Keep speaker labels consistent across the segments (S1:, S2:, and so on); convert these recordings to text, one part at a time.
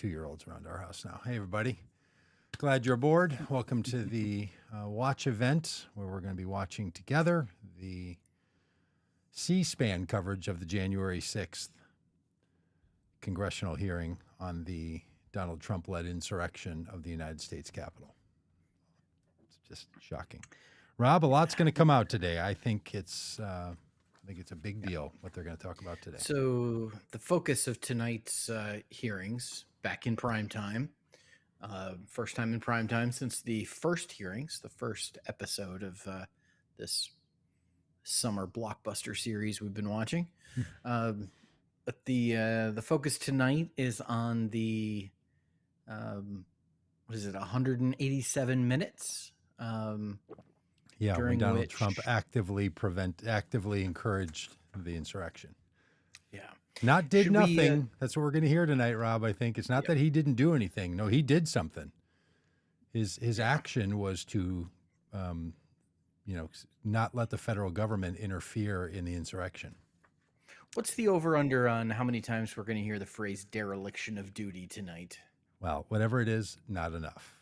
S1: 2-year-olds around our house now. Hey, everybody. Glad you're aboard. Welcome to the watch event where we're going to be watching together the C-SPAN coverage of the January 6th congressional hearing on the Donald Trump-led insurrection of the United States Capitol. It's just shocking. Rob, a lot's going to come out today. I think it's a big deal what they're going to talk about today.
S2: So the focus of tonight's hearings, back in prime time, first time in prime time since the first hearings, the first episode of this summer blockbuster series we've been watching. But the focus tonight is on the 187 minutes.
S1: When Donald Trump actively encouraged the insurrection.
S2: Yeah.
S1: Not did nothing. That's what we're going to hear tonight, Rob, I think. It's not that he didn't do anything. No, he did something. His action was to, not let the federal government interfere in the insurrection.
S2: What's the over-under on how many times we're going to hear the phrase dereliction of duty tonight?
S1: Well, whatever it is, not enough.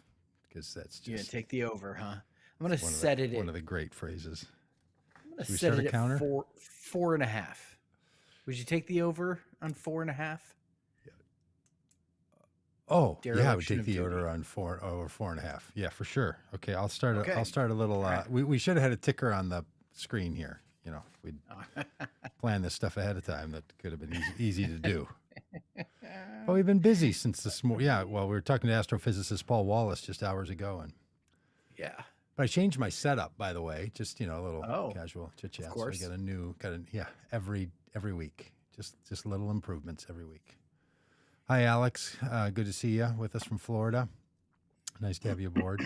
S1: Because that's just...
S2: You're going to take the over, huh? I'm going to set it at...
S1: One of the great phrases.
S2: I'm going to set it at 4.5. Would you take the over on 4.5?
S1: Yeah. Oh, yeah, I would take the over on 4.5. Yeah, for sure. Okay, I'll start a little... we should have had a ticker on the screen here. We'd planned this stuff ahead of time. That could have been easy to do. Well, we've been busy since this morning. Yeah, well, we were talking to astrophysicist Paul Wallace just hours ago. And
S2: yeah.
S1: But I changed my setup, by the way, just, a little casual chit-chat.
S2: Of course.
S1: So I got every week. Just little improvements every week. Hi, Alex. Good to see you with us from Florida. Nice to have you aboard.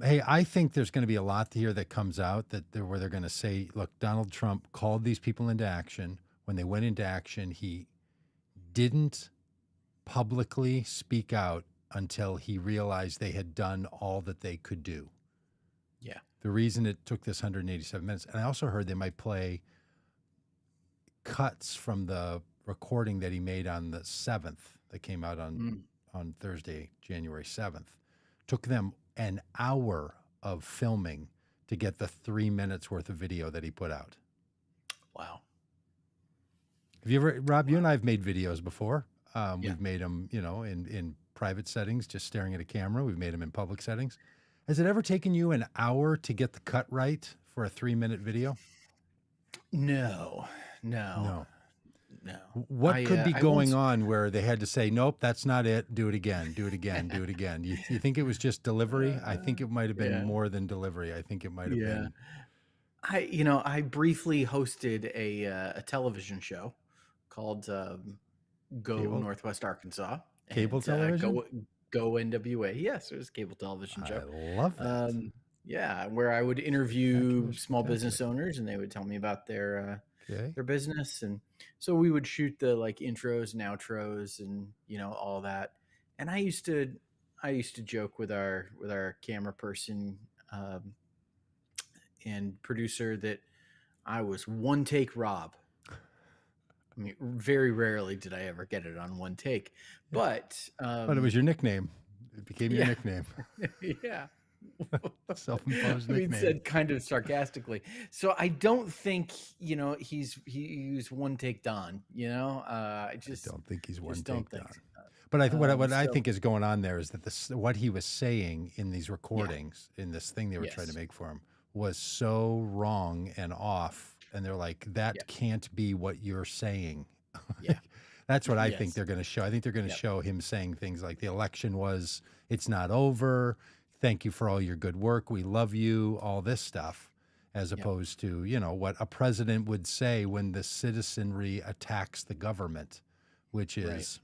S1: Hey, I think there's going to be a lot here that comes out where they're going to say, look, Donald Trump called these people into action. When they went into action, he didn't publicly speak out until he realized they had done all that they could do.
S2: Yeah.
S1: The reason it took this 187 minutes, and I also heard they might play cuts from the recording that he made on the 7th that came out on Thursday, January 7th. Took them an hour of filming to get the 3 minutes worth of video that he put out.
S2: Wow.
S1: Have you ever, Rob, you and I have made videos before. We've made them, in private settings, just staring at a camera. We've made them in public settings. Has it ever taken you an hour to get the cut right for a 3-minute video?
S2: No.
S1: What could be going on where they had to say, nope, that's not it. Do it again. Do it again. Do it again. You think it was just delivery? I think it might have been more than delivery. I think it might have been.
S2: I briefly hosted a television show called Go Northwest Arkansas.
S1: Cable television?
S2: Go NWA. Yes, it was a cable television show.
S1: I love that.
S2: Where I would interview small business owners and they would tell me about their business. And so we would shoot the intros and outros and, all that. And I used to joke with our camera person and producer that I was one take Rob. I mean, very rarely did I ever get it on one take, but
S1: it was your nickname. It became your nickname.
S2: Yeah.
S1: Self-imposed nickname.
S2: He said kind of sarcastically. So I don't think, he's one take Don, I
S1: don't think he's one take Don. But what I think is going on there is that what he was saying in these recordings, in this thing they were trying to make for him, was so wrong and off. And they're like, that can't be what you're saying.
S2: Yeah.
S1: That's what I think they're going to show. I think they're going to show him saying things like the election it's not over. Thank you for all your good work. We love you, all this stuff, as opposed to, what a president would say when the citizenry attacks the government, which is,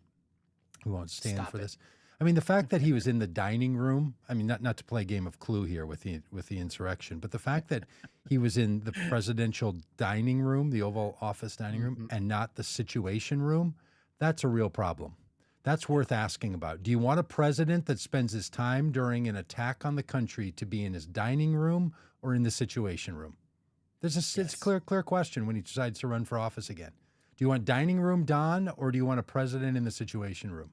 S1: we won't stand for this. I mean, the fact that he was in the dining room, I mean, not to play a game of Clue here with the insurrection, but the fact that he was in the presidential dining room, the Oval Office dining room, and not the Situation Room, that's a real problem. That's worth asking about. Do you want a president that spends his time during an attack on the country to be in his dining room or in the Situation Room? It's a clear question when he decides to run for office again. Do you want dining room Don or do you want a president in the Situation Room?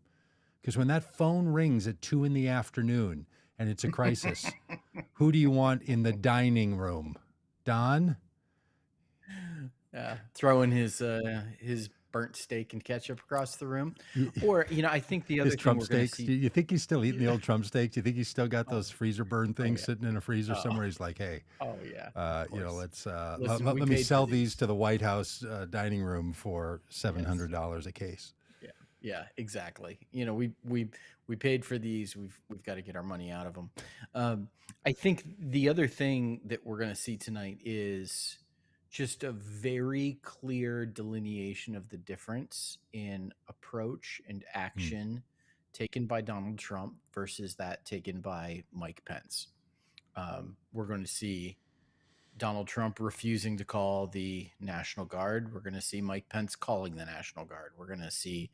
S1: Because when that phone rings at 2 p.m. and it's a crisis, who do you want in the dining room? Don?
S2: Throwing his burnt steak and ketchup across the room, or I think the other
S1: His
S2: thing
S1: Trump
S2: we're going to
S1: steaks?
S2: see.
S1: Do you think he's still eating the old Trump steaks? Do you think he's still got those freezer burn things
S2: yeah.
S1: sitting in a freezer somewhere? He's like, hey,
S2: Oh yeah,
S1: let's
S2: Listen,
S1: let
S2: we
S1: me
S2: paid for
S1: sell
S2: these.
S1: these to the White House dining room for $700 a case.
S2: Yeah, exactly. We paid for these. We've got to get our money out of them. I think the other thing that we're going to see tonight is just a very clear delineation of the difference in approach and action taken by Donald Trump versus that taken by Mike Pence. We're going to see Donald Trump refusing to call the National Guard. We're going to see Mike Pence calling the National Guard. We're going to see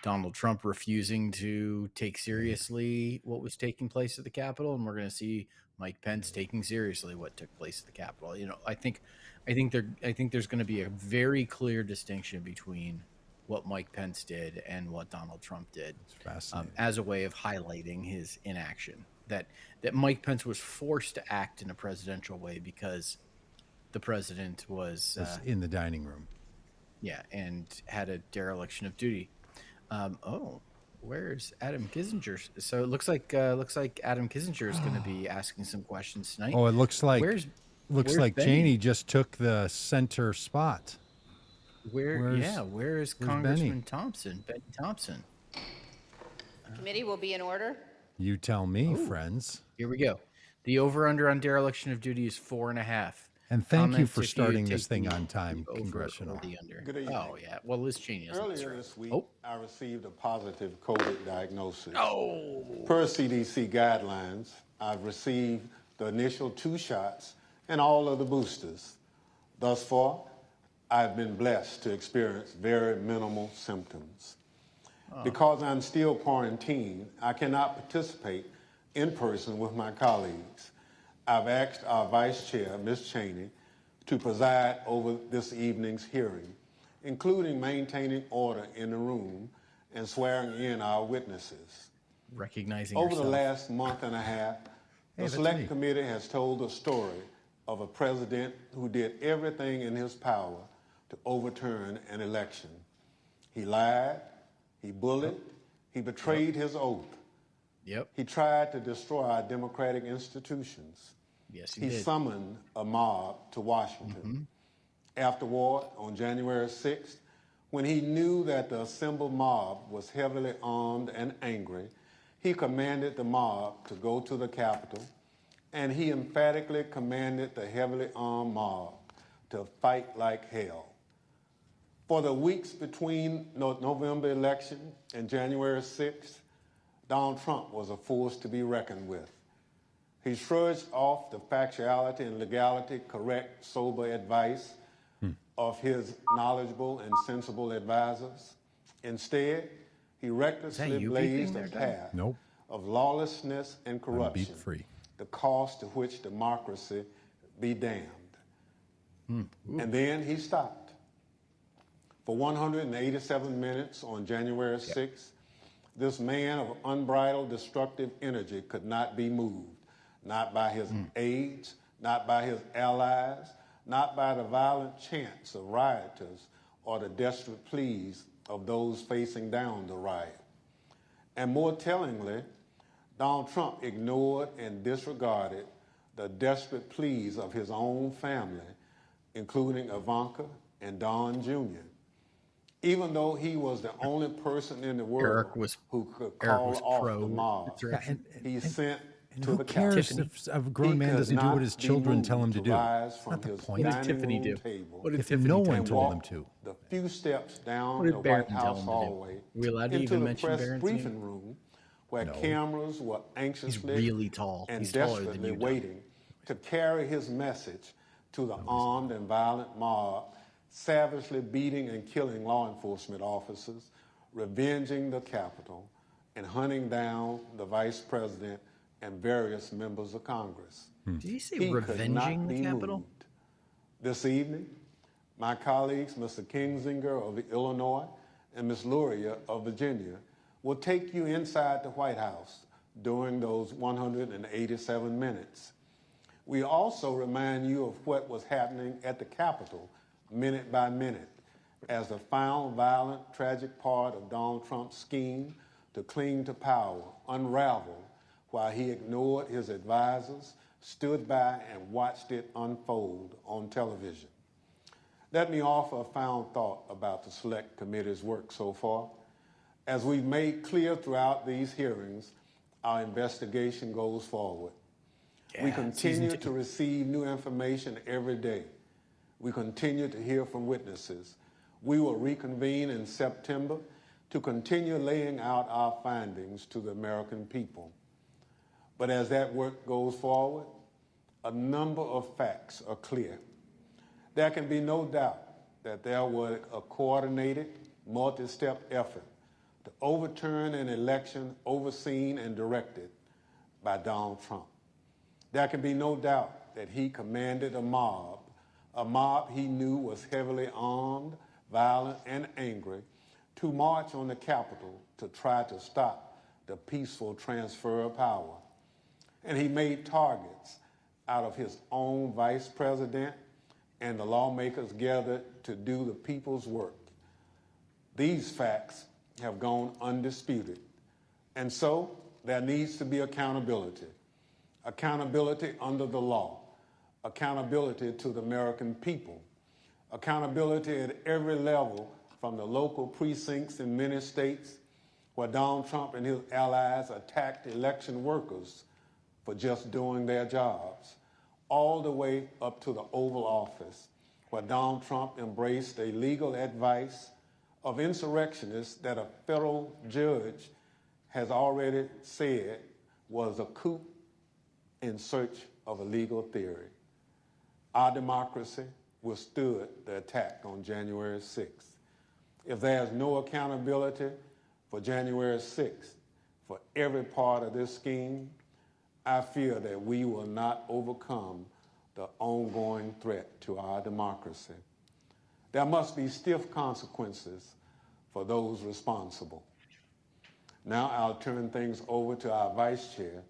S2: Donald Trump refusing to take seriously what was taking place at the Capitol, and we're going to see Mike Pence taking seriously what took place at the Capitol. I think there's going to be a very clear distinction between what Mike Pence did and what Donald Trump did, as a way of highlighting his inaction. That Mike Pence was forced to act in a presidential way because the president was
S1: in the dining room.
S2: Yeah, and had a dereliction of duty. Where's Adam Kissinger? So it looks like Adam Kissinger is going to be asking some questions tonight.
S1: Oh, it looks like
S2: where's
S1: Cheney just took the center spot.
S2: Where is Congressman Thompson? Benny Thompson.
S3: Committee will be in order.
S1: You tell me, friends.
S2: Here we go. The over/under on dereliction of duty is 4.5.
S1: And thank you for starting this thing on time, congressional.
S4: Good evening.
S2: Oh, yeah. Well, Liz Cheney is
S4: Earlier this week, I received a positive COVID diagnosis.
S2: Oh.
S4: Per CDC guidelines, I've received the initial 2 shots and all of the boosters. Thus far, I've been blessed to experience very minimal symptoms. Because I'm still quarantined, I cannot participate in person with my colleagues. I've asked our Vice Chair, Ms. Cheney, to preside over this evening's hearing, including maintaining order in the room and swearing in our witnesses.
S2: Recognizing
S4: Over
S2: yourself.
S4: the last month and a half, the Select Committee has told the story of a president who did everything in his power to overturn an election. He lied, he bullied, he betrayed his oath.
S2: Yep.
S4: He tried to destroy our democratic institutions.
S2: Yes,
S4: He
S2: did.
S4: summoned a mob to Washington. Afterward, on January 6th, when he knew that the assembled mob was heavily armed and angry, he commanded the mob to go to the Capitol, and he emphatically commanded the heavily armed mob to fight like hell. For the weeks between November election and January 6th, Donald Trump was a force to be reckoned with. He shrugged off the factuality and legality correct, sober advice of his knowledgeable and sensible advisors. Instead, he recklessly blazed a path of lawlessness and corruption, the cost to which democracy be damned. And then he stopped. For 187 minutes on January 6th, this man of unbridled destructive energy could not be moved, not by his aides, not by his allies, not by the violent chants of rioters or the desperate pleas of those facing down the riot. And more tellingly, Donald Trump ignored and disregarded the desperate pleas of his own family, including Ivanka and Don Jr. Even though he was the only person in the world who could call off the mob, he sent to
S1: who
S4: the
S1: cares
S4: Capitol.
S1: if a grown man doesn't do what his children tell him to do?
S4: That's
S1: not the point.
S2: What did Tiffany do? What did
S1: If
S2: Tiffany
S1: no
S2: tell
S1: one
S2: him?
S1: told him to.
S4: The few steps down
S2: What did
S4: the White
S2: Barron tell
S4: House
S2: him to do?
S4: hallway
S2: Are we allowed to
S4: into
S2: even
S4: the
S2: mention
S4: press
S2: Barron's
S4: briefing
S2: name?
S4: room where cameras were anxiously
S2: really tall.
S4: and
S2: He's taller than
S4: desperately
S2: you, Doug.
S4: waiting to carry his message to the armed and violent mob, savagely beating and killing law enforcement officers, revenging the Capitol, and hunting down the vice president and various members of Congress.
S2: Did he say
S4: He could
S2: revenging
S4: not
S2: the
S4: be
S2: Capitol?
S4: moved. This evening, my colleagues, Mr. Kingsinger of Illinois and Ms. Luria of Virginia, will take you inside the White House during those 187 minutes. We also remind you of what was happening at the Capitol minute by minute as the final violent, tragic part of Donald Trump's scheme to cling to power unraveled while he ignored his advisors, stood by, and watched it unfold on television. Let me offer a final thought about the Select Committee's work so far. As we've made clear throughout these hearings, our investigation goes forward. We continue to receive new information every day. We continue to hear from witnesses. We will reconvene in September to continue laying out our findings to the American people. But as that work goes forward, a number of facts are clear. There can be no doubt that there was a coordinated, multi-step effort to overturn an election overseen and directed by Donald Trump. There can be no doubt that he commanded a mob he knew was heavily armed, violent, and angry, to march on the Capitol to try to stop the peaceful transfer of power. And he made targets out of his own vice president and the lawmakers gathered to do the people's work. These facts have gone undisputed. And so there needs to be accountability. Accountability under the law. Accountability to the American people. Accountability at every level, from the local precincts in many states where Donald Trump and his allies attacked election workers for just doing their jobs, all the way up to the Oval Office, where Donald Trump embraced a legal advice of insurrectionists that a federal judge has already said was a coup in search of a legal theory. Our democracy withstood the attack on January 6th. If there's no accountability for January 6th, for every part of this scheme, I fear that we will not overcome the ongoing threat to our democracy. There must be stiff consequences for those responsible. Now I'll turn things over to our vice chair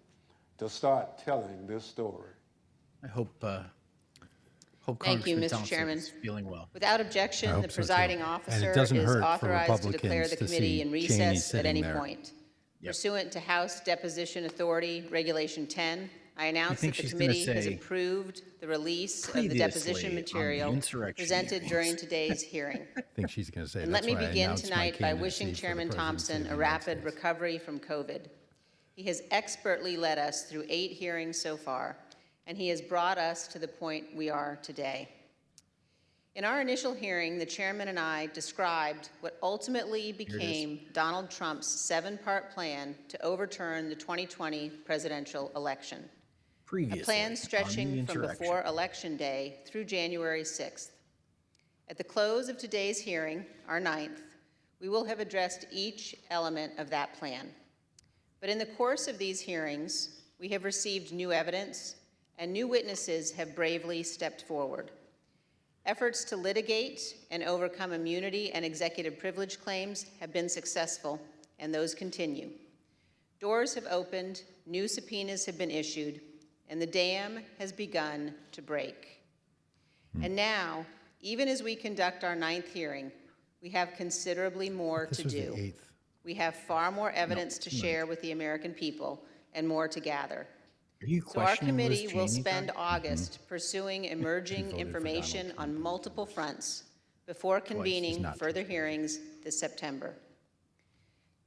S4: to start telling this story.
S2: I hope
S3: Thank you,
S2: Congressman
S3: Mr.
S2: Thompson
S3: Chairman.
S2: is feeling well.
S3: Without objection,
S1: I
S3: the
S1: hope so, too.
S3: presiding
S1: And it
S3: officer
S1: doesn't
S3: is
S1: hurt for
S3: authorized to declare
S1: Republicans
S3: the
S1: to
S3: committee
S1: see
S3: in
S1: Cheney
S3: recess at
S1: sitting
S3: any
S1: there.
S3: point. Pursuant to House Deposition Authority Regulation 10, I announce
S2: think
S3: that the
S2: she's gonna
S3: committee has
S2: say,
S3: approved the release of the
S2: previously
S3: deposition
S2: on the
S3: material
S2: insurrection
S3: presented
S2: hearings.
S3: during today's hearing.
S1: I think she's going to say
S3: And
S1: that's
S3: let me
S1: why I
S3: begin
S1: announced my
S3: tonight by
S1: candidacy
S3: wishing
S1: for the
S3: Chairman
S1: presidency
S3: Thompson
S1: of
S3: a
S1: the United
S3: rapid
S1: States.
S3: recovery from COVID. He has expertly led us through 8 hearings so far, and he has brought us to the point we are today. In our initial hearing, the chairman and I described what ultimately became Donald Trump's 7-part plan to overturn the 2020 presidential election. A
S2: Previously
S3: plan
S2: on
S3: stretching
S2: the
S3: from
S2: insurrection.
S3: before Election Day through January 6th. At the close of today's hearing, our 9th, we will have addressed each element of that plan. But in the course of these hearings, we have received new evidence, and new witnesses have bravely stepped forward. Efforts to litigate and overcome immunity and executive privilege claims have been successful, and those continue. Doors have opened, new subpoenas have been issued, and the dam has begun to break. And now, even as we conduct our 9th hearing, we have considerably more
S1: This
S3: to
S1: was
S3: do.
S1: the 8th.
S3: We have far more evidence to share with the American people and more to gather.
S2: Are you
S3: So our
S2: questioning Liz
S3: committee will
S2: Cheney,
S3: spend
S2: Doug?
S3: August pursuing emerging
S1: voted for
S3: information
S1: Donald
S3: on
S1: Trump.
S3: multiple fronts before convening
S1: not
S3: further
S1: trustworthy.
S3: hearings this September.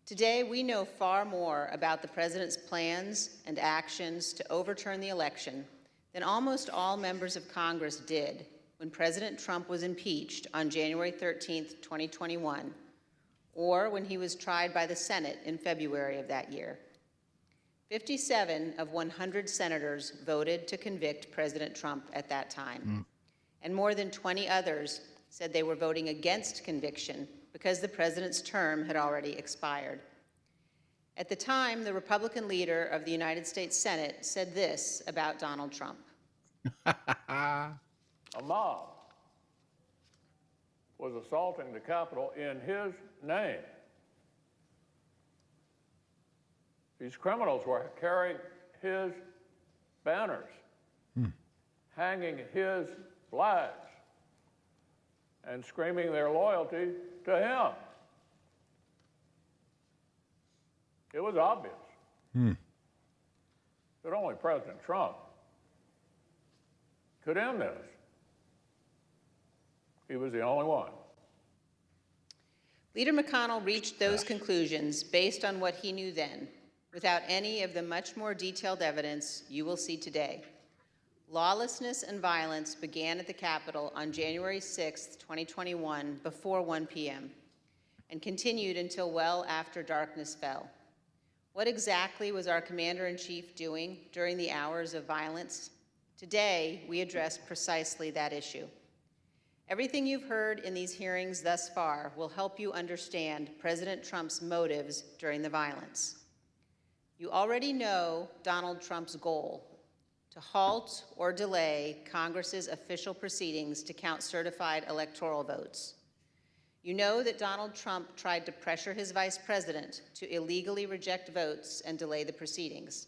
S3: Today, we know far more about the president's plans and actions to overturn the election than almost all members of Congress did when President Trump was impeached on January 13th, 2021, or when he was tried by the Senate in February of that year. 57 of 100 senators voted to convict President Trump at that time. And more than 20 others said they were voting against conviction because the president's term had already expired. At the time, the Republican leader of the United States Senate said this about Donald Trump.
S5: A mob was assaulting the Capitol in his name. These criminals were carrying his banners, hanging his flags, and screaming their loyalty to him. It was obvious that only President Trump could end this. He was the only one.
S3: Leader McConnell reached those conclusions based on what he knew then, without any of the much more detailed evidence you will see today. Lawlessness and violence began at the Capitol on January 6, 2021, before 1 p.m., and continued until well after darkness fell. What exactly was our Commander-in-Chief doing during the hours of violence? Today, we address precisely that issue. Everything you've heard in these hearings thus far will help you understand President Trump's motives during the violence. You already know Donald Trump's goal: to halt or delay Congress's official proceedings to count certified electoral votes. You know that Donald Trump tried to pressure his vice president to illegally reject votes and delay the proceedings.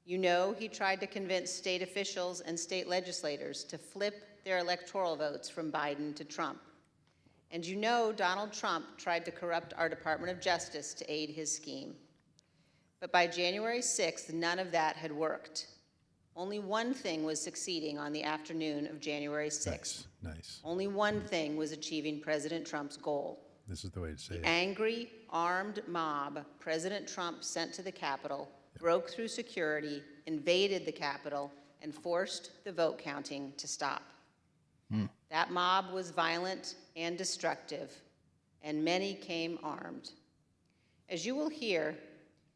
S3: You know he tried to convince state officials and state legislators to flip their electoral votes from Biden to Trump. And you know Donald Trump tried to corrupt our Department of Justice to aid his scheme. But by January 6th, none of that had worked. Only one thing was succeeding on the afternoon of January 6th.
S1: Nice.
S3: Only one thing was achieving President Trump's goal.
S1: This is the way to say it.
S3: The angry, armed mob President Trump sent to the Capitol broke through security, invaded the Capitol, and forced the vote counting to stop. That mob was violent and destructive, and many came armed. As you will hear,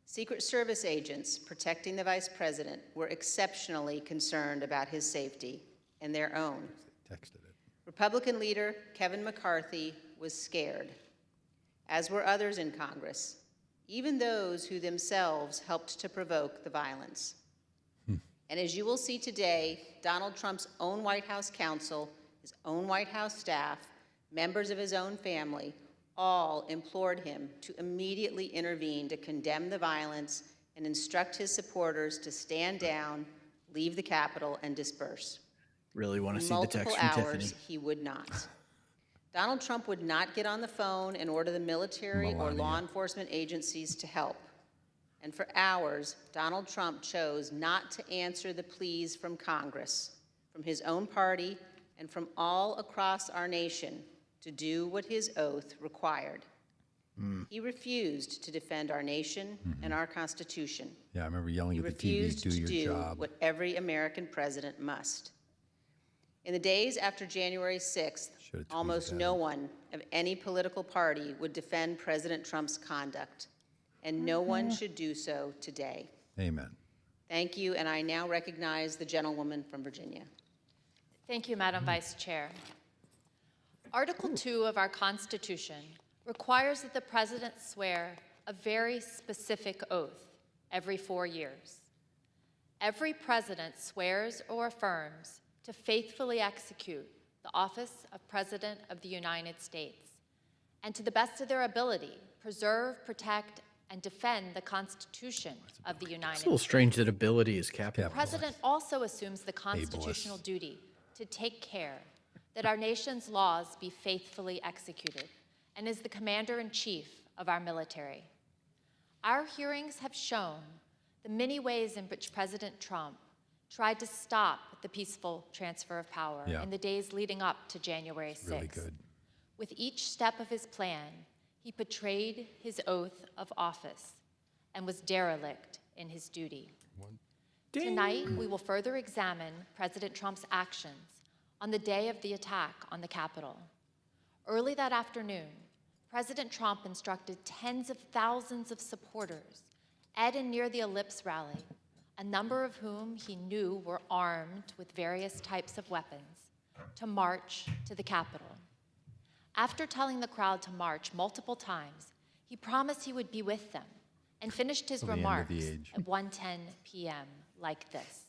S3: Secret Service agents protecting the vice president were exceptionally concerned about his safety and their own.
S1: Texted it.
S3: Republican leader Kevin McCarthy was scared, as were others in Congress, even those who themselves helped to provoke the violence. And as you will see today, Donald Trump's own White House counsel, his own White House staff, members of his own family, all implored him to immediately intervene to condemn the violence and instruct his supporters to stand down, leave the Capitol, and disperse.
S2: Really want to
S3: In
S2: see the text from
S3: multiple hours,
S2: Tiffany.
S3: he would not. Donald Trump would not get on the phone and order the military or law enforcement agencies to help. And for hours, Donald Trump chose not to answer the pleas from Congress, from his own party, and from all across our nation to do what his oath required. He refused to defend our nation and our Constitution.
S1: Yeah, I remember yelling
S3: He
S1: at the TV,
S3: refused
S1: do
S3: to
S1: your
S3: do
S1: job.
S3: what every American president must. In the days after January 6th,
S1: Should've tweeted
S3: almost
S1: that.
S3: no one of any political party would defend President Trump's conduct, and no one should do so today.
S1: Amen.
S3: Thank you, and I now recognize the gentlewoman from Virginia.
S6: Thank you, Madam Vice Chair. Article 2 of our Constitution requires that the President swear a very specific oath every 4 years. Every President swears or affirms to faithfully execute the office of President of the United States and, to the best of their ability, preserve, protect, and defend the Constitution of the United
S2: It's a little
S6: States.
S2: strange that ability is capital.
S6: The President also assumes the constitutional duty to take care that our nation's laws be faithfully executed and is the commander-in-chief of our military. Our hearings have shown the many ways in which President Trump tried to stop the peaceful transfer of power in the days leading up to January 6th.
S1: Really good.
S6: With each step of his plan, he betrayed his oath of office and was derelict in his duty. Tonight, we will further examine President Trump's actions on the day of the attack on the Capitol. Early that afternoon, President Trump instructed tens of thousands of supporters at and near the Ellipse rally, a number of whom he knew were armed with various types of weapons, to march to the Capitol. After telling the crowd to march multiple times, he promised he would be with them and finished his
S1: Till the end of
S6: remarks
S1: the age.
S6: at 1:10 p.m. like this.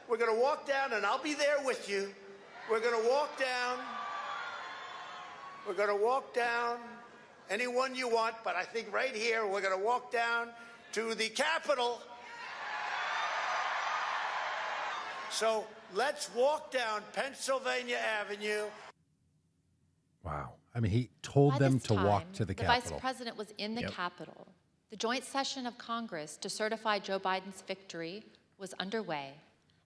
S7: We're going to walk down, and I'll be there with you. We're going to walk down. We're going to walk down anyone you want, but I think right here we're going to walk down to the Capitol. So let's walk down Pennsylvania Avenue.
S1: Wow. I mean, he told
S6: By
S1: them
S6: this
S1: to walk
S6: time,
S1: to the
S6: the
S1: Capitol.
S6: vice president was in the
S2: Yep.
S6: Capitol. The joint session of Congress to certify Joe Biden's victory was underway,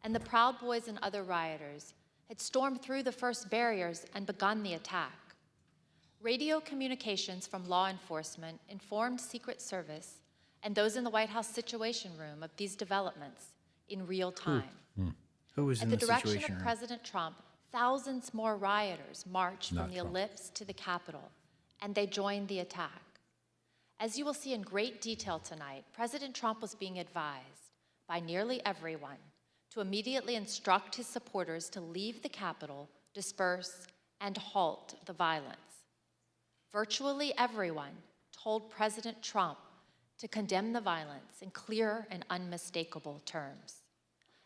S6: and the Proud Boys and other rioters had stormed through the first barriers and begun the attack. Radio communications from law enforcement informed Secret Service and those in the White House Situation Room of these developments in real time.
S2: Who was
S6: At
S2: in
S6: the
S2: the
S6: direction
S2: situation
S6: of
S2: room?
S6: President Trump, thousands more rioters marched
S1: Not
S6: from the
S1: Trump.
S6: ellipse to the Capitol, and they joined the attack. As you will see in great detail tonight, President Trump was being advised by nearly everyone to immediately instruct his supporters to leave the Capitol, disperse, and halt the violence. Virtually everyone told President Trump to condemn the violence in clear and unmistakable terms.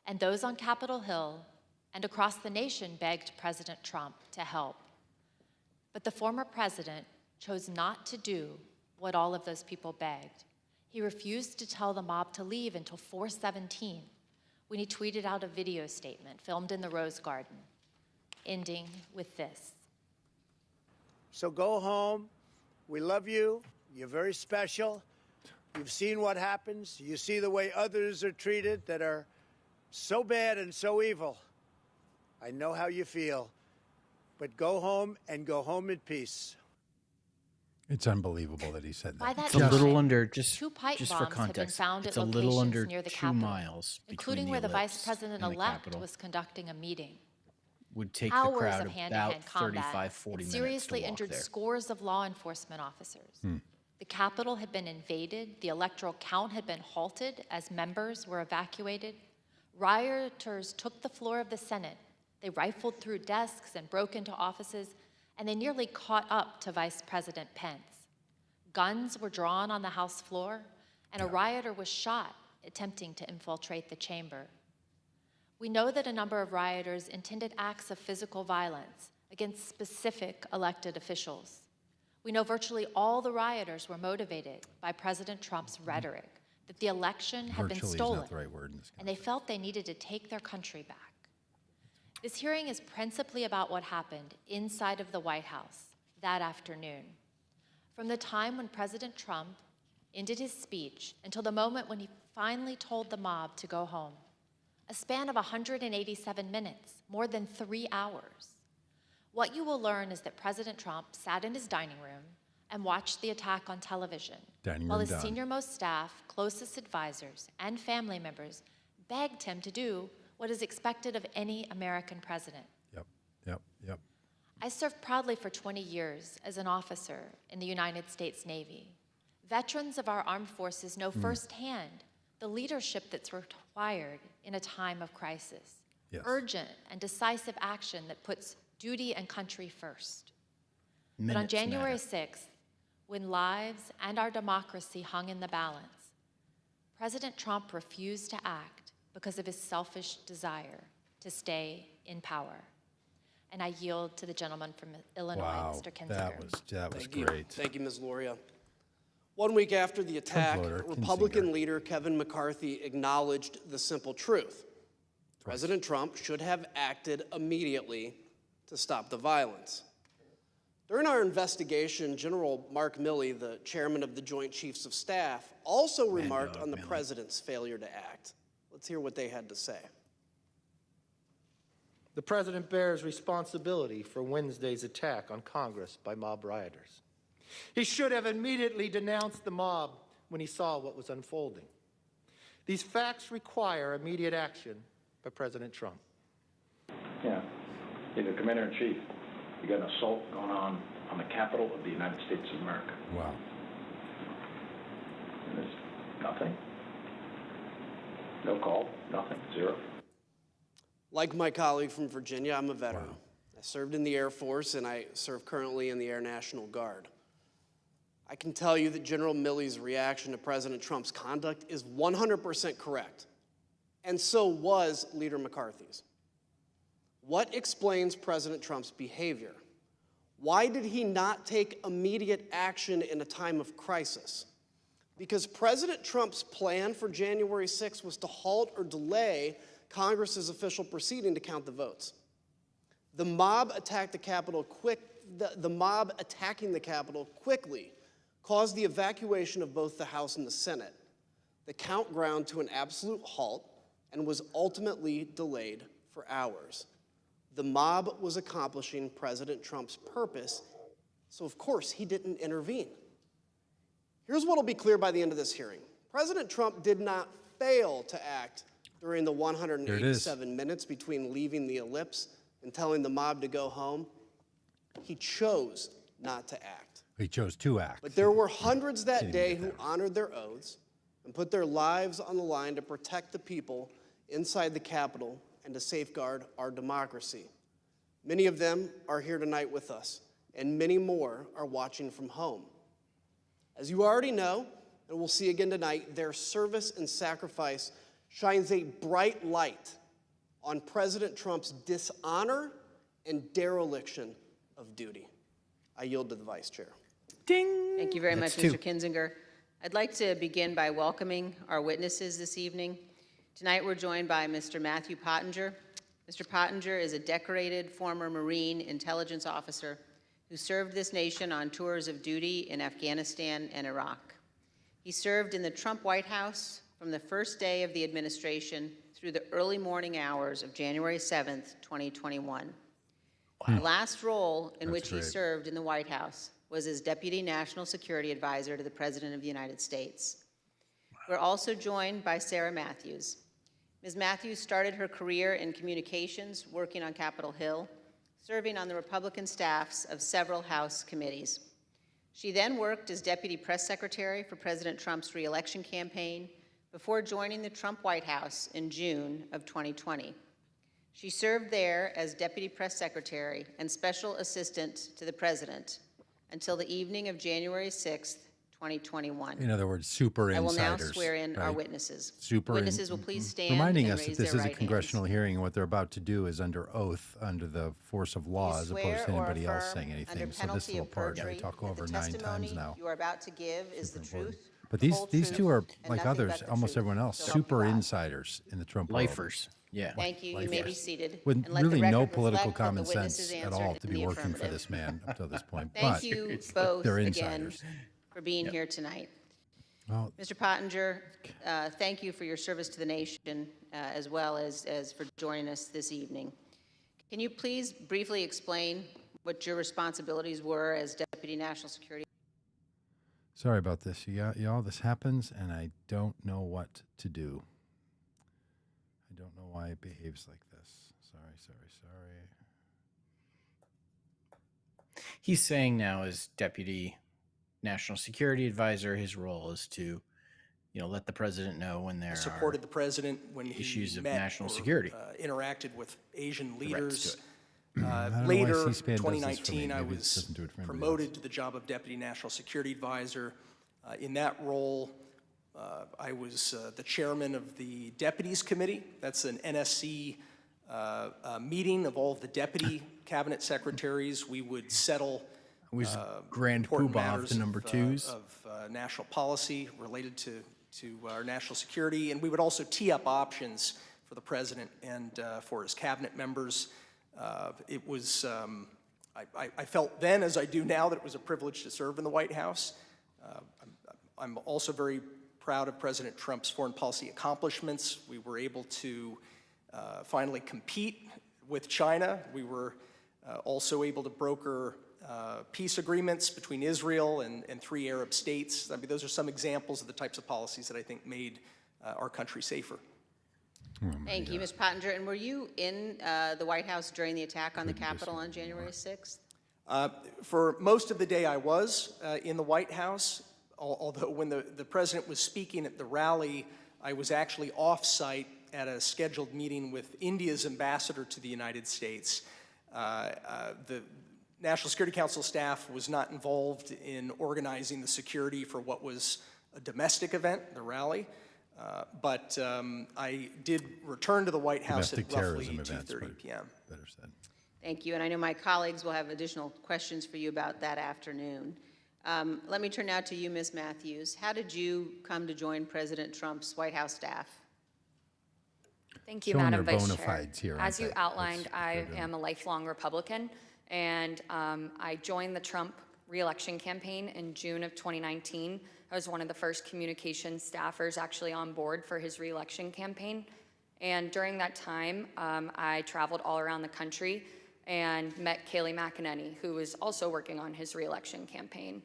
S6: And those on Capitol Hill and across the nation begged President Trump to help. But the former president chose not to do what all of those people begged. He refused to tell the mob to leave until 4:17, when he tweeted out a video statement filmed in the Rose Garden, ending with this.
S7: So go home. We love you. You're very special. You've seen what happens. You see the way others are treated that are so bad and so evil. I know how you feel. But go home and go home in peace.
S1: It's unbelievable that he said
S6: By
S1: that.
S6: that
S2: It's a
S6: time,
S2: little under, just
S6: two pipe
S2: for
S6: bombs had been
S2: context,
S6: found
S2: it's
S6: at
S2: a little
S6: locations
S2: under
S6: near the
S2: 2
S6: Capitol,
S2: miles
S6: including
S2: between
S6: where
S2: the
S6: the vice
S2: ellipse
S6: president
S2: and the
S6: elect
S2: Capitol.
S6: was conducting a meeting.
S2: Would take the
S6: Hours
S2: crowd
S6: of hand-to-hand
S2: about
S6: combat
S2: 35, 40
S6: had
S2: minutes to
S6: seriously
S2: walk
S6: injured
S2: there.
S6: scores of law enforcement officers. The Capitol had been invaded, the electoral count had been halted as members were evacuated. Rioters took the floor of the Senate. They rifled through desks and broke into offices, and they nearly caught up to Vice President Pence. Guns were drawn on the House floor, and a rioter was shot attempting to infiltrate the chamber. We know that a number of rioters intended acts of physical violence against specific elected officials. We know virtually all the rioters were motivated by President Trump's rhetoric that the election had been
S1: Virtually is
S6: stolen,
S1: not the right word in this
S6: and they felt they needed to take their country back. This hearing is principally about what happened inside of the White House that afternoon. From the time when President Trump ended his speech until the moment when he finally told the mob to go home, a span of 187 minutes, more than 3 hours. What you will learn is that President Trump sat in his dining room and watched the attack on television,
S1: Dining
S6: while
S1: room
S6: his
S1: done.
S6: senior-most staff, closest advisors, and family members begged him to do what is expected of any American president.
S1: Yep.
S6: I served proudly for 20 years as an officer in the United States Navy. Veterans of our armed forces know firsthand the leadership that's required in a time of crisis.
S1: Yes.
S6: Urgent and decisive action that puts duty and country first. But on
S2: Minutes
S6: January
S2: matter.
S6: 6th, when lives and our democracy hung in the balance, President Trump refused to act because of his selfish desire to stay in power. And I yield to the gentleman from Illinois,
S1: Wow.
S6: Mr. Kinzinger.
S1: That was
S8: Thank you.
S1: great.
S8: Thank you, Ms. Loria. 1 week after the attack,
S1: voter,
S8: Republican
S1: Kinzinger.
S8: leader Kevin McCarthy acknowledged the simple truth. President Trump should have acted immediately to stop the violence. During our investigation, General Mark Milley, the chairman of the Joint Chiefs of Staff, also remarked on the president's failure to act. Let's hear what they had to say.
S9: The president bears responsibility for Wednesday's attack on Congress by mob rioters. He should have immediately denounced the mob when he saw what was unfolding. These facts require immediate action by President Trump.
S10: Yeah, you're the commander-in-chief. You got an assault going on the Capitol of the United States of America.
S1: Wow.
S10: And there's nothing. No call, nothing, zero.
S8: Like my colleague from Virginia, I'm a veteran. I served in the Air Force, and I serve currently in the Air National Guard. I can tell you that General Milley's reaction to President Trump's conduct is 100% correct, and so was Leader McCarthy's. What explains President Trump's behavior? Why did he not take immediate action in a time of crisis? because President Trump's plan for January 6th was to halt or delay Congress's official proceeding to count the votes. The mob attacked the Capitol the mob attacking the Capitol quickly caused the evacuation of both the House and the Senate. The count ground to an absolute halt and was ultimately delayed for hours. The mob was accomplishing President Trump's purpose, so of course he didn't intervene. Here's what will be clear by the end of this hearing. President Trump did not fail to act during the 187 minutes between leaving the ellipse and telling the mob to go home. He chose not to act.
S1: He chose to act.
S8: But there were hundreds that day who honored their oaths and put their lives on the line to protect the people inside the Capitol and to safeguard our democracy. Many of them are here tonight with us, and many more are watching from home. As you already know, and we'll see again tonight, their service and sacrifice shines a bright light on President Trump's dishonor and dereliction of duty. I yield to the Vice Chair.
S2: Ding!
S3: Thank you very
S2: That's
S3: much,
S2: two.
S3: Mr. Kinzinger. I'd like to begin by welcoming our witnesses this evening. Tonight we're joined by Mr. Matthew Pottinger. Mr. Pottinger is a decorated former Marine intelligence officer who served this nation on tours of duty in Afghanistan and Iraq. He served in the Trump White House from the first day of the administration through the early morning hours of January 7th, 2021. The last role in which he served in the White House was as Deputy National Security Advisor to the President of the United States. We're also joined by Sarah Matthews. Ms. Matthews started her career in communications, working on Capitol Hill, serving on the Republican staffs of several House committees. She then worked as Deputy Press Secretary for President Trump's re-election campaign before joining the Trump White House in June of 2020. She served there as Deputy Press Secretary and Special Assistant to the President until the evening of January 6th, 2021.
S1: In other words, super
S3: I will
S1: insiders.
S3: now swear in our
S1: right?
S3: witnesses.
S1: Super
S3: Witnesses will please stand
S1: reminding
S3: and
S1: us that
S3: raise
S1: this
S3: their
S1: is a
S3: right
S1: congressional
S3: hands.
S1: hearing, and what they're about to do is under oath, under the force of law,
S3: You
S1: as
S3: swear
S1: opposed to
S3: or
S1: anybody else
S3: affirm
S1: saying anything.
S3: under
S1: So this
S3: penalty
S1: little
S3: of
S1: part, I
S3: perjury
S1: talk
S3: that
S1: over
S3: the
S1: 9 times
S3: testimony
S1: now.
S3: you are about to give is the
S1: Super important.
S3: truth,
S1: But
S3: the
S1: these
S3: whole
S1: two
S3: truth,
S1: are,
S3: and
S1: like
S3: nothing
S1: others,
S3: but the
S1: almost
S3: truth.
S1: everyone else,
S3: So help you
S1: super
S3: God.
S1: insiders in the Trump world.
S2: Lifers. Yeah.
S3: Thank you. You may be seated.
S1: With
S3: and let the
S1: really no
S3: record
S1: political
S3: reflect that
S1: common
S3: the witnesses
S1: sense at
S3: answered
S1: all to
S3: in
S1: be
S3: the
S1: working for
S3: affirmative.
S1: this man up till this point.
S3: Thank
S1: But
S3: you both
S1: they're
S3: again
S1: insiders.
S3: for being here tonight.
S1: Well,
S3: Mr. Pottinger, thank you for your service to the nation as well as for joining us this evening. Can you please briefly explain what your responsibilities were as Deputy National Security?
S1: sorry about this. Y'all, this happens, and I don't know what to do. I don't know why it behaves like this. Sorry.
S2: He's saying now, as Deputy National Security Advisor, his role is to, let the president know when there
S11: Supported the president when he
S2: issues of
S11: met
S2: national
S11: or,
S2: security.
S11: Interacted with Asian
S2: to
S11: leaders.
S1: I don't know why
S11: Later,
S1: C-SPAN does this for me.
S11: 2019, I
S1: Maybe it
S11: was
S1: doesn't do it for anybody
S11: promoted
S1: else.
S11: to the job of Deputy National Security Advisor. In that role, I was the chairman of the Deputies Committee. That's an NSC meeting of all of the deputy cabinet secretaries. We would settle
S2: It was Grand
S11: important
S2: Poobah of
S11: matters
S2: the number twos.
S11: of national policy related to our national security, and we would also tee up options for the president and for his cabinet members. It was, I felt then, as I do now, that it was a privilege to serve in the White House. I'm also very proud of President Trump's foreign policy accomplishments. We were able to finally compete with China. We were also able to broker peace agreements between Israel and 3 Arab states. I mean, those are some examples of the types of policies that I think made our country safer.
S3: Thank you, Ms. Pottinger. And were you in the White House during the attack on the Capitol on January 6th?
S11: For most of the day I was in the White House, although when the president was speaking at the rally, I was actually off-site at a scheduled meeting with India's ambassador to the United States. The National Security Council staff was not involved in organizing the security for what was a domestic event, the rally, but I did return to the White House
S1: Domestic
S11: at roughly
S1: terrorism events,
S11: 2:30
S1: but
S11: p.m.
S1: better said.
S3: Thank you. And I know my colleagues will have additional questions for you about that afternoon. Let me turn now to you, Ms. Matthews. How did you come to join President Trump's White House staff?
S12: Thank you,
S1: Showing
S12: Madam
S1: their
S12: Vice
S1: bona
S12: Chair.
S1: fides here,
S12: As
S1: aren't
S12: you
S1: they?
S12: outlined,
S1: That's what
S12: I
S1: they're doing.
S12: am a lifelong Republican, and I joined the Trump reelection campaign in June of 2019. I was one of the first communications staffers actually on board for his reelection campaign. And during that time, I traveled all around the country and met Kayleigh McEnany, who was also working on his reelection campaign.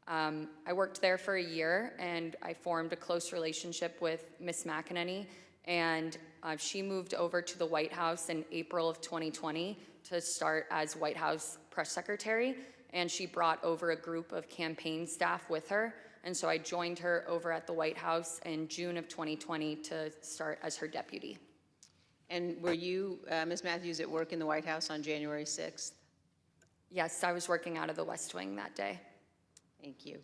S12: I worked there for a year, and I formed a close relationship with Miss McEnany, and she moved over to the White House in April of 2020 to start as White House press secretary, and she brought over a group of campaign staff with her, and so I joined her over at the White House in June of 2020 to start as her deputy.
S3: And were you, Ms. Matthews, at work in the White House on January 6th?
S12: Yes, I was working out of the West Wing that day.
S3: Thank you.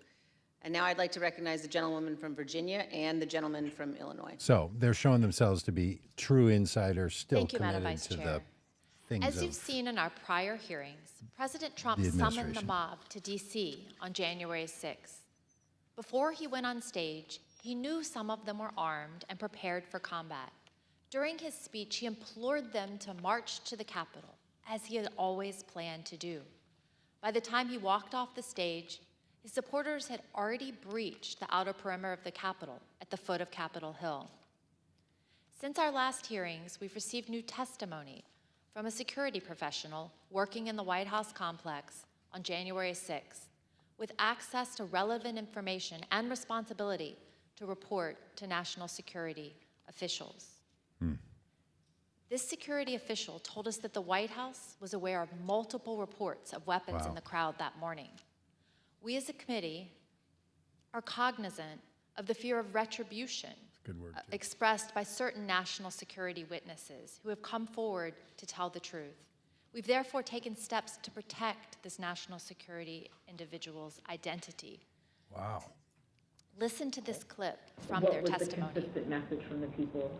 S3: And now I'd like to recognize the gentlewoman from Virginia and the gentleman from Illinois.
S1: So they're showing themselves to be true insiders, still
S6: Thank you, Madam
S1: committed
S6: Vice
S1: to
S6: Chair.
S1: the things
S6: As
S1: of
S6: you've seen in our prior hearings, President Trump
S1: the
S6: summoned the
S1: administration.
S6: mob to D.C. on January 6th. Before he went on stage, he knew some of them were armed and prepared for combat. During his speech, he implored them to march to the Capitol, as he had always planned to do. By the time he walked off the stage, his supporters had already breached the outer perimeter of the Capitol at the foot of Capitol Hill. Since our last hearings, we've received new testimony from a security professional working in the White House complex on January 6th, with access to relevant information and responsibility to report to national security officials. This security official told us that the White House was aware of multiple reports of weapons in the crowd that morning. We as a committee are cognizant of the fear of retribution
S1: good word, too.
S6: expressed by certain national security witnesses who have come forward to tell the truth. We've therefore taken steps to protect this national security individual's identity.
S1: Wow.
S6: Listen to this clip from their testimony.
S13: What was the consistent message from the people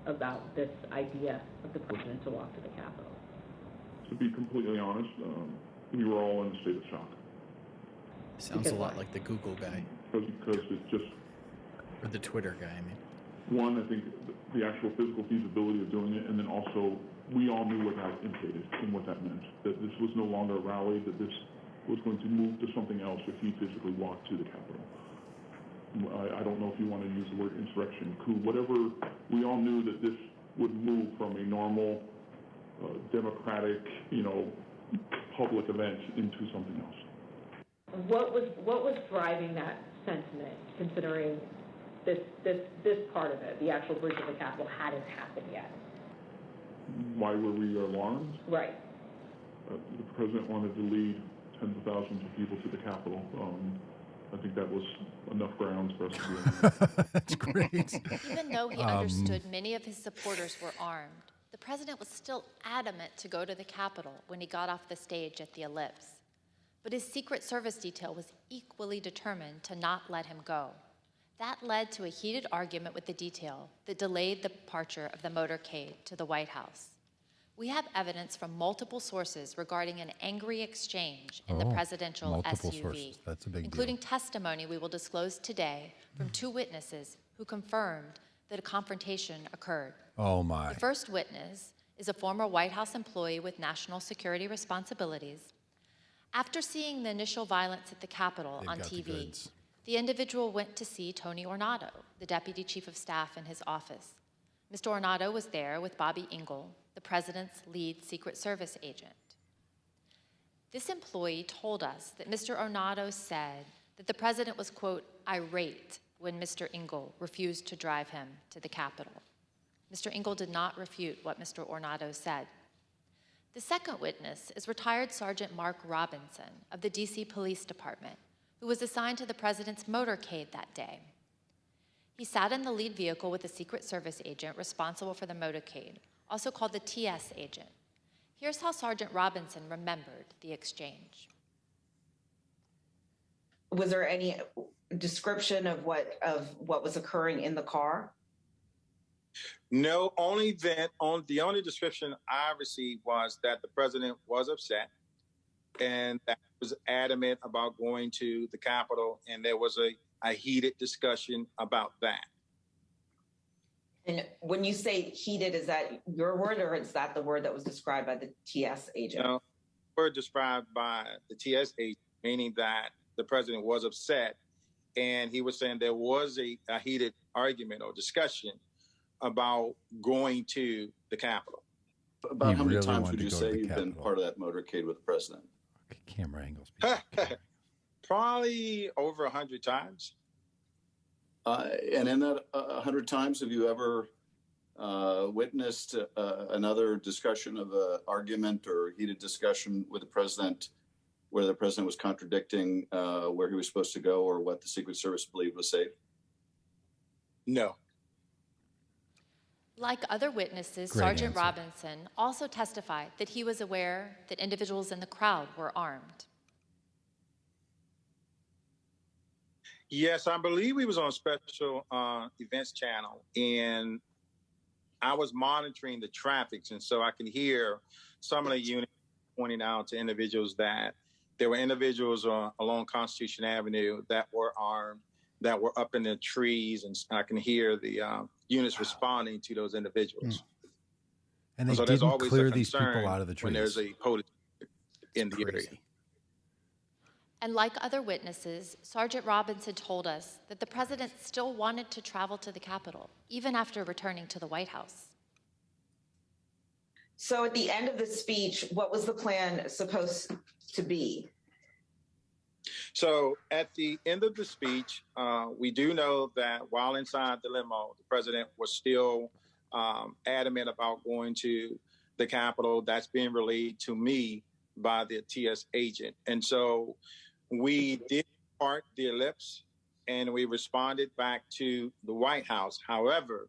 S13: about this idea of the president to walk to the Capitol?
S14: To be completely honest, we were all in a state of shock.
S2: Sounds a lot like the Google guy,
S14: Because it's just,
S2: or the Twitter guy, I mean.
S14: one, I think the actual physical feasibility of doing it, and then also we all knew what that implicated and what that meant. That this was no longer a rally, that this was going to move to something else if he physically walked to the Capitol. I don't know if you want to use the word insurrection, coup, whatever. We all knew that this would move from a normal, democratic, public event into something else.
S13: What was driving that sentiment, considering this part of it, the actual bridge of the Capitol, hadn't happened yet?
S14: Why were we alarmed?
S13: Right.
S14: The president wanted to lead tens of thousands of people to the Capitol. I think that was enough grounds for us to do.
S1: That's great.
S6: Even though he understood many of his supporters were armed, the president was still adamant to go to the Capitol when he got off the stage at the Ellipse. But his Secret Service detail was equally determined to not let him go. That led to a heated argument with the detail that delayed the departure of the motorcade to the White House. We have evidence from multiple sources regarding an angry exchange in the presidential
S1: multiple
S6: SUV,
S1: sources. That's a big
S6: including
S1: deal.
S6: testimony we will disclose today from two witnesses who confirmed that a confrontation occurred.
S1: Oh, my.
S6: The first witness is a former White House employee with national security responsibilities. After seeing the initial violence at the Capitol on
S1: got the
S6: TV,
S1: goods.
S6: the individual went to see Tony Ornato, the deputy chief of staff in his office. Mr. Ornato was there with Bobby Engel, the president's lead Secret Service agent. This employee told us that Mr. Ornato said that the president was, quote, irate when Mr. Engel refused to drive him to the Capitol. Mr. Engel did not refute what Mr. Ornato said. The second witness is retired Sergeant Mark Robinson of the DC Police Department, who was assigned to the president's motorcade that day. He sat in the lead vehicle with a Secret Service agent responsible for the motorcade, also called the TS agent. Here's how Sergeant Robinson remembered the exchange.
S15: Was there any description of what was occurring in the car?
S16: No, the only description I received was that the president was upset and that was adamant about going to the Capitol, and there was a heated discussion about that.
S15: And when you say heated, is that your word or is that the word that was described by the TS agent?
S16: No, word described by the TS agent, meaning that the president was upset, and he was saying there was a heated argument or discussion about going to the Capitol.
S17: About how many
S1: really
S17: times
S1: wanted
S17: would
S1: to
S17: you
S1: go to
S17: say
S1: the
S17: you've been
S1: Capitol.
S17: part of that motorcade with the president?
S1: Camera angles.
S16: Probably over 100 times.
S17: And in that 100 times, have you ever witnessed another discussion of an argument or heated discussion with the president where the president was contradicting where he was supposed to go or what the Secret Service believed was safe?
S16: No.
S6: Like other witnesses,
S1: Great
S6: Sergeant
S1: answer.
S6: Robinson also testified that he was aware that individuals in the crowd were armed.
S16: Yes, I believe we was on special events channel, and I was monitoring the traffic, and so I can hear some of the units pointing out to individuals that there were individuals along Constitution Avenue that were armed, that were up in the trees, and I can hear the units responding to those individuals.
S1: And they
S16: So there's
S1: didn't
S16: always a
S1: clear these people
S16: concern
S1: out of the trees.
S16: when there's a protest in the area.
S6: And like other witnesses, Sergeant Robinson told us that the president still wanted to travel to the Capitol, even after returning to the White House.
S15: So at the end of the speech, what was the plan supposed to be?
S16: So at the end of the speech, we do know that while inside the limo, the president was still adamant about going to the Capitol. That's being relayed to me by the TS agent. And so we did part the ellipse and we responded back to the White House. However,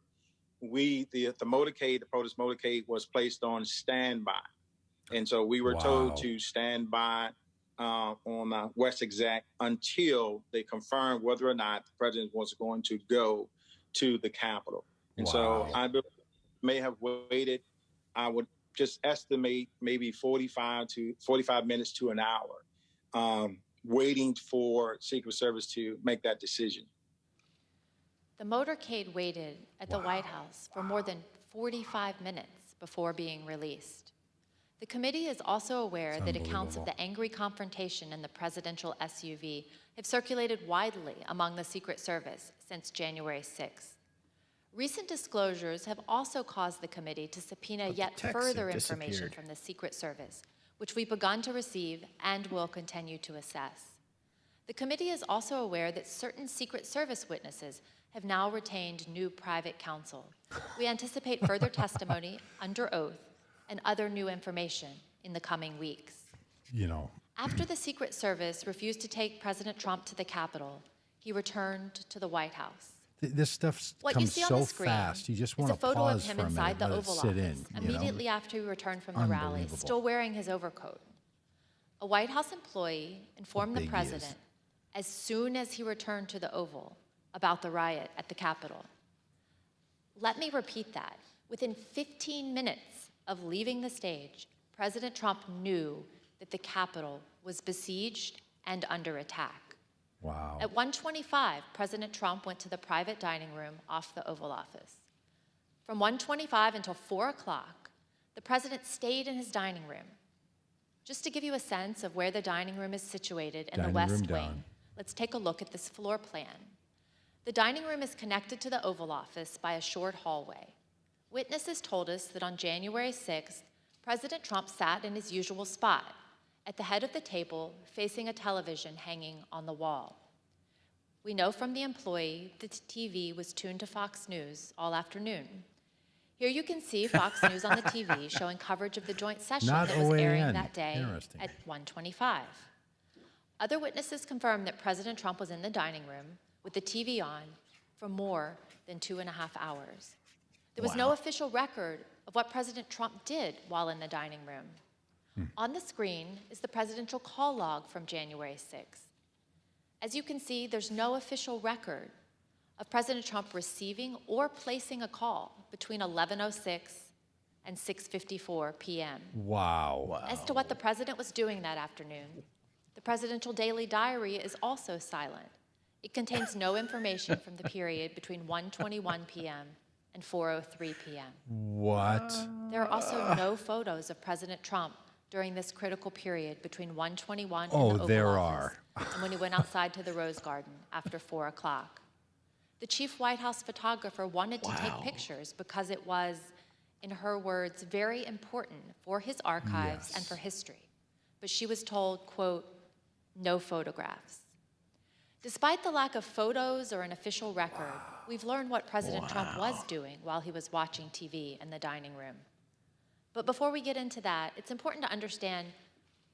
S16: the motorcade, the protest motorcade was placed on standby. And so we were told to stand by on West Exec until they confirmed whether or not the president was going to go to the Capitol. And so I may have waited, I would just estimate maybe 45 minutes to an hour, waiting for Secret Service to make that decision.
S6: The motorcade waited at the White House for more than 45 minutes before being released. The committee is also aware that accounts of the angry confrontation in the presidential SUV have circulated widely among the Secret Service since January 6th. Recent disclosures have also caused the committee to subpoena yet further information from the Secret Service, which we've begun to receive and will continue to assess. The committee is also aware that certain Secret Service witnesses have now retained new private counsel. We anticipate further testimony under oath and other new information in the coming weeks.
S1: You know.
S6: After the Secret Service refused to take President Trump to the Capitol, he returned to the White House.
S1: This stuff
S6: What you
S1: comes
S6: see on
S1: so
S6: the screen
S1: fast. You just
S6: is
S1: want
S6: a
S1: to
S6: photo of
S1: pause
S6: him
S1: for a
S6: inside
S1: minute,
S6: the
S1: let it
S6: Oval
S1: sit
S6: Office
S1: in. You know?
S6: immediately after he returned from the rally,
S1: Unbelievable.
S6: still wearing his overcoat. A White House employee informed the
S1: big he is.
S6: president as soon as he returned to the Oval about the riot at the Capitol. Let me repeat that. Within 15 minutes of leaving the stage, President Trump knew that the Capitol was besieged and under attack.
S1: Wow.
S6: At 1:25, President Trump went to the private dining room off the Oval Office. From 1:25 until 4 o'clock, the president stayed in his dining room. Just to give you a sense of where the dining room is situated in the
S1: Dining
S6: West
S1: room
S6: Wing,
S1: down.
S6: let's take a look at this floor plan. The dining room is connected to the Oval Office by a short hallway. Witnesses told us that on January 6th, President Trump sat in his usual spot, at the head of the table, facing a television hanging on the wall. We know from the employee that the TV was tuned to Fox News all afternoon. Here you can see Fox News on the TV showing coverage of the joint session
S1: Not
S6: that was airing
S1: OAN.
S6: that day
S1: Interesting.
S6: at 1:25. Other witnesses confirmed that President Trump was in the dining room with the TV on for more than 2.5 hours. There was no official record of what President Trump did while in the dining room. On the screen is the presidential call log from January 6th. As you can see, there's no official record of President Trump receiving or placing a call between 11:06 and 6:54 p.m.
S1: Wow.
S6: As to what the president was doing that afternoon, the presidential daily diary is also silent. It contains no information from the period between 1:21 p.m. and 4:03 p.m.
S1: What?
S6: There are also no photos of President Trump during this critical period between 1:21 and
S1: Oh,
S6: the Oval
S1: there
S6: Office
S1: are.
S6: and when he went outside to the Rose Garden after 4 o'clock. The chief White House photographer wanted to take pictures because it was, in her words, very important for his archives and for history. But she was told, quote, no photographs. Despite the lack of photos or an official record, we've learned what President Trump was doing while he was watching TV in the dining room. But before we get into that, it's important to understand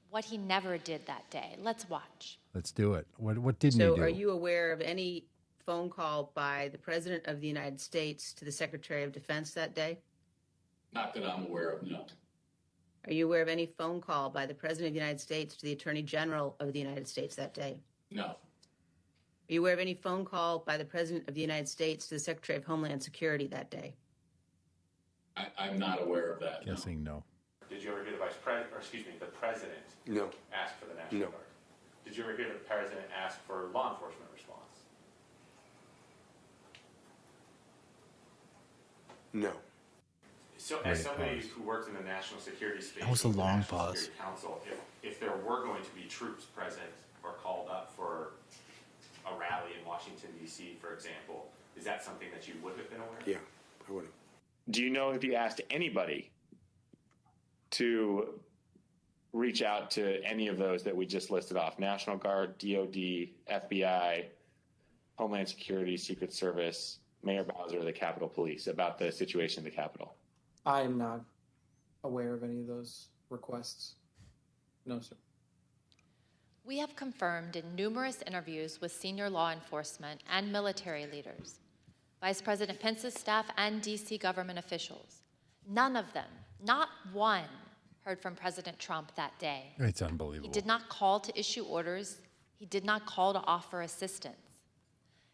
S6: what he never did that day. Let's watch.
S1: Let's do it. What didn't he
S3: So
S1: do?
S3: are you aware of any phone call by the President of the United States to the Secretary of Defense that day?
S18: Not that I'm aware of, no.
S3: Are you aware of any phone call by the President of the United States to the Attorney General of the United States that day?
S18: No.
S3: Are you aware of any phone call by the President of the United States to the Secretary of Homeland Security that day?
S18: I'm not aware of that.
S1: Guessing no.
S19: Did you ever hear the the president
S20: No.
S19: ask for the National
S20: No.
S19: Guard? Did you ever hear the president ask for law enforcement response?
S20: No.
S19: So,
S1: Great
S19: as somebody
S1: pause.
S19: who worked in the national security space,
S2: That was a
S19: with the
S2: long
S19: National
S2: pause.
S19: Security Council, if there were going to be troops present or called up for a rally in Washington, D.C., for example, is that something that you would have been aware of?
S20: Yeah, I would have.
S21: Do you know if he asked anybody to reach out to any of those that we just listed off? National Guard, DOD, FBI, Homeland Security, Secret Service, Mayor Bowser, the Capitol Police, about the situation at the Capitol?
S22: I am not aware of any of those requests. No, sir.
S6: We have confirmed in numerous interviews with senior law enforcement and military leaders, Vice President Pence's staff and DC government officials. None of them, not one, heard from President Trump that day.
S1: It's unbelievable.
S6: He did not call to issue orders. He did not call to offer assistance.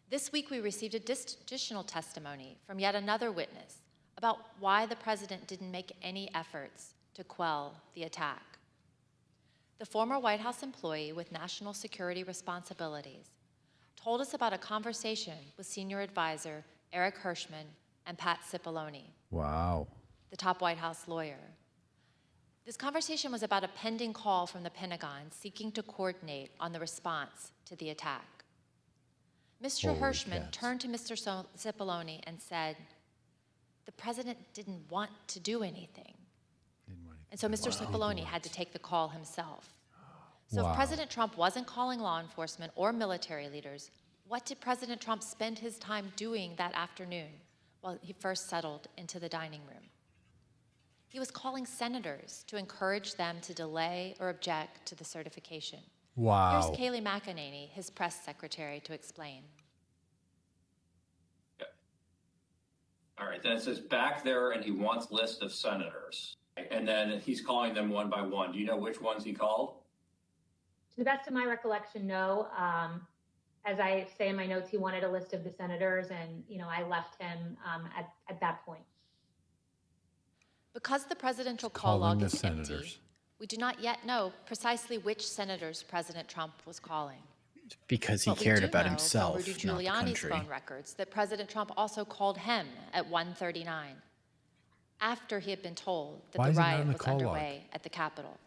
S6: This week, we received additional testimony from yet another witness about why the president didn't make any efforts to quell the attack. The former White House employee with national security responsibilities told us about a conversation with senior advisor Eric Hirschman and Pat Cipollone,
S1: Wow.
S6: the top White House lawyer. This conversation was about a pending call from the Pentagon seeking to coordinate on the response to the attack. Mr.
S1: Holy
S6: Hirschman
S1: cats.
S6: turned to Mr. Cipollone and said, the president didn't want to do anything. And so Mr. Cipollone had to take the call himself. So
S1: Wow.
S6: if President Trump wasn't calling law enforcement or military leaders, what did President Trump spend his time doing that afternoon while he first settled into the dining room? He was calling senators to encourage them to delay or object to the certification.
S1: Wow.
S6: Here's Kayleigh McEnany, his press secretary, to explain.
S23: All right, then it says back there, and he wants list of senators. And then he's calling them one by one. Do you know which ones he called?
S13: To the best of my recollection, no. As I say in my notes, he wanted a list of the senators, and I left him at that point.
S6: Because the presidential call
S1: Calling
S6: log
S1: the
S6: is empty,
S1: senators.
S6: we do not yet know precisely which senators President Trump was calling.
S2: Because he
S6: But we
S2: cared
S6: do
S2: about
S6: know
S2: himself,
S6: from Rudy
S2: not the
S6: Giuliani's
S2: country.
S6: phone records that President Trump also called him at 1:39, after he had been told that
S1: Why
S6: the
S1: is it not
S6: riot
S1: in the
S6: was
S1: call log?
S6: underway at the Capitol.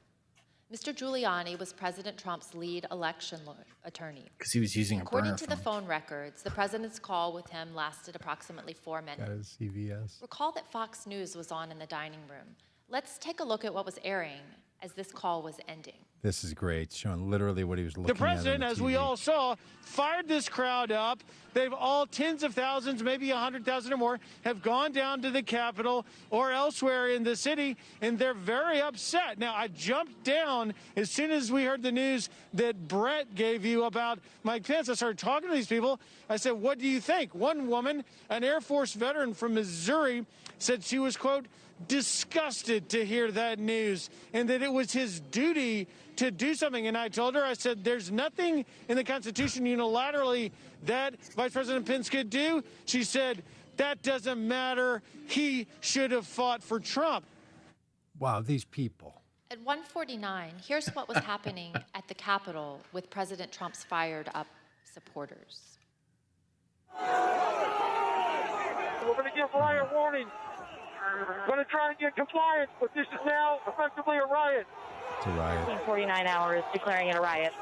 S6: Mr. Giuliani was President Trump's lead election attorney.
S2: Because he was using a
S6: According
S2: burner
S6: to
S2: phone.
S6: the phone records, the president's call with him lasted approximately 4 minutes.
S1: Got his CVS.
S6: Recall that Fox News was on in the dining room. Let's take a look at what was airing as this call was ending.
S1: This is great, showing literally what he was looking
S24: The
S1: at.
S24: president,
S1: on the
S24: as we
S1: TV.
S24: all saw, fired this crowd up. They've all, tens of thousands, maybe 100,000 or more, have gone down to the Capitol or elsewhere in the city, and they're very upset. Now, I jumped down as soon as we heard the news that Brett gave you about Mike Pence. I started talking to these people. I said, what do you think? One woman, an Air Force veteran from Missouri, said she was, quote, disgusted to hear that news and that it was his duty to do something. And I told her, I said, there's nothing in the Constitution unilaterally that Vice President Pence could do. She said, that doesn't matter. He should have fought for Trump.
S1: Wow, these people.
S6: At 1:49, here's what was happening at the Capitol with President Trump's fired up supporters.
S24: We're going to give riot warning. We're going to try and get compliance, but this is now effectively a riot.
S1: It's a riot.
S4: 49 hours declaring it a riot.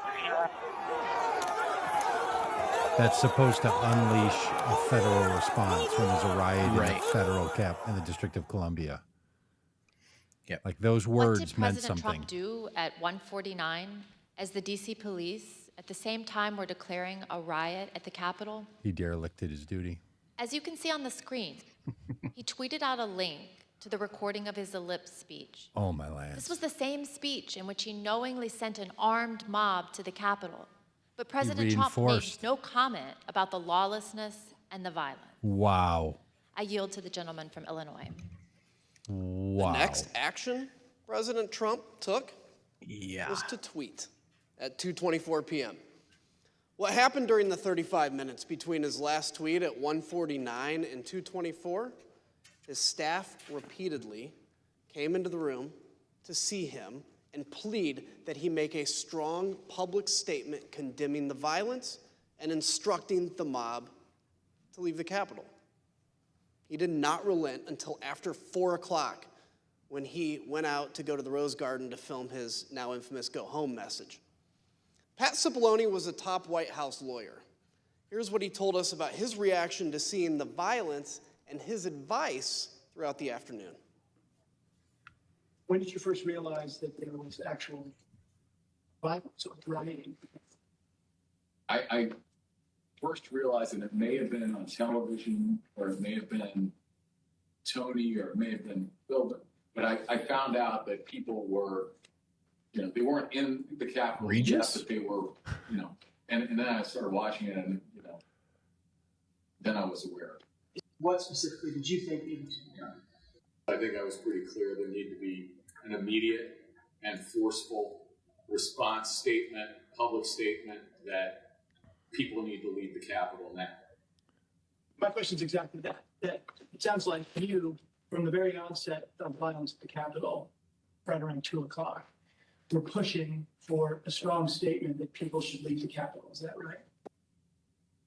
S1: That's supposed to unleash a federal response when there's a riot in the
S2: Right.
S1: federal in the District of Columbia.
S2: Yep.
S1: Like those
S6: What
S1: words
S6: did
S1: meant
S6: President
S1: something.
S6: Trump do at 1:49 as the DC police at the same time were declaring a riot at the Capitol?
S1: He derelicted his duty.
S6: As you can see on the screen, he tweeted out a link to the recording of his ellipse speech.
S1: Oh, my land.
S6: This was the same speech in which he knowingly sent an armed mob to the Capitol. But President Trump made
S1: reinforced.
S6: no comment about the lawlessness and the violence.
S1: Wow.
S6: I yield to the gentleman from Illinois.
S1: Wow.
S8: The next action President Trump took
S2: Yeah.
S8: was to tweet at 2:24 p.m. What happened during the 35 minutes between his last tweet at 1:49 and 2:24? His staff repeatedly came into the room to see him and plead that he make a strong public statement condemning the violence and instructing the mob to leave the Capitol. He did not relent until after 4 o'clock when he went out to go to the Rose Garden to film his now infamous go home message. Pat Cipollone was a top White House lawyer. Here's what he told us about his reaction to seeing the violence and his advice throughout the afternoon.
S5: When did you first realize that there was actual violence or rioting?
S18: I first realized that it may have been on television, or it may have been Tony, or it may have been Bill, but I found out that people were, they weren't in the Capitol yet,
S2: Regis?
S18: but they were, and then I started watching it, and then I was aware.
S5: What specifically did you think needed to be done?
S18: I think I was pretty clear there needed to be an immediate and forceful response statement, public statement that people need to leave the Capitol now.
S5: My question is exactly that. That it sounds like you, from the very onset of violence at the Capitol, right around 2 o'clock, were pushing for a strong statement that people should leave the Capitol. Is that right?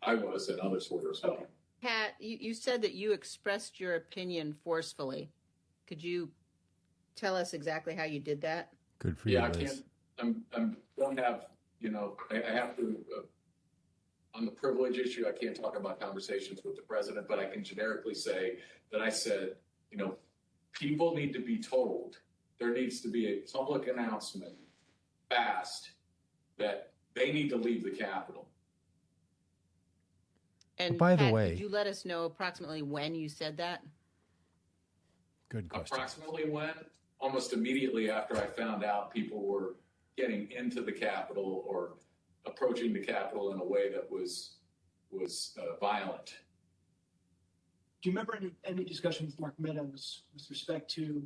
S18: I was, and others were as well.
S5: Okay.
S3: Pat, you said that you expressed your opinion forcefully. Could you tell us exactly how you did that?
S1: Good for you,
S18: Yeah, I
S1: Liz.
S18: can't, don't have, I have to, on the privilege issue, I can't talk about conversations with the president, but I can generically say that I said, people need to be told, there needs to be a public announcement fast that they need to leave the Capitol.
S3: And
S1: By the
S3: Pat,
S1: way-
S3: could you let us know approximately when you said that?
S1: Good question.
S18: Approximately when? Almost immediately after I found out people were getting into the Capitol or approaching the Capitol in a way that was violent.
S5: Do you remember any discussion with Mark Meadows with respect to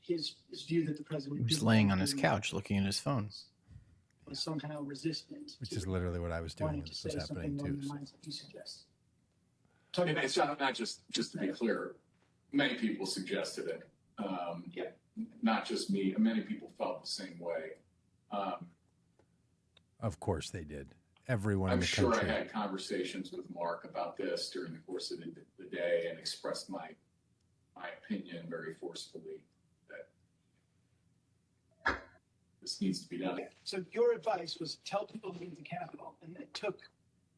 S5: his view that the president
S2: He was
S5: didn't
S2: laying
S5: want
S2: on his
S5: to-
S2: couch looking at his phone.
S5: was somehow resistant
S1: Which
S5: to
S1: is literally what I was doing
S5: wanting
S1: when
S5: to
S1: this
S5: say
S1: was happening
S5: something along
S1: too.
S5: the lines that you suggest? Talking
S18: And
S5: about
S18: it's not just to be clear, many people suggested it. Not just me, many people felt the same way.
S1: Of course they did. Everyone in
S18: I'm
S1: the
S18: sure
S1: country.
S18: I had conversations with Mark about this during the course of the day and expressed my opinion very forcefully that this needs to be done.
S5: So your advice was tell people to leave the Capitol, and it took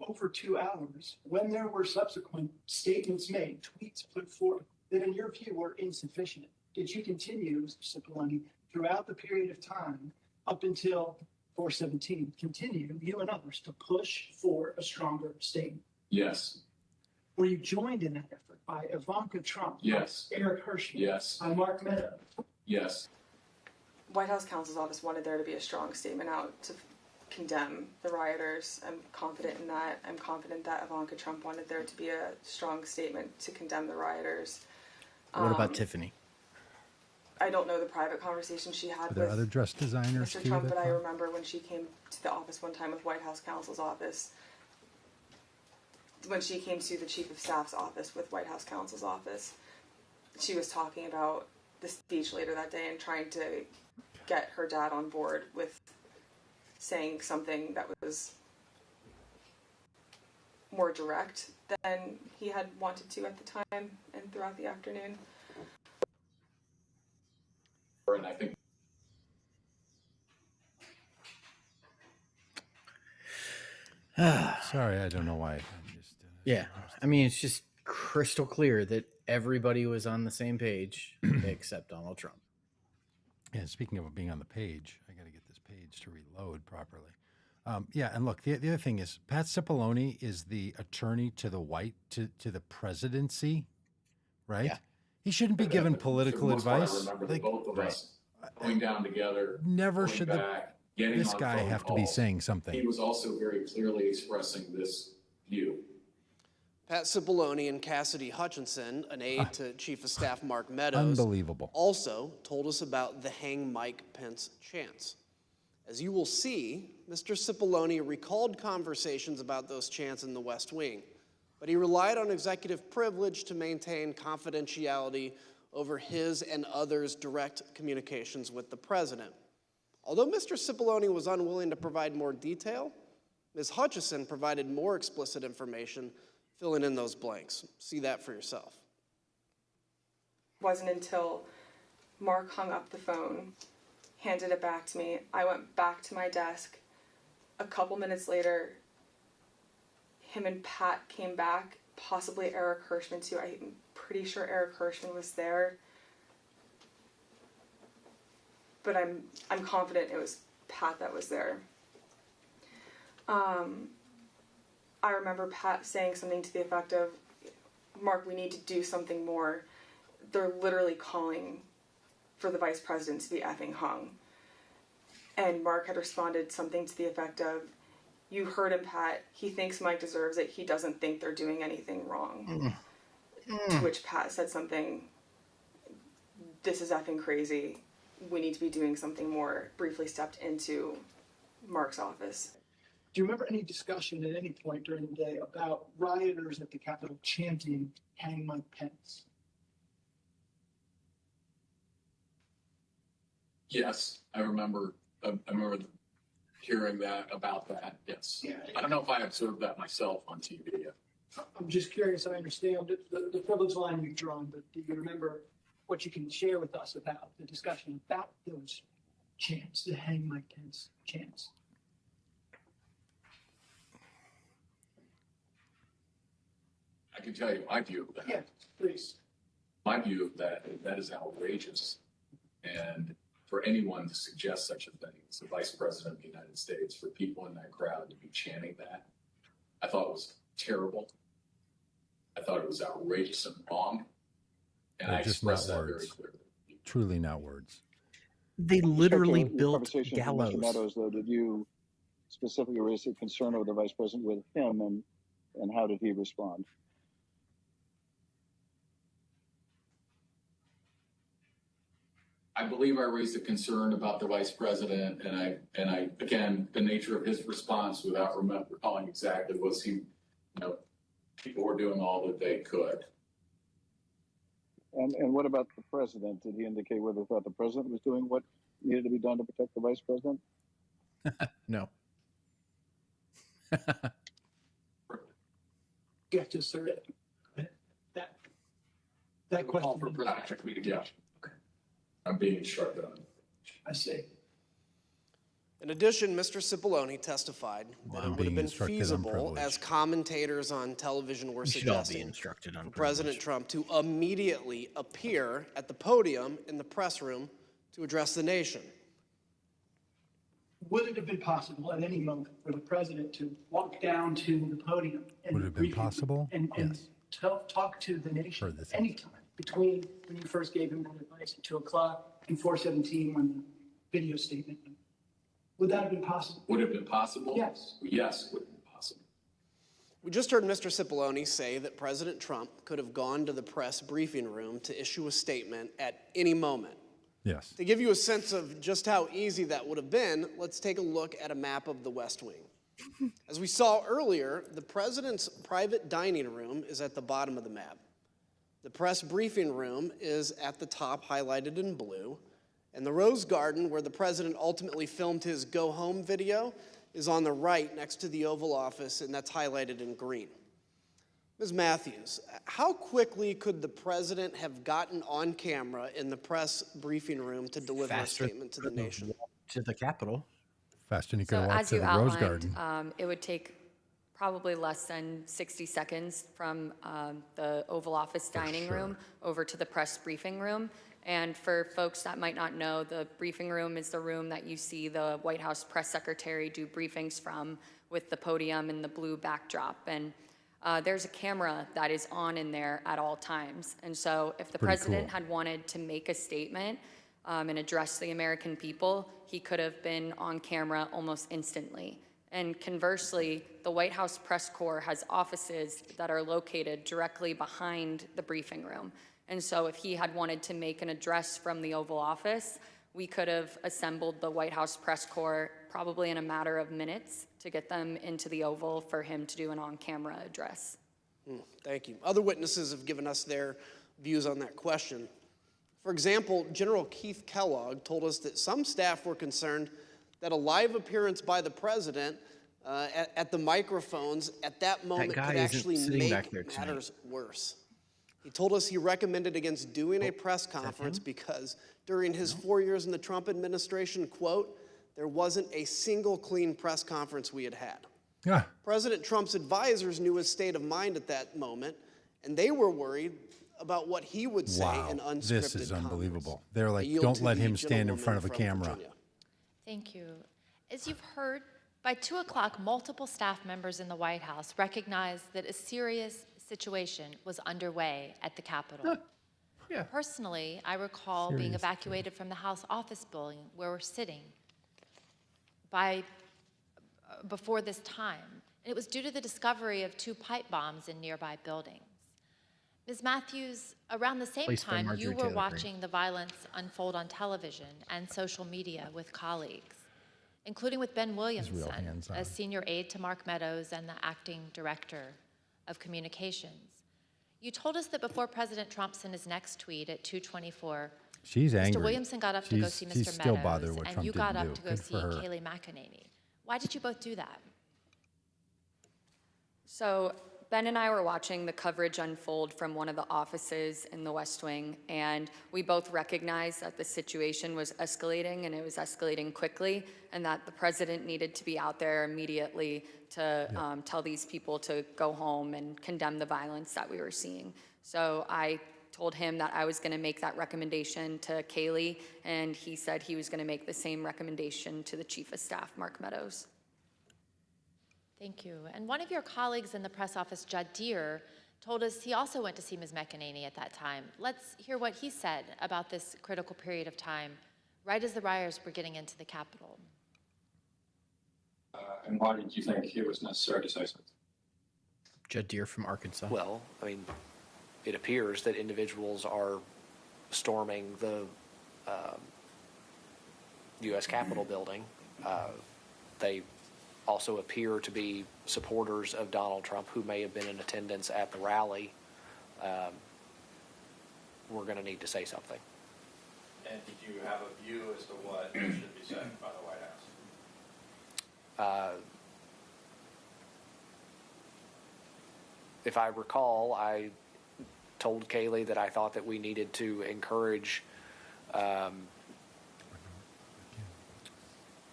S5: over 2 hours when there were subsequent statements made, tweets put forth that in your view were insufficient. Did you continue, Mr. Cipollone, throughout the period of time up until 4/17, continue, you and others, to push for a stronger statement?
S18: Yes,
S5: Were you joined in that effort by Ivanka Trump,
S18: Yes.
S5: by Eric Hershey,
S18: Yes.
S5: by Mark Meadows?
S18: yes.
S12: White House counsel's office wanted there to be a strong statement out to condemn the rioters. I'm confident in that. I'm confident that Ivanka Trump wanted there to be a strong statement to condemn the rioters.
S2: What about Tiffany?
S12: I don't know the private conversation she had
S1: Are there
S12: with
S1: other dress designers
S12: Mr.
S1: too?
S12: Trump,
S1: that
S12: but I
S1: come?
S12: remember when she came to the office one time with White House counsel's office, when she came to the chief of staff's office with White House counsel's office, she was talking about
S7: the speech later that day and trying to get her dad on board with saying something that was more direct than he had wanted to at the time and throughout the afternoon.
S18: And I think
S1: Sorry, I don't know why.
S2: Yeah, I mean, it's just crystal clear that everybody was on the same page except Donald Trump.
S1: And speaking of being on the page, I got to get this page to reload properly. Yeah, and look, the other thing is Pat Cipollone is the attorney to the presidency, right?
S2: Yeah.
S1: He shouldn't be given political
S18: for the most part,
S1: advice.
S18: I remember the both of us going down together.
S1: Never
S18: going
S1: should
S18: back, getting
S1: this
S18: on
S1: guy
S18: phone
S1: have to be
S18: calls.
S1: saying something.
S18: He was also very clearly expressing this view.
S8: Pat Cipollone and Cassidy Hutchinson, an aide to Chief of Staff Mark Meadows,
S1: Unbelievable.
S8: also told us about the Hang Mike Pence chants. As you will see, Mr. Cipollone recalled conversations about those chants in the West Wing, but he relied on executive privilege to maintain confidentiality over his and others' direct communications with the president. Although Mr. Cipollone was unwilling to provide more detail, Ms. Hutchison provided more explicit information, filling in those blanks. See that for yourself.
S7: It wasn't until Mark hung up the phone, handed it back to me, I went back to my desk. A couple minutes later, him and Pat came back, possibly Eric Hirschman too. I'm pretty sure Eric Hirschman was there. But I'm confident it was Pat that was there. I remember Pat saying something to the effect of, Mark, we need to do something more. They're literally calling for the vice president to be effing hung. And Mark had responded something to the effect of, you heard him, Pat. He thinks Mike deserves it. He doesn't think they're doing anything wrong. To which Pat said something, this is effing crazy. We need to be doing something more. Briefly stepped into Mark's office.
S5: Do you remember any discussion at any point during the day about rioters at the Capitol chanting "Hang Mike Pence"?
S18: Yes, I remember hearing that about that. Yes.
S5: Yeah.
S18: I don't know if I observed that myself on TV yet.
S5: I'm just curious. I understand the privilege line you've drawn, but do you remember what you can share with us about the discussion about those chants, the "Hang Mike Pence" chants?
S18: I can tell you my view of that.
S5: Yeah, please.
S18: My view of that is outrageous. And for anyone to suggest such a thing as the Vice President of the United States, for people in that crowd to be chanting that, I thought it was terrible. I thought it was outrageous and wrong. And
S1: They're
S18: I
S1: just
S18: expressed
S1: not
S18: that very
S1: words.
S18: clearly.
S1: Truly not words.
S2: They literally built
S9: Conversation with
S2: gallows.
S9: Mr. Meadows, though, did you specifically raise a concern with the vice president with him, and how did he respond?
S18: I believe I raised a concern about the vice president, and I again, the nature of his response, without recalling exactly, was he, people were doing all that they could.
S9: And what about the president? Did he indicate whether he thought the president was doing what needed to be done to protect the vice president?
S2: No.
S5: Yeah, just sir. That question.
S18: Call for production meeting. Yeah. Okay. I'm being instructed on it.
S5: I see.
S8: In addition, Mr. Cipollone testified that it would have been feasible, as commentators on television were
S2: We should all be
S8: suggesting,
S2: instructed on
S8: for President Trump to immediately appear at the podium in the press room to address the nation.
S5: Would it have been possible at any moment for the president to walk down to the podium and
S1: Would it have been possible?
S5: and talk to the nation anytime between when you first gave him that advice at 2:00 and 4:17 when the video statement? Would that have been possible?
S18: Would it have been possible?
S5: Yes.
S18: Yes, it would have been possible.
S8: We just heard Mr. Cipollone say that President Trump could have gone to the press briefing room to issue a statement at any moment.
S1: Yes.
S8: To give you a sense of just how easy that would have been, let's take a look at a map of the West Wing. As we saw earlier, the president's private dining room is at the bottom of the map. The press briefing room is at the top, highlighted in blue, and the Rose Garden, where the president ultimately filmed his go home video, is on the right next to the Oval Office, and that's highlighted in green. Ms. Matthews, how quickly could the president have gotten on camera in the press briefing room to deliver a statement to the nation?
S2: To the Capitol.
S1: Faster than you could
S12: So
S1: have walked
S12: as
S1: to
S12: you
S1: the Rose
S12: outlined,
S1: Garden.
S12: it would take probably less than 60 seconds from the Oval Office dining room over to the press briefing room. And for folks that might not know, the briefing room is the room that you see the White House press secretary do briefings from, with the podium and the blue backdrop. And there's a camera that is on in there at all times. And so if the president had wanted to make a statement and address the American people, he could have been on camera almost instantly. And conversely, the White House press corps has offices that are located directly behind the briefing room. And so if he had wanted to make an address from the Oval Office, we could have assembled the White House press corps probably in a matter of minutes to get them into the Oval for him to do an on-camera address.
S8: Thank you. Other witnesses have given us their views on that question. For example, General Keith Kellogg told us that some staff were concerned that a live appearance by the president at the microphones at that moment could actually make matters worse. He told us he recommended against doing a press conference because during his 4 years in the Trump administration, quote, there wasn't a single clean press conference we had had.
S1: Yeah.
S8: President Trump's advisors knew his state of mind at that moment, and they were worried about what he would say in unscripted
S1: This is unbelievable. They're like,
S8: yield
S1: don't
S8: to
S1: let
S8: the
S1: him stand in
S8: gentlewoman
S1: front of a
S8: from
S1: camera.
S8: Virginia.
S6: Thank you. As you've heard, by 2 o'clock, multiple staff members in the White House recognized that a serious situation was underway at the Capitol.
S2: Yeah.
S6: Personally, I recall being evacuated from the House office building where we're sitting before this time. And it was due to the discovery of 2 pipe bombs in nearby buildings. Ms. Matthews, around the same
S2: Placed by
S6: time,
S2: Marjorie
S6: you were
S2: Taylor Greene.
S6: watching the violence unfold on television and social media with colleagues, including with Ben Williamson, a senior aide to Mark Meadows and the acting director of communications. You told us that before President Trump sent his next tweet at 2:24,
S1: She's
S6: Mr.
S1: angry.
S6: Williamson got up to go see
S1: She's
S6: Mr.
S1: still
S6: Meadows,
S1: bothered what
S6: and
S1: Trump
S6: you got
S1: didn't
S6: up
S1: do.
S6: to go
S1: Good
S6: see
S1: for her.
S6: Kayleigh McEnany. Why did you both do that?
S12: So Ben and I were watching the coverage unfold from one of the offices in the West Wing, and we both recognized that the situation was escalating, and it was escalating quickly, and that the president needed to be out there immediately to tell these people to go home and condemn the violence that we were seeing. So I told him that I was going to make that recommendation to Kayleigh, and he said he was going to make the same recommendation to the Chief of Staff, Mark Meadows.
S6: Thank you. And one of your colleagues in the press office, Judd Deere, told us he also went to see Ms. McEnany at that time. Let's hear what he said about this critical period of time, right as the rioters were getting into the Capitol.
S18: And why did you think it was necessary to say something?
S2: Judd Deere from Arkansas.
S10: Well, I mean, it appears that individuals are storming the U.S. Capitol building. They also appear to be supporters of Donald Trump who may have been in attendance at the rally. We're going to need to say something.
S19: And did you have a view as to what should be said by the White House?
S10: If I recall, I told Kayleigh that I thought that we needed to encourage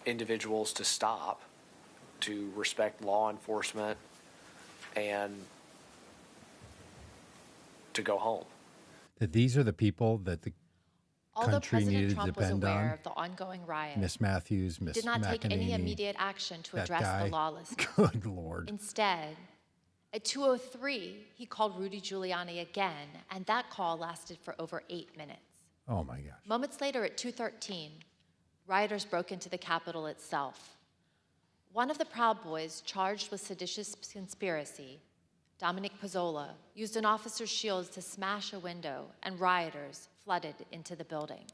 S10: individuals to stop, to respect law enforcement, and to go home.
S1: That these are the people that the
S6: Although
S1: country
S6: President
S1: needed to
S6: Trump was
S1: depend
S6: aware
S1: on.
S6: of the ongoing riot,
S1: Miss Matthews, Miss
S6: did not take any
S1: McEnany,
S6: immediate action to
S1: that
S6: address
S1: guy.
S6: the lawlessness.
S1: Good Lord.
S6: Instead, at 2:03, he called Rudy Giuliani again, and that call lasted for over 8 minutes.
S1: Oh my gosh.
S6: Moments later, at 2:13, rioters broke into the Capitol itself. One of the Proud Boys charged with seditious conspiracy, Dominic Pizzola, used an officer's shield to smash a window, and rioters flooded into the building.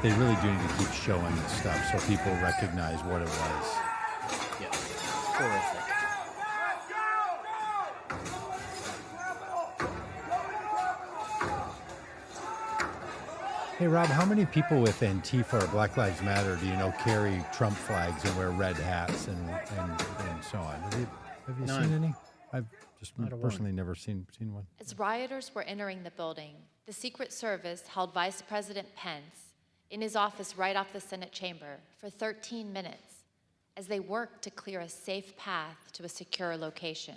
S1: They really do need to keep showing this stuff so people recognize what it was.
S2: horrific.
S1: Hey, Rob, how many people with Antifa or Black Lives Matter do you know carry Trump flags and wear red hats and so on? Have you
S2: None.
S1: seen any? I've just
S2: Not a one.
S1: personally never seen one.
S6: As rioters were entering the building, the Secret Service held Vice President Pence in his office right off the Senate chamber for 13 minutes as they worked to clear a safe path to a secure location.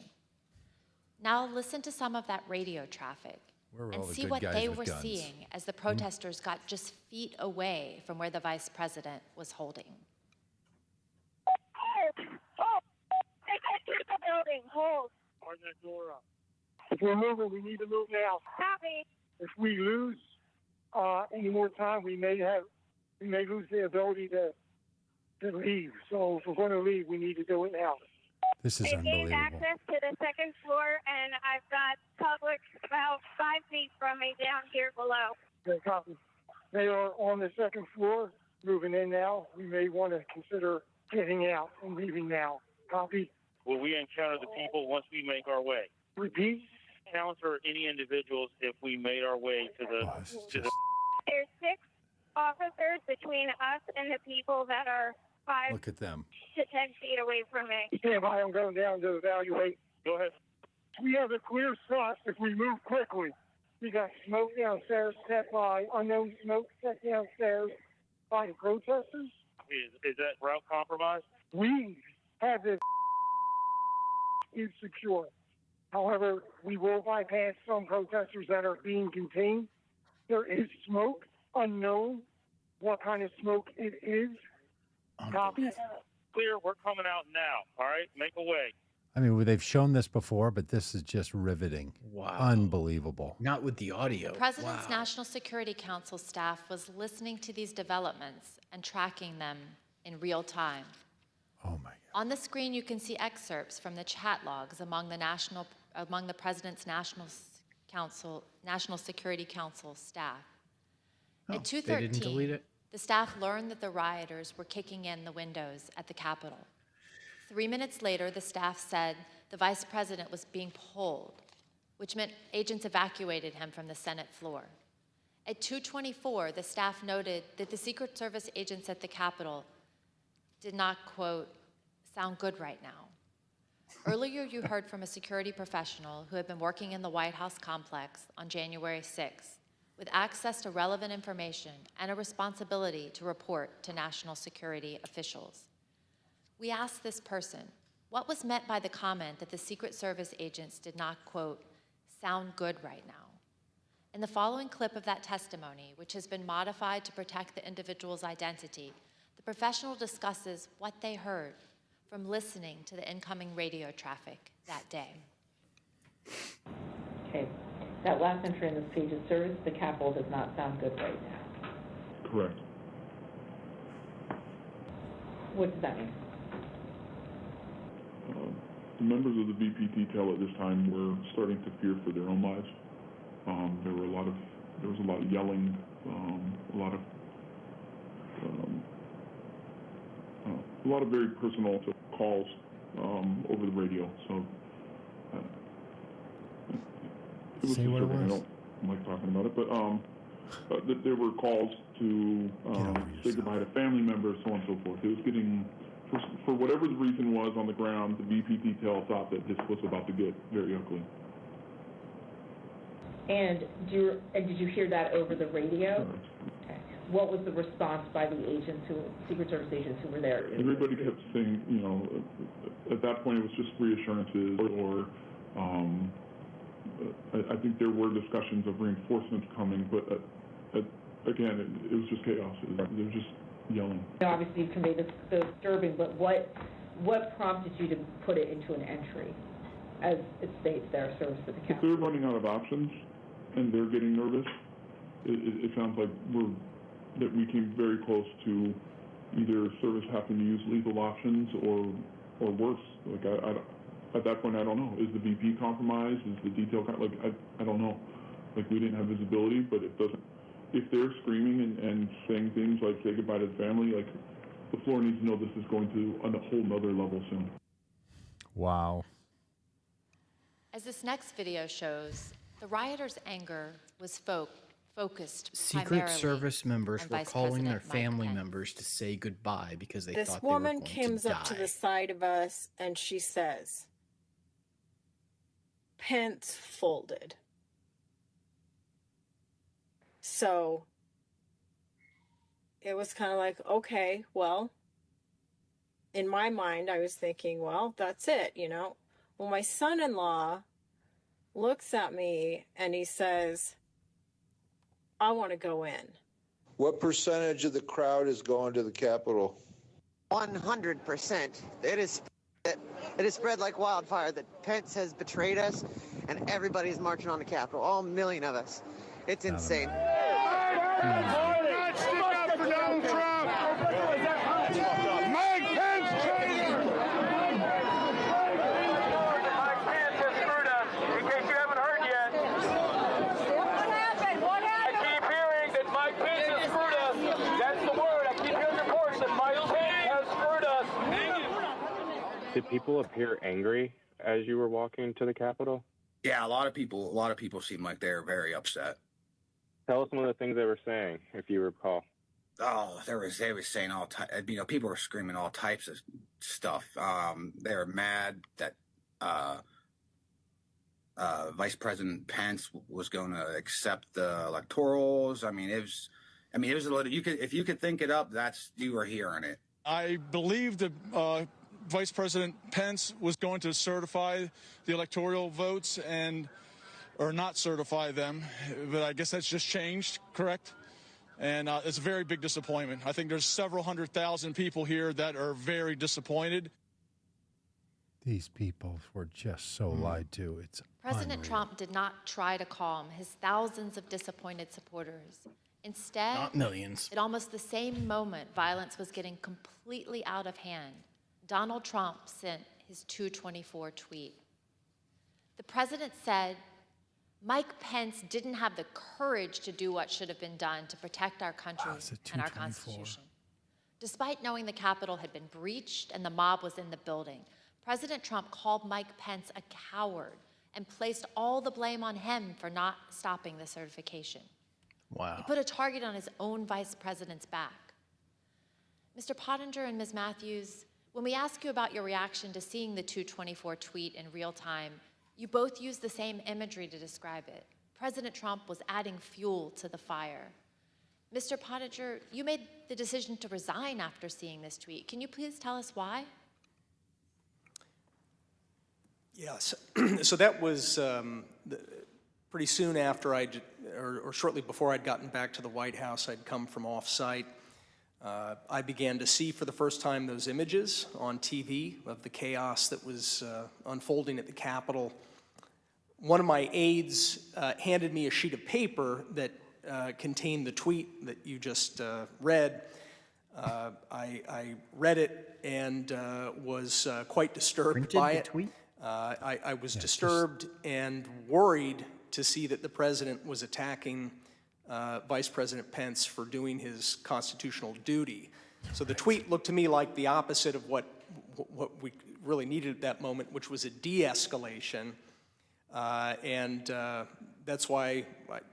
S6: Now listen to some of that radio traffic
S1: Where were all
S6: and
S1: the
S6: see
S1: good
S6: what
S1: guys
S6: they
S1: with
S6: were
S1: guns?
S6: seeing as the protesters got just feet away from where the vice president was holding.
S4: Oh, they can't keep the building. Hold.
S11: Open that door up. If we're moving, we need to move now.
S4: Copy.
S11: If we lose any more time, we may lose the ability to leave. So if we're going to leave, we need to do it now.
S1: This is
S4: They gained
S1: unbelievable.
S4: access to the second floor, and I've got public about 5 feet from me down here below.
S11: Okay, copy. They are on the second floor, moving in now. We may want to consider getting out and leaving now. Copy.
S14: Will we encounter the people once we make our way?
S11: Repeat.
S14: Encounter any individuals if we made our way to the
S4: There's 6 officers between us and the people that are 5
S1: Look at them.
S4: to 10 feet away from me.
S11: Stand by. I'm going down to evaluate.
S14: Go ahead.
S11: We have a clear shot if we move quickly. We got smoke downstairs set by unknown smoke set downstairs by the protesters.
S14: Is that route compromised?
S11: We have this is secure. However, we will bypass some protesters that are being contained. There is smoke, unknown what kind of smoke it is. Copy.
S14: Clear, we're coming out now. All right, make a way.
S1: I mean, they've shown this before, but this is just riveting.
S2: Wow.
S1: Unbelievable.
S2: Not with the audio.
S6: The President's National Security Council staff was listening to these developments and tracking them in real time.
S1: Oh my God.
S6: On the screen, you can see excerpts from the chat logs among the President's National Security Council staff. At
S2: They didn't delete
S6: 2:13,
S2: it?
S6: the staff learned that the rioters were kicking in the windows at the Capitol. 3 minutes later, the staff said the vice president was being pulled, which meant agents evacuated him from the Senate floor. At 2:24, the staff noted that the Secret Service agents at the Capitol did not, quote, sound good right now. Earlier, you heard from a security professional who had been working in the White House complex on January 6th with access to relevant information and a responsibility to report to national security officials. We asked this person, what was meant by the comment that the Secret Service agents did not, quote, sound good right now? In the following clip of that testimony, which has been modified to protect the individual's identity, the professional discusses what they heard from listening to the incoming radio traffic that day.
S17: Okay, that last entry in this page is service to the Capitol does not sound good right now.
S20: Correct.
S17: What does that mean?
S20: The members of the VP detail at this time were starting to fear for their own lives. There was a lot of yelling, a lot of very personal calls over the radio. So it was
S1: Say what it
S20: disturbing. I
S1: was.
S20: don't like talking about it, but there were calls to say goodbye to family members, so on and so forth. It was getting, for whatever the reason was on the ground, the VP detail thought that this was about to get very ugly.
S17: And did you hear that over the radio? Okay. What was the response by the Secret Service agents who were there?
S20: Everybody kept saying, at that point it was just reassurances, or I think there were discussions of reinforcements coming, but again, it was just chaos. They were just yelling.
S17: Obviously, you conveyed the disturbing, but what prompted you to put it into an entry, as it states there, service to the
S20: If
S17: Capitol?
S20: they're running out of options and they're getting nervous, it sounds like that we came very close to either service having to use lethal options or worse. Like at that point, I don't know. Is the VP compromised? Is the detail I don't know. Like we didn't have visibility, but it doesn't. If they're screaming and saying things like "say goodbye to the family," like the floor needs to know this is going to a whole nother level soon.
S1: Wow.
S6: As this next video shows, the rioters' anger was focused
S2: Secret
S6: primarily
S2: Service members
S6: on
S2: were
S6: Vice
S2: calling their
S6: President Mike
S2: family
S6: Pence.
S2: members to say goodbye because they
S15: This
S2: thought they were
S15: woman
S2: going
S15: comes
S2: to
S15: up to
S2: die.
S15: the side of us and she says, Pence folded. So it was kind of like, okay, well, in my mind, I was thinking, well, that's it, you know. Well, my son-in-law looks at me and he says, I want to go in.
S16: What percentage of the crowd is going to the Capitol?
S21: 100%. It is spread like wildfire that Pence has betrayed us and everybody's marching on the Capitol, all million of us. It's insane.
S24: Stick up for Donald Trump! Mike Pence traitor!
S22: Mike Pence has screwed us, in case you haven't heard yet. What happened? What happened? I keep hearing that Mike Pence has screwed us. That's the word. I keep hearing reports that Mike Pence has screwed us.
S25: Did people appear angry as you were walking to the Capitol?
S26: Yeah, a lot of people seem like they're very upset.
S25: Tell us some of the things they were saying, if you recall.
S26: Oh, they were saying all types. You know, people were screaming all types of stuff. They were mad that Vice President Pence was going to accept the electorals. I mean, it was a little. If you could think it up, you were hearing it.
S24: I believe that Vice President Pence was going to certify the electoral votes or not certify them, but I guess that's just changed, correct? And it's a very big disappointment. I think there's several 100,000 people here that are very disappointed.
S1: These people were just so lied to. It's
S6: President
S1: unreal.
S6: Trump did not try to calm his thousands of disappointed supporters. Instead,
S2: Not millions.
S6: at almost the same moment violence was getting completely out of hand, Donald Trump sent his 224 tweet. The president said, Mike Pence didn't have the courage to do what should have been done to protect our country and our Constitution. Despite knowing the Capitol had been breached and the mob was in the building, President Trump called Mike Pence a coward and placed all the blame on him for not stopping the certification.
S2: Wow.
S6: He put a target on his own vice president's back. Mr. Pottinger and Ms. Matthews, when we ask you about your reaction to seeing the 224 tweet in real time, you both used the same imagery to describe it. President Trump was adding fuel to the fire. Mr. Pottinger, you made the decision to resign after seeing this tweet. Can you please tell us why?
S27: Yes. So that was pretty soon after or shortly before I'd gotten back to the White House. I'd come from off-site. I began to see for the first time those images on TV of the chaos that was unfolding at the Capitol. One of my aides handed me a sheet of paper that contained the tweet that you just read. I read it and was quite disturbed by it.
S2: Tweet?
S27: I was disturbed and worried to see that the president was attacking Vice President Pence for doing his constitutional duty. So the tweet looked to me like the opposite of what we really needed at that moment, which was a de-escalation. And that's why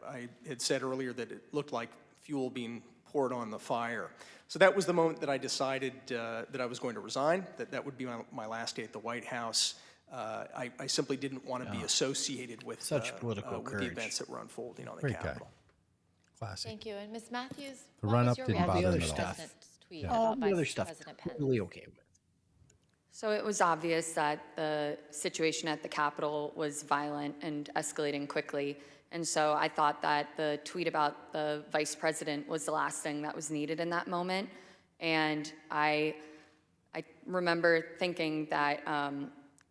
S27: I had said earlier that it looked like fuel being poured on the fire. So that was the moment that I decided that I was going to resign, that would be my last day at the White House. I simply didn't want to be associated with
S2: Such political
S27: with the
S2: courage.
S27: events that were unfolding on the
S1: Great
S27: Capitol.
S1: Classic.
S6: Thank you. And Ms. Matthews,
S1: The
S6: what
S1: run-up
S6: was your
S1: didn't
S6: reaction
S1: bother
S6: to
S1: him
S6: the
S1: at all.
S6: president's tweet
S1: Yeah.
S2: All
S6: about
S2: the other
S6: Vice
S2: stuff,
S6: President Pence?
S2: totally okay with.
S12: So it was obvious that the situation at the Capitol was violent and escalating quickly. And so I thought that the tweet about the vice president was the last thing that was needed in that moment. And I remember thinking that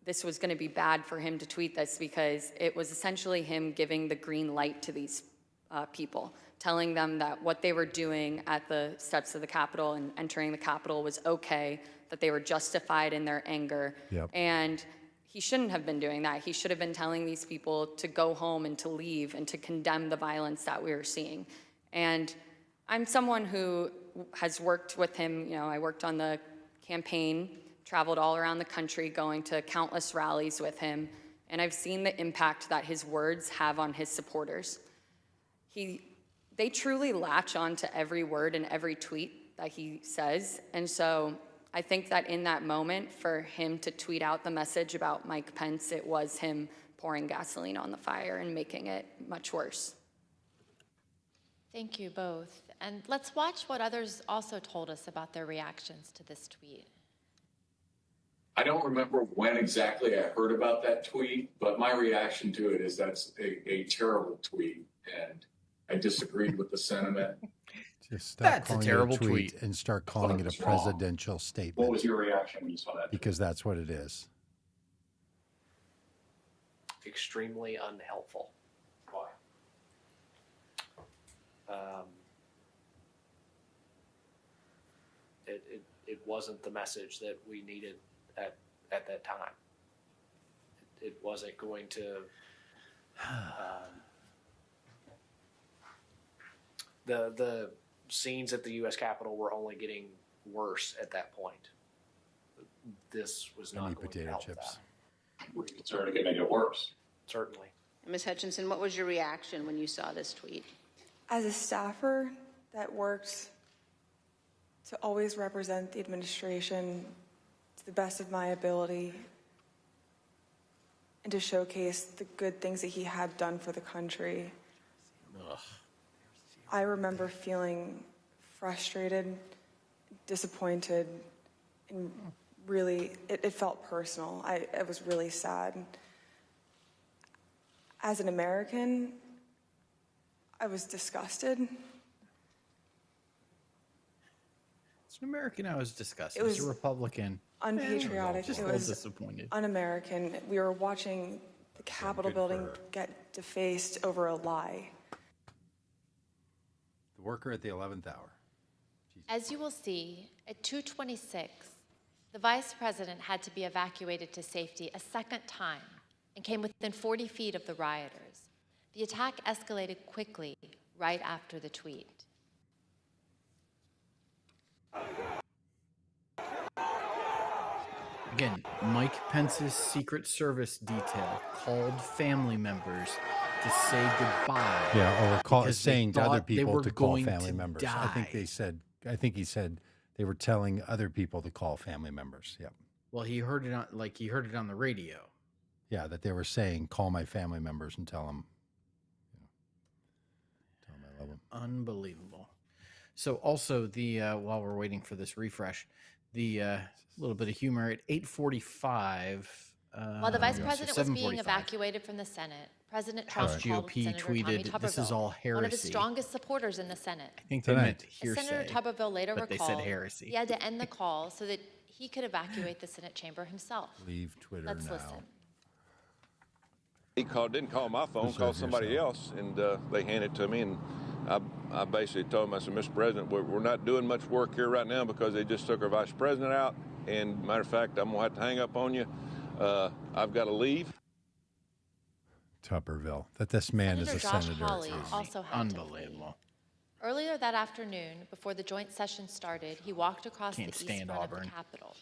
S12: this was going to be bad for him to tweet this because it was essentially him giving the green light to these people, telling them that what they were doing at the steps of the Capitol and entering the Capitol was okay, that they were justified in their anger.
S1: Yep.
S12: And he shouldn't have been doing that. He should have been telling these people to go home and to leave and to condemn the violence that we were seeing. And I'm someone who has worked with him. You know, I worked on the campaign traveled all around the country going to countless rallies with him, and I've seen the impact that his words have on his supporters. They truly latch on to every word and every tweet that he says, and so I think that in that moment, for him to tweet out the message about Mike Pence, it was him pouring gasoline on the fire and making it much worse.
S6: Thank you both. And let's watch what others also told us about their reactions to this tweet.
S18: I don't remember when exactly I heard about that tweet, but my reaction to it is that's a terrible tweet, and I disagreed with the sentiment.
S1: Just stop
S2: That's a
S1: calling
S2: terrible
S1: it a tweet
S2: tweet.
S1: and start calling it a
S18: Something's wrong.
S1: presidential statement.
S18: What was your reaction when you saw that?
S1: Because that's what it is.
S10: Extremely unhelpful.
S18: Why?
S10: It wasn't the message that we needed at that time. It wasn't going to. The scenes at the U.S. Capitol were only getting worse at that point. This was
S1: I
S10: not
S1: need
S10: going to
S1: potato
S10: help
S1: chips.
S10: that.
S18: Were you concerned it could make it worse?
S10: Certainly.
S3: Ms. Hutchinson, what was your reaction when you saw this tweet?
S5: As a staffer that works to always represent the administration to the best of my ability and to showcase the good things that he had done for the country, I remember feeling frustrated, disappointed, and really, it felt personal. It was really sad. As an American, I was disgusted.
S2: As an American, I was disgusted.
S5: It
S2: As a
S5: was
S2: Republican,
S5: Unpatriotic.
S2: just
S5: It
S2: a little
S5: was
S2: disappointed.
S5: un-American. We were watching the Capitol building get defaced over a lie.
S1: The worker at the 11th hour.
S6: As you will see, at 2:26, the vice president had to be evacuated to safety a second time and came within 40 feet of the rioters. The attack escalated quickly right after the tweet.
S2: Again, Mike Pence's Secret Service detail called family members to say goodbye.
S1: Yeah, or
S2: because
S1: saying
S2: they
S1: to other
S2: thought they
S1: people
S2: were
S1: to call
S2: going
S1: family
S2: to
S1: members. I think he said they were telling other people to call family members. Yep.
S2: Well, he heard it on the radio.
S1: Yeah, that they were saying, call my family members and tell them, tell them I love them.
S2: Unbelievable. So also while we're waiting for this refresh, the little bit of humor at 8:45.
S6: While the vice president was being
S2: 7:45.
S6: evacuated from the Senate, President Trump
S2: House
S6: called
S2: GOP
S6: Senator Tommy
S2: tweeted,
S6: Tuberville,
S2: "This is all
S6: one of his
S2: heresy."
S6: strongest supporters in the Senate.
S2: I think they meant
S6: As
S2: hearsay.
S6: Senator Tuberville later
S2: but they
S6: recalled,
S2: said heresy.
S6: he had to end the call so that he could evacuate the Senate chamber himself.
S1: Leave Twitter
S6: Let's
S1: now.
S6: listen.
S7: He didn't call my phone,
S1: Preserve
S7: called somebody
S1: yourself.
S7: else, and they handed it to me. And I basically told him, I said, Mr. President, we're not doing much work here right now because they just took our vice president out. And matter of fact, I'm going to have to hang up on you. I've got to leave.
S1: Tuberville. That this man
S6: Senator
S1: is a
S6: Josh
S1: senator.
S6: Hawley also had to
S2: Unbelievable.
S6: flee. Earlier that afternoon, before the joint session started, he walked across
S2: Can't
S6: the east
S2: stand
S6: front of
S2: Auburn.
S6: the Capitol.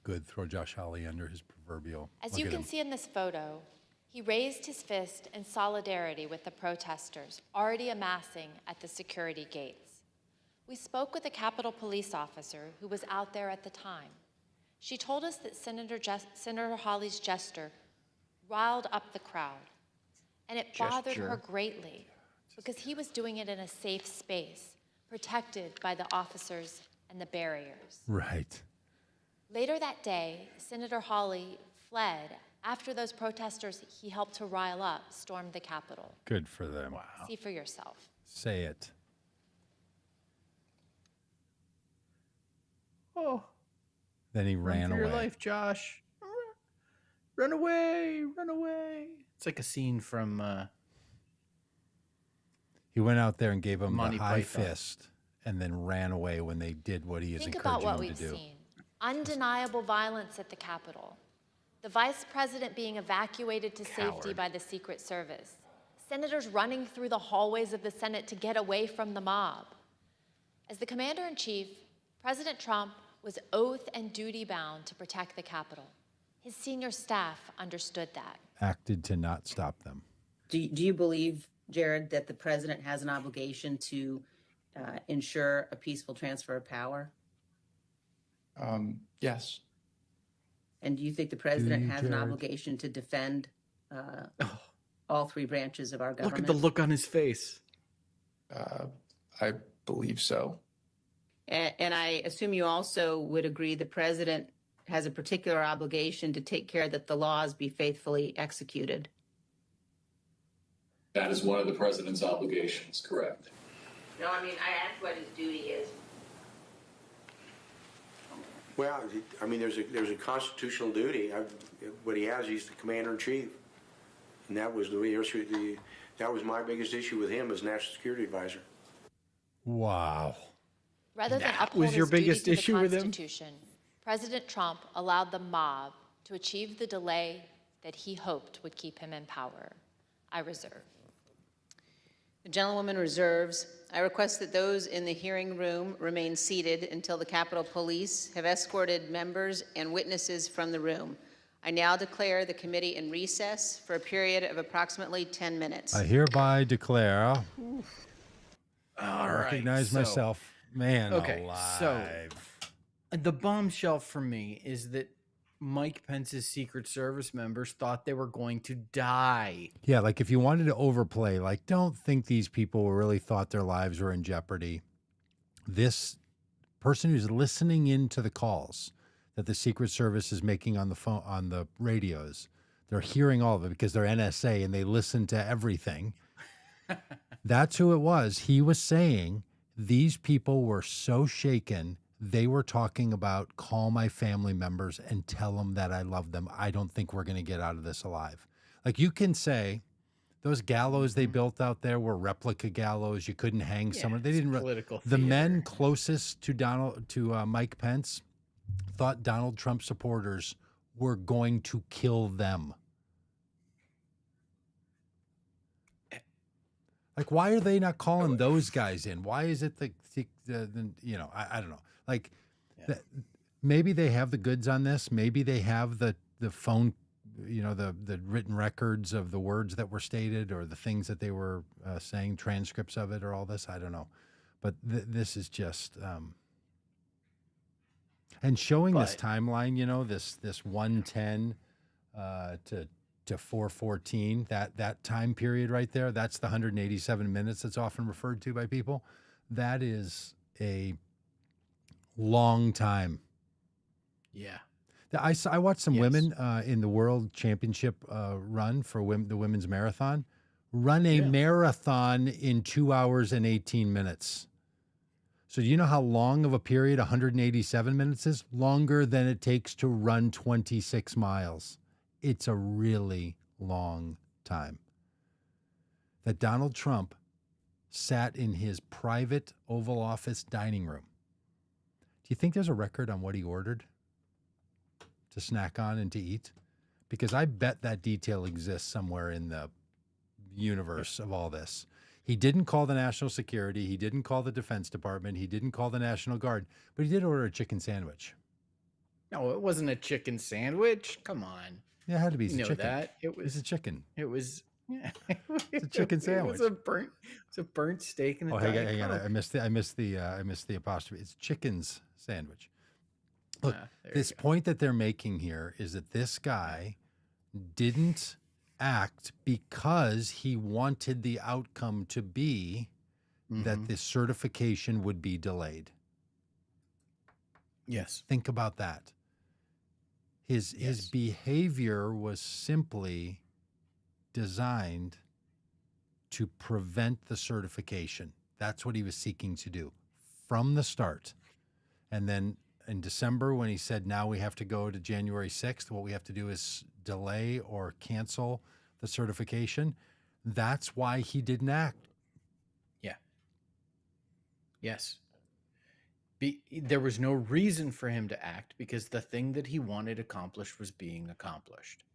S1: Good. Throw Josh Hawley under his proverbial.
S6: As
S1: Look
S6: you
S1: at
S6: can
S1: him.
S6: see in this photo, he raised his fist in solidarity with the protesters already amassing at the security gates. We spoke with a Capitol police officer who was out there at the time. She told us that Senator Hawley's gesture riled up the crowd, and it bothered her greatly because he was doing it in a safe space, protected by the officers and the barriers.
S1: Right.
S6: Later that day, Senator Hawley fled after those protesters he helped to rile up stormed the Capitol.
S1: Good for them. Wow.
S6: See for yourself.
S1: Say it.
S2: Oh.
S1: Then he
S2: Run
S1: ran
S2: for
S1: away.
S2: your life, Josh. Run away, run away. It's like a scene from
S1: He went out there and gave him
S2: Monty
S1: the high
S2: Python.
S1: fist and then ran away when they did what he is
S6: Think about
S1: encouraging
S6: what
S1: them
S6: we've
S1: to do.
S6: seen. Undeniable violence at the Capitol. The vice president being evacuated to safety
S2: Coward.
S6: by the Secret Service. Senators running through the hallways of the Senate to get away from the mob. As the commander-in-chief, President Trump was oath and duty bound to protect the Capitol. His senior staff understood that.
S1: Acted to not stop them.
S4: Do you believe, Jared, that the president has an obligation to ensure a peaceful transfer of power?
S8: Yes.
S4: And do you think the president has an obligation to defend all three branches of our government?
S2: Look at the look on his face.
S8: I believe so.
S4: And I assume you also would agree the president has a particular obligation to take care that the laws be faithfully executed.
S18: That is one of the president's obligations, correct?
S4: No, I mean, I asked what his duty is.
S9: Well, I mean, there's a constitutional duty. What he has, he's the commander in chief, and that was that was my biggest issue with him as national security advisor.
S1: Wow.
S6: Rather than
S2: That
S6: uphold
S2: was your
S6: his duty
S2: biggest
S6: to the
S2: issue with him?
S6: Constitution, President Trump allowed the mob to achieve the delay that he hoped would keep him in power. I reserve.
S4: The gentlewoman reserves. I request that those in the hearing room remain seated until the Capitol Police have escorted members and witnesses from the room. I now declare the committee in recess for a period of approximately 10 minutes.
S1: I hereby declare.
S2: All
S1: I
S2: right,
S1: recognize
S2: so-
S1: myself. Man,
S2: Okay,
S1: alive.
S2: so the bombshell for me is that Mike Pence's Secret Service members thought they were going to die.
S1: Yeah, like if you wanted to overplay, like don't think these people really thought their lives were in jeopardy. This person who's listening into the calls that the Secret Service is making on the phone, on the radios, they're hearing all of it because they're NSA and they listen to everything. That's who it was. He was saying these people were so shaken. They were talking about call my family members and tell them that I love them. I don't think we're going to get out of this alive. Like you can say those gallows they built out there were replica gallows. You couldn't hang someone. They didn't.
S2: Political
S1: The men
S2: theater.
S1: closest to Mike Pence thought Donald Trump supporters were going to kill them. Like, why are they not calling those guys in? Why is it the you know, I don't know. Like, maybe they have the goods on this. Maybe they have the phone, you know, the written records of the words that were stated or the things that they were saying, transcripts of it or all this. I don't know. But this is just, and showing this timeline, you know, this 110 to 414, that time period right there, that's the 187 minutes that's often referred to by people. That is a long time.
S2: Yeah.
S1: I watched some women in the World Championship run for the women's marathon, run a marathon in 2 hours and 18 minutes. So do you know how long of a period 187 minutes is? Longer than it takes to run 26 miles. It's a really long time. That Donald Trump sat in his private Oval Office dining room. Do you think there's a record on what he ordered to snack on and to eat? Because I bet that detail exists somewhere in the universe of all this. He didn't call the National Security. He didn't call the Defense Department. He didn't call the National Guard, but he did order a chicken sandwich.
S2: No, it wasn't a chicken sandwich. Come on.
S1: Yeah, it had to be.
S2: You know
S1: chicken.
S2: that. It was
S1: It's a chicken.
S2: It was. Yeah,
S1: It's a chicken sandwich.
S2: It was a burnt steak and a Diet
S1: hang on.
S2: Coke.
S1: I missed the apostrophe. It's chicken's sandwich. Look, this point that they're making here is that this guy didn't act because he wanted the outcome to be that the certification would be delayed.
S2: Yes.
S1: Think about that. His behavior was simply designed to prevent the certification. That's what he was seeking to do from the start. And then in December, when he said, now we have to go to January 6th, what we have to do is delay or cancel the certification. That's why he didn't act.
S2: Yeah. Yes. There was no reason for him to act because the thing that he wanted accomplished was being accomplished.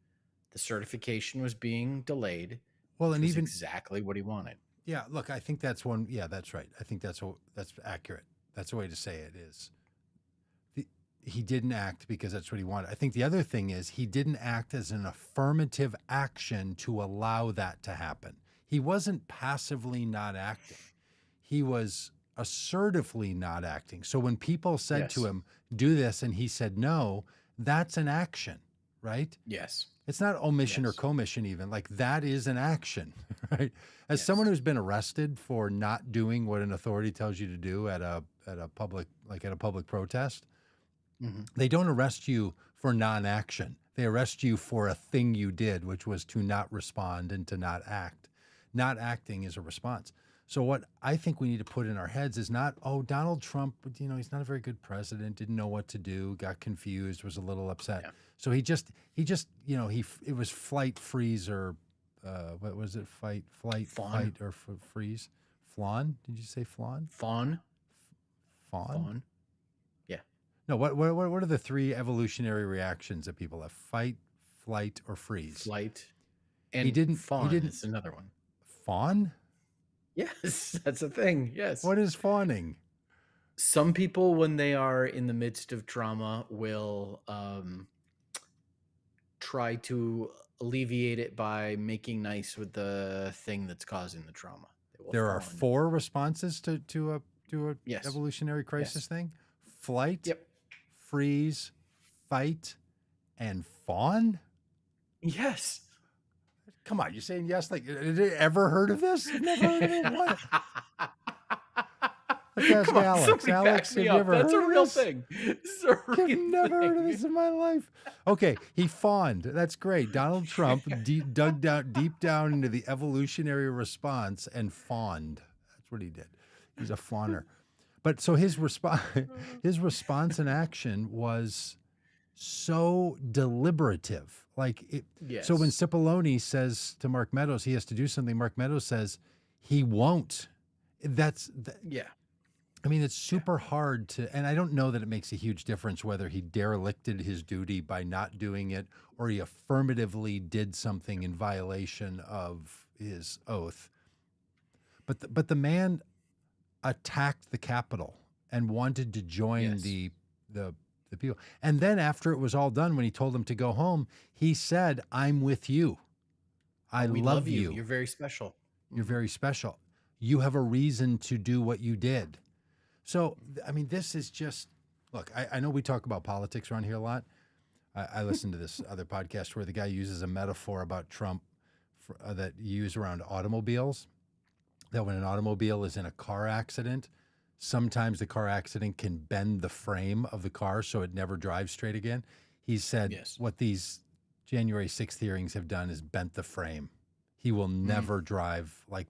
S2: The certification was being delayed.
S1: Well, and
S2: which was
S1: even
S2: exactly what he wanted.
S1: Yeah, look, I think that's one. Yeah, that's right. I think that's accurate. That's the way to say it is. he didn't act because that's what he wanted. I think the other thing is he didn't act as an affirmative action to allow that to happen. He wasn't passively not acting. He was assertively not acting. So when people said to
S2: Yes.
S1: him, do this, and he said no, that's an action, right?
S2: Yes.
S1: It's not omission or commission even. Like that is an action, right? As someone who's been arrested for not doing what an authority tells you to do at a public protest, they don't arrest you for non-action. They arrest you for a thing you did, which was to not respond and to not act. Not acting is a response. So what I think we need to put in our heads is not, oh, Donald Trump, he's not a very good president, didn't know what to do, got confused, was a little upset.
S2: Yeah.
S1: So he just, it was flight, freeze, or what was it? Flight, fight, or freeze? Flawn? Did you say flawn?
S2: Fawn.
S1: Fawn?
S2: Yeah.
S1: No, what are the three evolutionary reactions that people have? Fight, flight, or freeze?
S2: Flight. And
S1: he didn't.
S2: It's another one.
S1: Fawn?
S2: Yes, that's a thing. Yes.
S1: What is fawning?
S2: Some people, when they are in the midst of trauma, will try to alleviate it by making nice with the thing that's causing the trauma.
S1: There are
S2: fawn.
S1: 4 responses to a
S2: Yes.
S1: evolutionary crisis
S2: Yes.
S1: thing: flight,
S2: Yep.
S1: freeze, fight, and fawn.
S2: Yes.
S1: Come on, you're saying yes? Like, have you ever heard of this? I've never heard of it. What? Let's ask
S2: Come on,
S1: Alex.
S2: somebody back
S1: Alex,
S2: me
S1: have you
S2: up.
S1: ever
S2: That's
S1: heard
S2: a
S1: of
S2: real
S1: this?
S2: thing. This is a
S1: I've
S2: real
S1: never heard of
S2: thing.
S1: this in my life. Okay, he fawned. That's great. Donald Trump dug down deep down into the evolutionary response and fawned. That's what he did. He's a fawner. But so his response and action was so deliberative. Like it.
S2: Yes.
S1: So when Cipollone says to Mark Meadows he has to do something, Mark Meadows says he won't.
S2: Yeah.
S1: I mean, it's super hard to, and I don't know that it makes a huge difference whether he derelicted his duty by not doing it or he affirmatively did something in violation of his oath. But the man attacked the Capitol and wanted to join the people. And then after it was all done, when he told them to go home, he said, "I'm with you. I
S2: We
S1: love you.
S2: You're very special.
S1: You're very special. You have a reason to do what you did." So, I mean, this is just, look, I know we talk about politics around here a lot. I listened to this other podcast where the guy uses a metaphor about Trump that you use around automobiles, that when an automobile is in a car accident, sometimes the car accident can bend the frame of the car so it never drives straight again. He said what these January 6th hearings have done is bent the frame. He will never drive like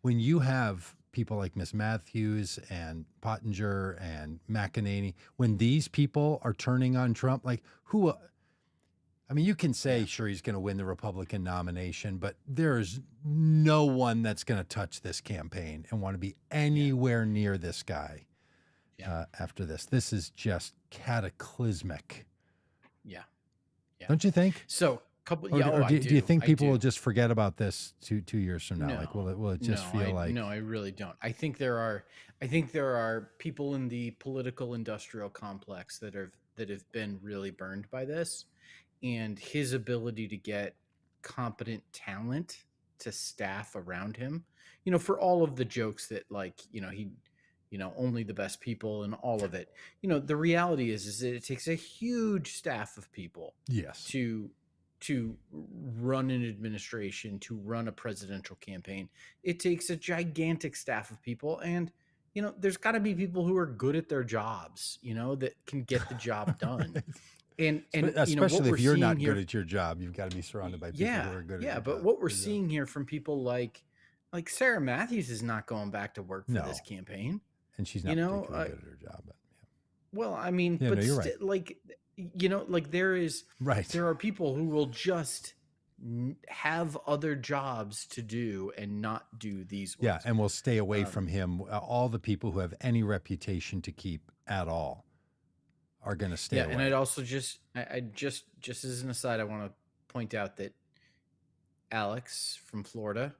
S1: when you have people like Miss Matthews and Pottinger and McEnany, when these people are turning on Trump, like who? I mean, you can say, sure, he's going to win the Republican nomination, but there's no one that's going to touch this campaign and want to be anywhere near this guy after this. This is just cataclysmic.
S2: Yeah.
S1: Don't you think?
S2: So,
S1: Do you think people will just forget about this two years from now? Like, will it just feel like?
S2: No, I really don't. I think there are people in the political industrial complex that have been really burned by this, and his ability to get competent talent to staff around him. For all of the jokes that he only the best people and all of it. The reality is that it takes a huge staff of people.
S1: Yes.
S2: To run an administration, to run a presidential campaign. It takes a gigantic staff of people. And, there's got to be people who are good at their jobs, that can get the job done. And
S1: especially if you're not good at your job, you've got to be surrounded by people who are good at
S2: yeah,
S1: your
S2: but
S1: job.
S2: what we're seeing here from people like Sarah Matthews is not going back to work for this campaign.
S1: And she's not particularly good at her job. But,
S2: well, I mean,
S1: Yeah,
S2: but
S1: no, you're right.
S2: there are people who will just have other jobs to do and not do these ones.
S1: Yeah, and we'll stay away from him. All the people who have any reputation to keep at all are going to stay away.
S2: And I'd also just as an aside, I want to point out that Alex from Florida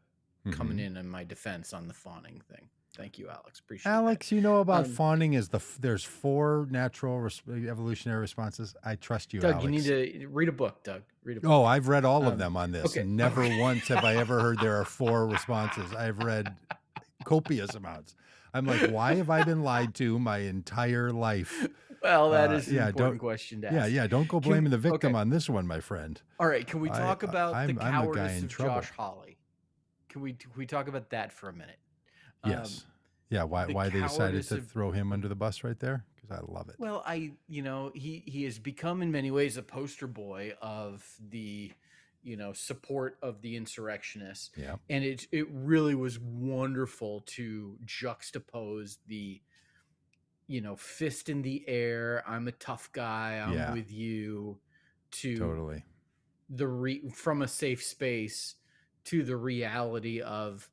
S2: coming in my defense on the fawning thing. Thank you, Alex. Appreciate
S1: Alex, you know about
S2: Um,
S1: fawning is there's 4 natural evolutionary responses. I trust you,
S2: Doug,
S1: Alex.
S2: you need to read a book, Doug. Read a book.
S1: Oh, I've read all of them on this.
S2: okay.
S1: Never once have I ever heard there are 4 responses. I've read copious amounts. I'm like, why have I been lied to my entire life?
S2: Well, that is an
S1: yeah,
S2: important question to ask.
S1: Yeah, don't go
S2: Can-
S1: blaming the victim
S2: okay.
S1: on this one, my friend.
S2: All right, can we talk about
S1: I'm
S2: the
S1: the guy
S2: cowardice
S1: in
S2: of
S1: trouble.
S2: Josh Hawley? Can we talk about that for a minute?
S1: Yes. Yeah, why
S2: the
S1: they decided
S2: cowardice
S1: to
S2: of-
S1: throw him under the bus right there? Because I love it.
S2: Well, he has become in many ways a poster boy of the, support of the insurrectionists.
S1: Yeah.
S2: And it really was wonderful to juxtapose the, fist in the air, I'm a tough guy, I'm
S1: Yeah.
S2: with you, to
S1: Totally.
S2: from a safe space to the reality of,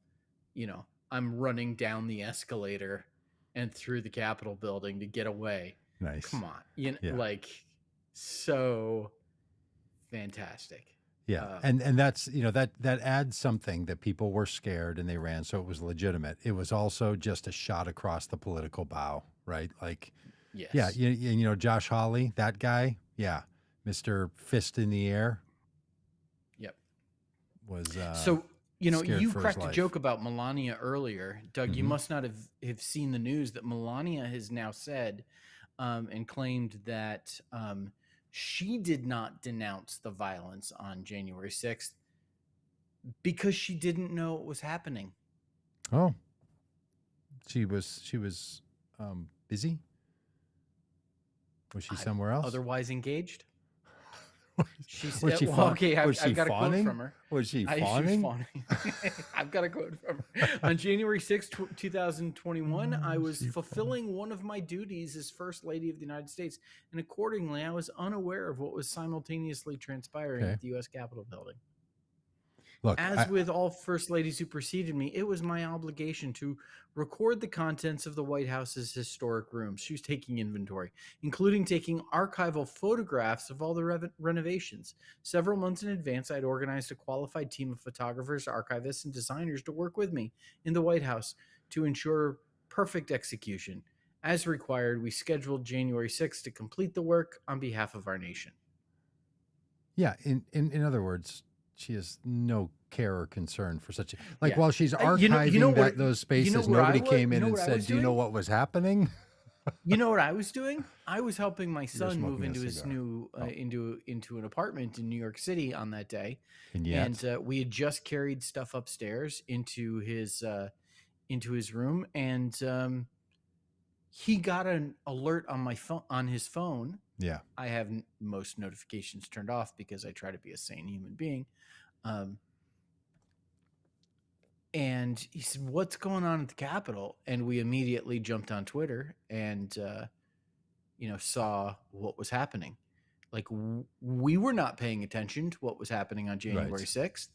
S2: I'm running down the escalator and through the Capitol building to get away.
S1: Nice.
S2: Come on.
S1: Yeah.
S2: So fantastic.
S1: Yeah, and that's that adds something that people were scared and they ran, so it was legitimate. It was also just a shot across the political bow, right? Like,
S2: Yes.
S1: yeah, Josh Hawley, that guy, yeah, Mr. Fist in the Air.
S2: Yep.
S1: Was
S2: So,
S1: scared
S2: you
S1: for his
S2: cracked a
S1: life.
S2: joke about Melania earlier. Doug, you
S1: Mhm.
S2: must not have seen the news that Melania has now said and claimed that she did not denounce the violence on January 6th because she didn't know what was happening.
S1: Oh, she was busy. Was she somewhere else?
S2: Otherwise engaged? She
S1: Was
S2: said,
S1: she
S2: well,
S1: fawn-
S2: okay,
S1: was she
S2: I've got a quote
S1: fawning?
S2: from her.
S1: Was she
S2: She
S1: fawning?
S2: fawning. I've got a quote from her. On January 6th, 2021, I was fulfilling one of my duties as First Lady of the United States, and accordingly, I was unaware of what was simultaneously transpiring
S1: Okay.
S2: at the U.S. Capitol building.
S1: Look,
S2: As with all First Ladies who preceded me, it was my obligation to record the contents of the White House's historic rooms. She was taking inventory, including taking archival photographs of all the renovations. Several months in advance, I'd organized a qualified team of photographers, archivists, and designers to work with me in the White House to ensure perfect execution. As required, we scheduled January 6th to complete the work on behalf of our nation.
S1: Yeah, in other words, she has no care or concern for such a
S2: Yeah.
S1: while she's archiving
S2: You know where-
S1: those spaces.
S2: where I
S1: Nobody
S2: wa-
S1: came
S2: you
S1: in
S2: know
S1: and
S2: what I
S1: said,
S2: was
S1: "Do you know
S2: doing?
S1: what was happening?"
S2: You know what I was doing? I was helping my son move
S1: smoking a
S2: into his
S1: cigar.
S2: new into an apartment in New York City on that day,
S1: And yet,
S2: and we had just carried stuff upstairs into his room, and he got an alert on my phone on his phone.
S1: yeah,
S2: I have most notifications turned off because I try to be a sane human being. And he said, "What's going on at the Capitol?" And we immediately jumped on Twitter and, saw what was happening. Like we were not paying attention to what was happening on January 6th.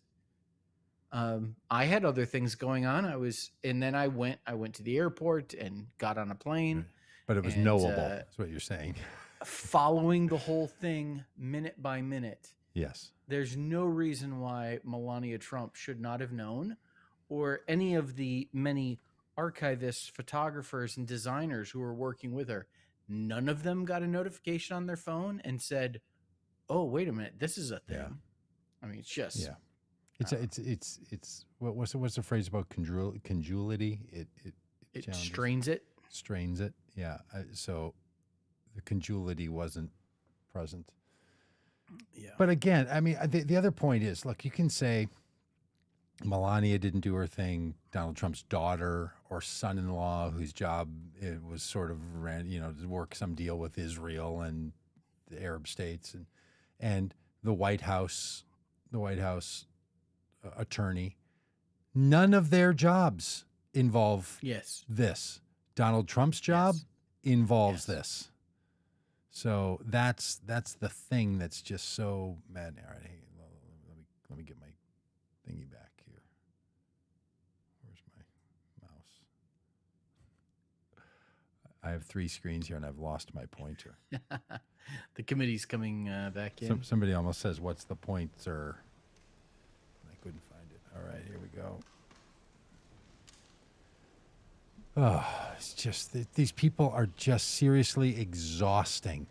S2: I had other things going on. And then I went to the airport and got on a plane.
S1: but it was
S2: and,
S1: knowable. That's what you're saying.
S2: Following the whole thing minute by minute.
S1: Yes.
S2: There's no reason why Melania Trump should not have known, or any of the many archivists, photographers, and designers who were working with her. None of them got a notification on their phone and said, "Oh, wait a minute, this is a thing."
S1: Yeah.
S2: I mean, it's just
S1: Yeah. It's what's the phrase about conjunity?
S2: it
S1: challenges-
S2: strains it.
S1: strains it. Yeah. So the conjunity wasn't present.
S2: Yeah.
S1: But again, I mean, the other point is, look, you can say Melania didn't do her thing. Donald Trump's daughter or son-in-law, whose job it was sort of to work some deal with Israel and the Arab states, and the White House attorney. None of their jobs involve
S2: Yes.
S1: this. Donald Trump's job involves this. So that's the thing that's just so mad. All right, hey, let me get my thingy back here. Where's my mouse? I have 3 screens here, and I've lost my pointer.
S2: The committee's coming back in.
S1: Somebody almost says, "What's the pointer?" I couldn't find it. All right, here we go. Oh, it's just these people are just seriously exhausting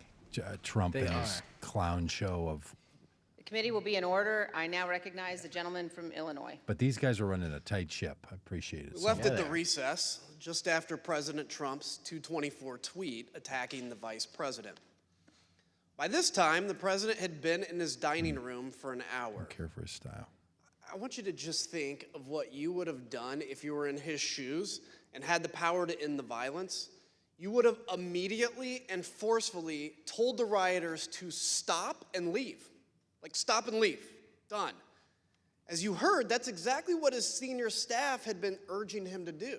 S1: Trump
S2: They
S1: and his clown show of.
S4: The committee will be in order. I now recognize the gentleman from Illinois.
S1: But these guys are running a tight ship. I appreciate it.
S11: We left at the recess just after President Trump's 224 tweet attacking the vice president. By this time, the president had been in his dining room for an hour.
S1: I don't care for his style.
S11: I want you to just think of what you would have done if you were in his shoes and had the power to end the violence. You would have immediately and forcefully told the rioters to stop and leave. Like, stop and leave. Done. As you heard, that's exactly what his senior staff had been urging him to do.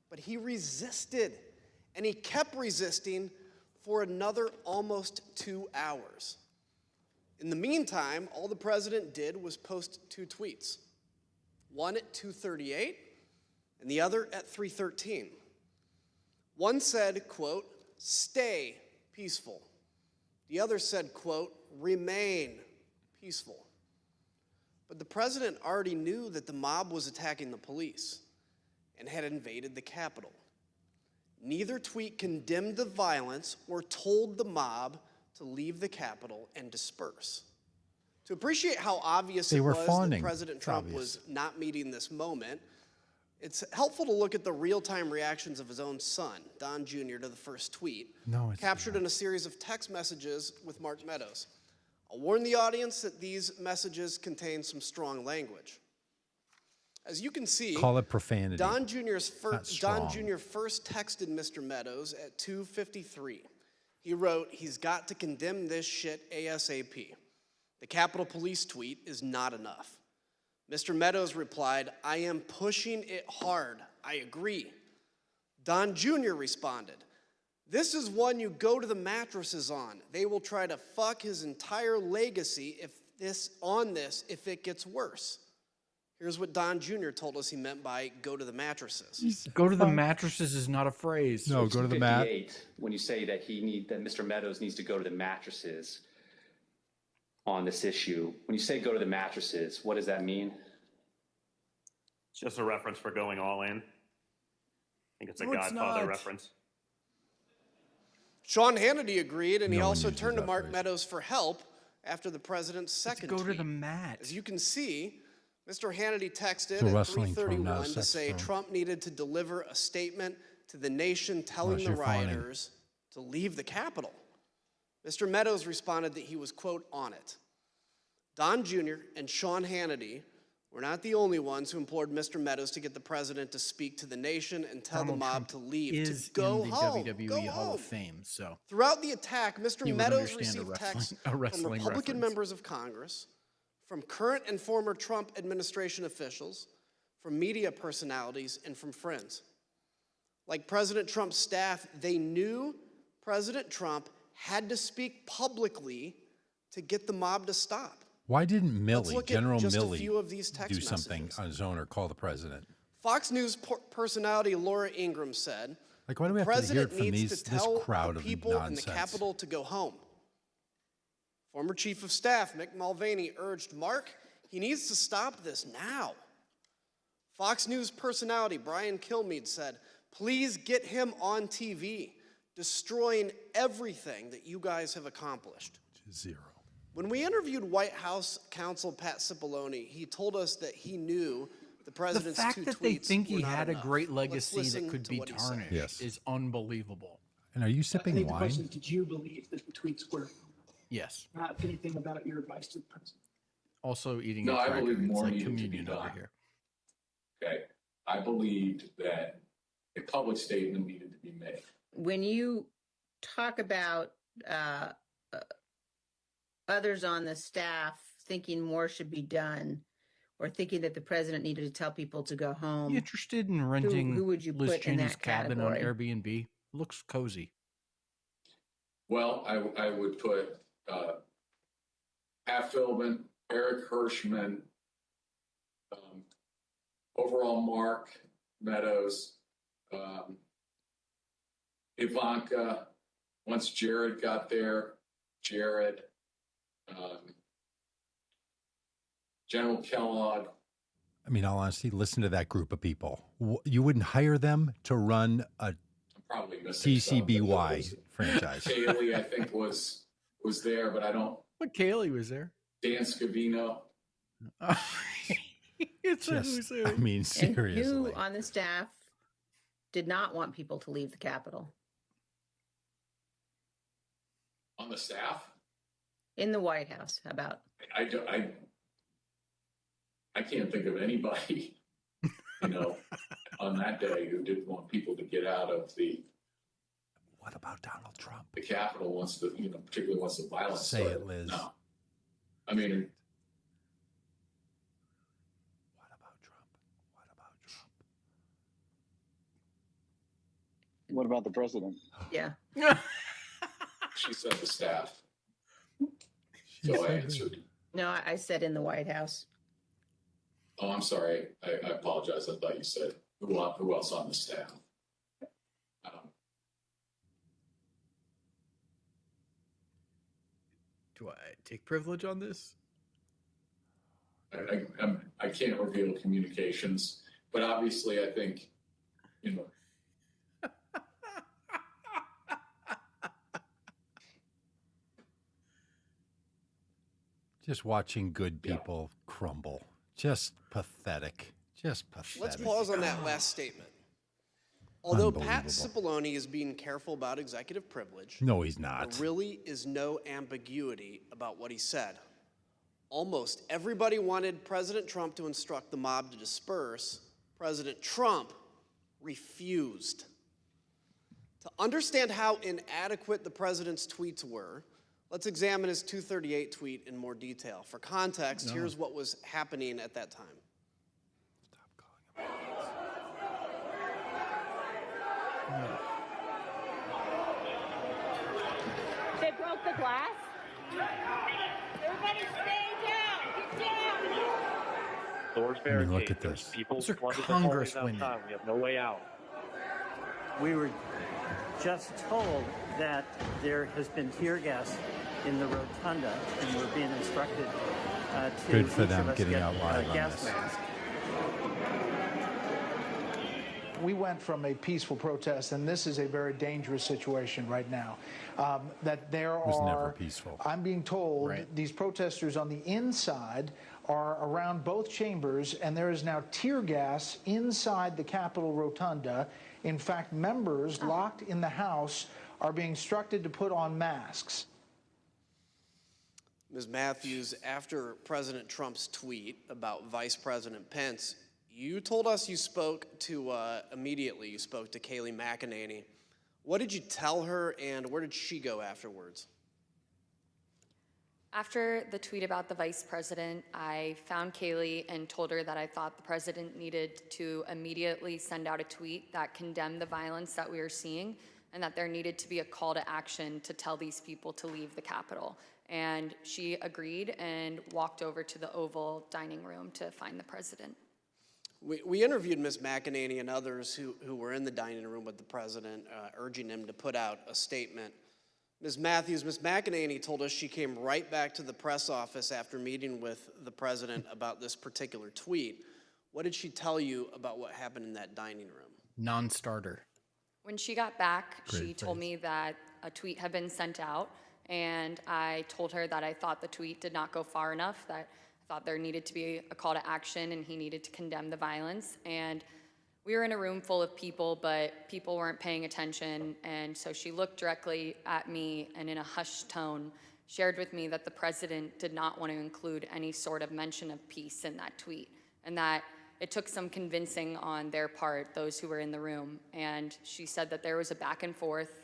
S11: But he resisted, and he kept resisting for another almost 2 hours. In the meantime, all the president did was post 2 tweets, one at 2:38 and the other at 3:13. One said, quote, "Stay peaceful." The other said, quote, "Remain peaceful." But the president already knew that the mob was attacking the police and had invaded the Capitol. Neither tweet condemned the violence or told the mob to leave the Capitol and disperse. To appreciate how obvious
S1: They
S11: it
S1: were
S11: was
S1: fawning.
S11: that President
S1: It's
S11: Trump
S1: obvious.
S11: was not meeting this moment, it's helpful to look at the real-time reactions of his own son, Don Jr., to the first tweet, captured in a series of text messages with Mark Meadows. I'll warn the audience that these messages contain some strong language. As you can see,
S1: Call it profanity.
S11: Don Jr. first texted Mr. Meadows at 2:53. He wrote, "He's got to condemn this shit ASAP. The Capitol Police tweet is not enough." Mr. Meadows replied, "I am pushing it hard. I agree." Don Jr. responded, "This is one you go to the mattresses on. They will try to fuck his entire legacy if it gets worse." Here's what Don Jr. told us he meant by "go to the mattresses."
S2: Go to the mattresses is not a phrase.
S1: No, go to the mat.
S13: When you say that that Mr. Meadows needs to go to the mattresses on this issue, when you say go to the mattresses, what does that mean?
S14: It's just a reference for going all in. I think it's a
S11: No, it's
S14: Godfather
S11: not.
S14: reference.
S11: Sean Hannity agreed, and he
S1: No one
S11: also
S1: uses
S11: turned to
S1: that
S11: Mark
S1: phrase.
S11: Meadows for help after the president's second
S2: go to
S11: tweet.
S2: the mat.
S11: As you can see, Mr. Hannity texted
S1: It's a
S11: at
S1: wrestling term, not a
S11: 3:31 to
S1: sex
S11: say
S1: term.
S11: Trump needed to deliver a statement to the nation telling
S1: Unless
S11: the
S1: you're fawning.
S11: rioters to leave the Capitol. Mr. Meadows responded that he was, quote, "on it." Don Jr. and Sean Hannity were not the only ones who implored Mr. Meadows to get the president to speak to the nation and tell
S2: Donald
S11: the mob
S2: Trump
S11: to leave,
S2: is
S11: to go
S2: in the
S11: home,
S2: WWE
S11: go
S2: Hall
S11: home.
S2: of Fame, so
S11: Throughout the attack, Mr.
S2: you would
S11: Meadows
S2: understand
S11: received texts
S2: a
S11: from
S2: wrestling
S11: Republican
S2: reference.
S11: members of Congress, from current and former Trump administration officials, from media personalities, and from friends. Like President Trump's staff, they knew President Trump had to speak publicly to get the mob to stop.
S1: Why didn't Milley,
S11: look at
S1: General
S11: just a
S1: Milley,
S11: few of these text
S1: do something
S11: messages.
S1: on his own or call the president?
S11: Fox News personality Laura Ingraham said,
S1: Like, why do we
S11: "The
S1: have to hear it
S11: president
S1: from
S11: needs
S1: this
S11: to tell
S1: crowd
S11: the
S1: of
S11: people in the
S1: nonsense?
S11: Capitol to go home." Former Chief of Staff Mick Mulvaney urged Mark, he needs to stop this now. Fox News personality Brian Kilmeade said, "Please get him on TV, destroying everything that you guys have accomplished."
S1: Zero.
S11: When we interviewed White House counsel Pat Cipollone, he told us that he knew the
S2: The
S11: president's
S2: fact
S11: two
S2: that they
S11: tweets
S2: think
S11: were
S2: he
S11: not
S2: had
S11: enough.
S2: a great
S11: Let's
S2: legacy
S11: listen
S2: that could
S11: to
S2: be
S11: what he said.
S2: tarnished
S1: Yes.
S2: is unbelievable.
S1: And are you
S17: I
S1: sipping
S17: think the
S1: wine?
S17: question is, did you believe that the tweets were
S2: Yes.
S17: not anything about your advice to the president?
S2: Also eating
S18: No,
S2: a
S18: I
S2: cracker.
S18: believe
S2: It's
S18: more
S2: like
S18: needed to be
S2: communion over
S18: done.
S2: here.
S18: Okay, I believed that a public statement needed to be made.
S4: When you talk about others on the staff thinking more should be done or thinking that the president needed to tell people to go home,
S2: You interested in renting
S4: who would you
S2: Liz
S4: put in
S2: Cheney's
S4: that
S2: cabin
S4: category?
S2: on Airbnb? Looks cozy.
S18: Well, I would put Pat Philbin, Eric Hirschman, overall Mark Meadows, Ivanka. Once Jared got there, Jared, General Kellogg.
S1: mean, all honesty, listen to that group of people. You wouldn't hire them to run a
S18: Probably missing some, but
S1: TCBY franchise.
S18: Kaylee, I think, was there, but I don't.
S2: What Kaylee was there?
S18: Dan Scavino.
S2: It's a
S1: Just,
S2: who's who.
S1: I mean,
S4: And
S1: seriously.
S4: who on the staff did not want people to leave the Capitol?
S18: On the staff?
S4: In the White House, how about?
S18: I can't think of anybody, on that day who didn't want people to get out of the.
S1: What about Donald Trump?
S18: The Capitol wants to, particularly once the violence
S1: Say
S18: started.
S1: it, Liz.
S18: No. I mean,
S15: What about the president?
S4: Yeah.
S18: she said the staff. So I answered.
S4: No, I said in the White House.
S18: Oh, I'm sorry. I apologize. I thought you said who else on the staff.
S2: Do I take privilege on this?
S18: I can't reveal communications, but obviously I think,
S1: Just watching good people crumble. Just pathetic. Just pathetic.
S11: Let's pause on that last statement. Although Pat Cipollone is being careful about executive privilege,
S1: No, he's not.
S11: there really is no ambiguity about what he said. Almost everybody wanted President Trump to instruct the mob to disperse. President Trump refused. To understand how inadequate the president's tweets were, let's examine his 238 tweet in more detail. For context, here's what was happening at that time.
S16: They broke the glass? Everybody stay down! Get down!
S14: Doors
S1: I mean, look
S14: barricaded.
S1: at
S14: There's
S1: this.
S14: people
S2: Those are
S14: flooded the hallways
S2: congresswomen.
S14: outside. We have no way out.
S19: We were just told that there has been tear gas in the rotunda, and we're being instructed to
S1: Good for
S19: each
S1: them
S19: of us
S1: getting
S19: get
S1: out live
S19: a
S1: on
S19: gas
S1: this.
S19: mask.
S17: We went from a peaceful protest, and this is a very dangerous situation right now. That there
S1: was
S17: are,
S1: never peaceful.
S17: I'm being told, these protesters on the inside are around both chambers, and there is now tear gas inside the Capitol Rotunda. In fact, members locked in the House are being instructed to put on masks.
S11: Ms. Matthews, after President Trump's tweet about Vice President Pence, you told us you spoke to, immediately you spoke to Kaylee McEnany. What did you tell her, and where did she go afterwards?
S12: After the tweet about the vice president, I found Kaylee and told her that I thought the president needed to immediately send out a tweet that condemned the violence that we were seeing, and that there needed to be a call to action to tell these people to leave the Capitol. And she agreed and walked over to the Oval dining room to find the president.
S11: We interviewed Ms. McEnany and others who were in the dining room with the president, urging him to put out a statement. Ms. Matthews, Ms. McEnany told us she came right back to the press office after meeting with the president about this particular tweet. What did she tell you about what happened in that dining room?
S2: Non-starter.
S12: When she got back,
S2: Great
S12: she told me that a tweet had been sent out, and I told her that I thought the tweet did not go far enough, that I thought there needed to be a call to action and he needed to condemn the violence. And we were in a room full of people, but people weren't paying attention, and so she looked directly at me and in a hushed tone shared with me that the president did not want to include any sort of mention of peace in that tweet, and that it took some convincing on their part, those who were in the room. And she said that there was a back and forth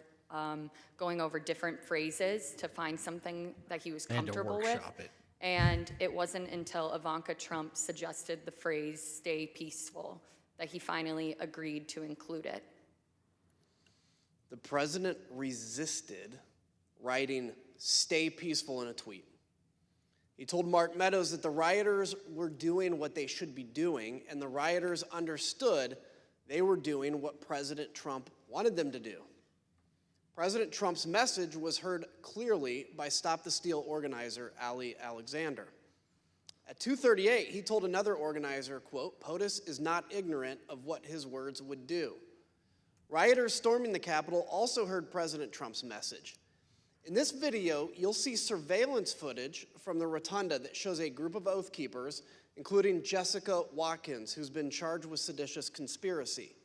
S12: going over different phrases to find something that he was comfortable with.
S2: workshop it.
S12: And it wasn't until Ivanka Trump suggested the phrase, "stay peaceful," that he finally agreed to include it.
S11: The president resisted writing "stay peaceful" in a tweet. He told Mark Meadows that the rioters were doing what they should be doing, and the rioters understood they were doing what President Trump wanted them to do. President Trump's message was heard clearly by Stop the Steal organizer Ali Alexander. At 2:38, he told another organizer, quote, "POTUS is not ignorant of what his words would do." Rioters storming the Capitol also heard President Trump's message. In this video, you'll see surveillance footage from the rotunda that shows a group of Oath Keepers, including Jessica Watkins, who's been charged with seditious conspiracy.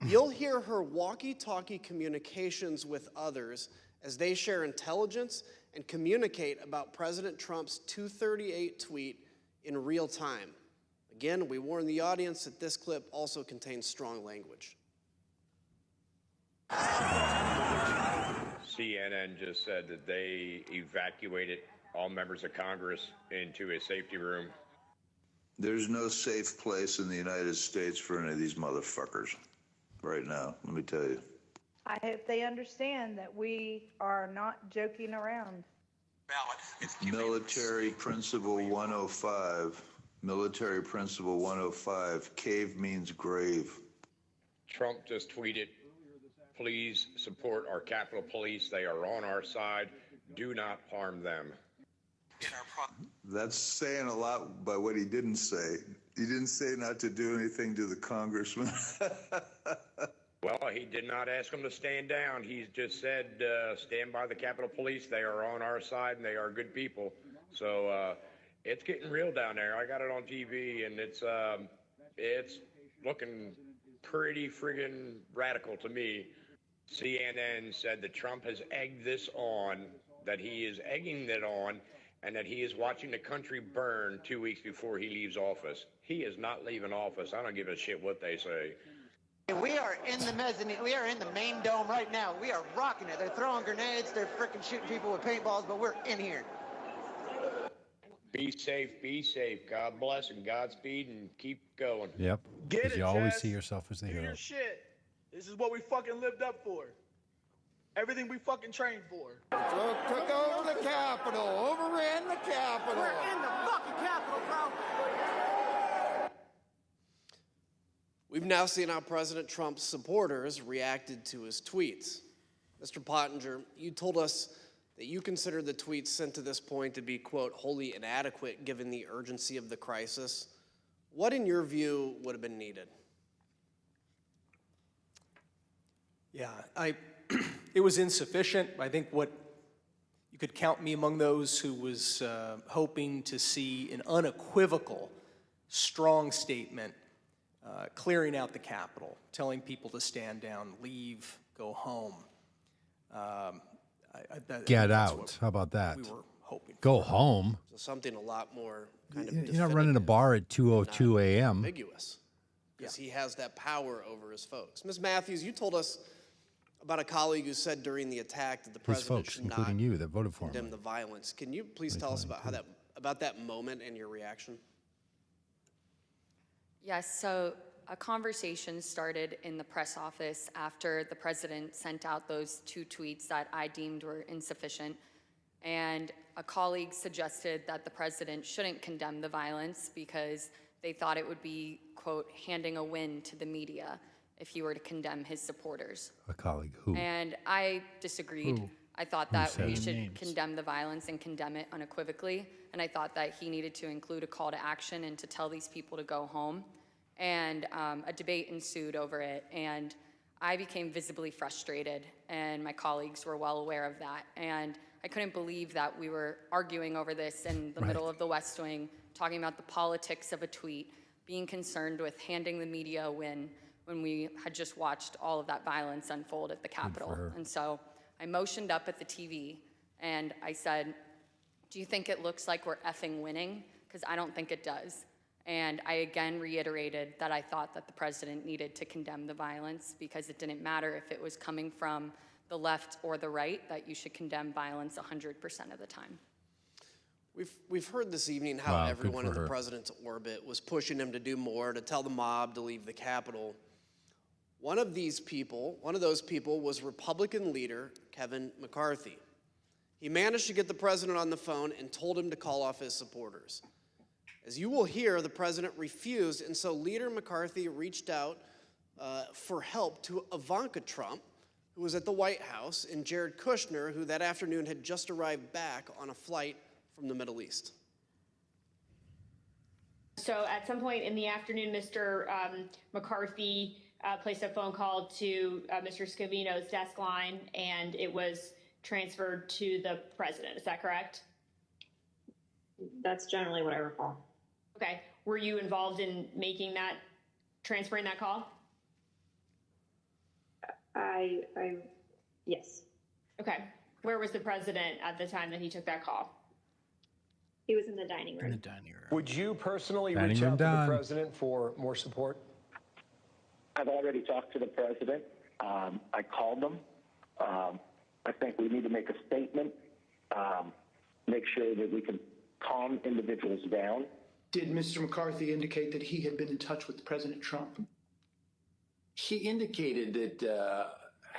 S11: You'll hear her walkie-talkie communications with others as they share intelligence and communicate about President Trump's 2:38 tweet in real time. Again, we warn the audience that this clip also contains strong language.
S15: CNN just said that they evacuated all members of Congress into a safety room.
S20: There's no safe place in the United States for any of these motherfuckers right now, let me tell you.
S21: I hope they understand that we are not joking around.
S20: Military Principle 105, Military Principle 105, cave means grave.
S15: Trump just tweeted, "Please support our Capitol Police. They are on our side. Do not harm them."
S20: That's saying a lot by what he didn't say. He didn't say not to do anything to the congressman.
S15: Well, he did not ask them to stand down. He just said, stand by the Capitol Police. They are on our side, and they are good people. So it's getting real down there. I got it on TV, and it's looking pretty friggin' radical to me. CNN said that Trump has egged this on, that he is egging it on, and that he is watching the country burn 2 weeks before he leaves office. He is not leaving office. I don't give a shit what they say.
S22: We are in the mezzanine. We are in the main dome right now. We are rocking it. They're throwing grenades. They're freaking shooting people with paintballs, but we're in here.
S15: Be safe, be safe. God bless and Godspeed, and keep going.
S1: Yep.
S23: Get
S1: Because
S23: it,
S1: you always
S23: Jess.
S1: see yourself as the
S23: Do
S1: hero.
S23: your shit. This is what we fucking lived up for. Everything we fucking trained for.
S25: Took over the Capitol, overran the Capitol.
S22: We're in the fucking Capitol, bro.
S11: We've now seen how President Trump's supporters reacted to his tweets. Mr. Pottinger, you told us that you consider the tweets sent to this point to be, quote, wholly inadequate given the urgency of the crisis. What, in your view, would have been needed?
S27: Yeah, it was insufficient. I think what you could count me among those who was hoping to see an unequivocal, strong statement clearing out the Capitol, telling people to stand down, leave, go home.
S1: Get out. How about that?
S27: We were hoping
S1: Go home.
S11: So something a lot more kind of
S1: You're not running a bar at 2:02 a.m.
S11: ambiguous, because he has that power over his folks. Ms. Matthews, you told us about a colleague who said during the attack that the
S1: His
S11: president
S1: folks,
S11: should
S1: including
S11: not
S1: you, that voted for
S11: condemn
S1: him.
S11: the violence. Can you please tell us about that moment and your reaction?
S12: Yes, so a conversation started in the press office after the president sent out those 2 tweets that I deemed were insufficient. And a colleague suggested that the president shouldn't condemn the violence because they thought it would be, quote, handing a win to the media if he were to condemn his supporters.
S1: A colleague who?
S12: And I disagreed.
S1: Who?
S12: I thought
S1: Who
S12: that
S1: said
S12: we
S1: it?
S12: should
S1: Names.
S12: condemn the violence and condemn it unequivocally. And I thought that he needed to include a call to action and to tell these people to go home. And a debate ensued over it. And I became visibly frustrated, and my colleagues were well aware of that. And I couldn't believe that we were arguing over this in the middle of the West Wing, talking about the politics of a tweet, being concerned with handing the media a win when we had just watched all of that violence unfold at the Capitol. And so I motioned up at the TV, and I said, do you think it looks like we're effing winning? Because I don't think it does. And I again reiterated that I thought that the president needed to condemn the violence because it didn't matter if it was coming from the left or the right, that you should condemn violence 100% of the time.
S11: We've heard this evening how everyone in the president's orbit was pushing him to do more, to tell the mob to leave the Capitol. One of those people was Republican leader Kevin McCarthy. He managed to get the president on the phone and told him to call off his supporters. As you will hear, the president refused, and so Leader McCarthy reached out for help to Ivanka Trump, who was at the White House, and Jared Kushner, who that afternoon had just arrived back on a flight from the Middle East.
S3: So at some point in the afternoon, Mr. McCarthy placed a phone call to Mr. Scavino's desk line, and it was transferred to the president. Is that correct?
S5: That's generally what I recall.
S3: Okay. Were you involved in transferring that call?
S5: Yes.
S3: Okay. Where was the president at the time that he took that call?
S5: He was in the dining room.
S2: In the dining room.
S7: Would you personally
S1: Dining
S7: reach
S1: room
S7: out to
S1: Don.
S7: the president for more support?
S8: I've already talked to the president. I called them. I think we need to make a statement, make sure that we can calm individuals down.
S17: Did Mr. McCarthy indicate that he had been in touch with President Trump?
S10: He indicated that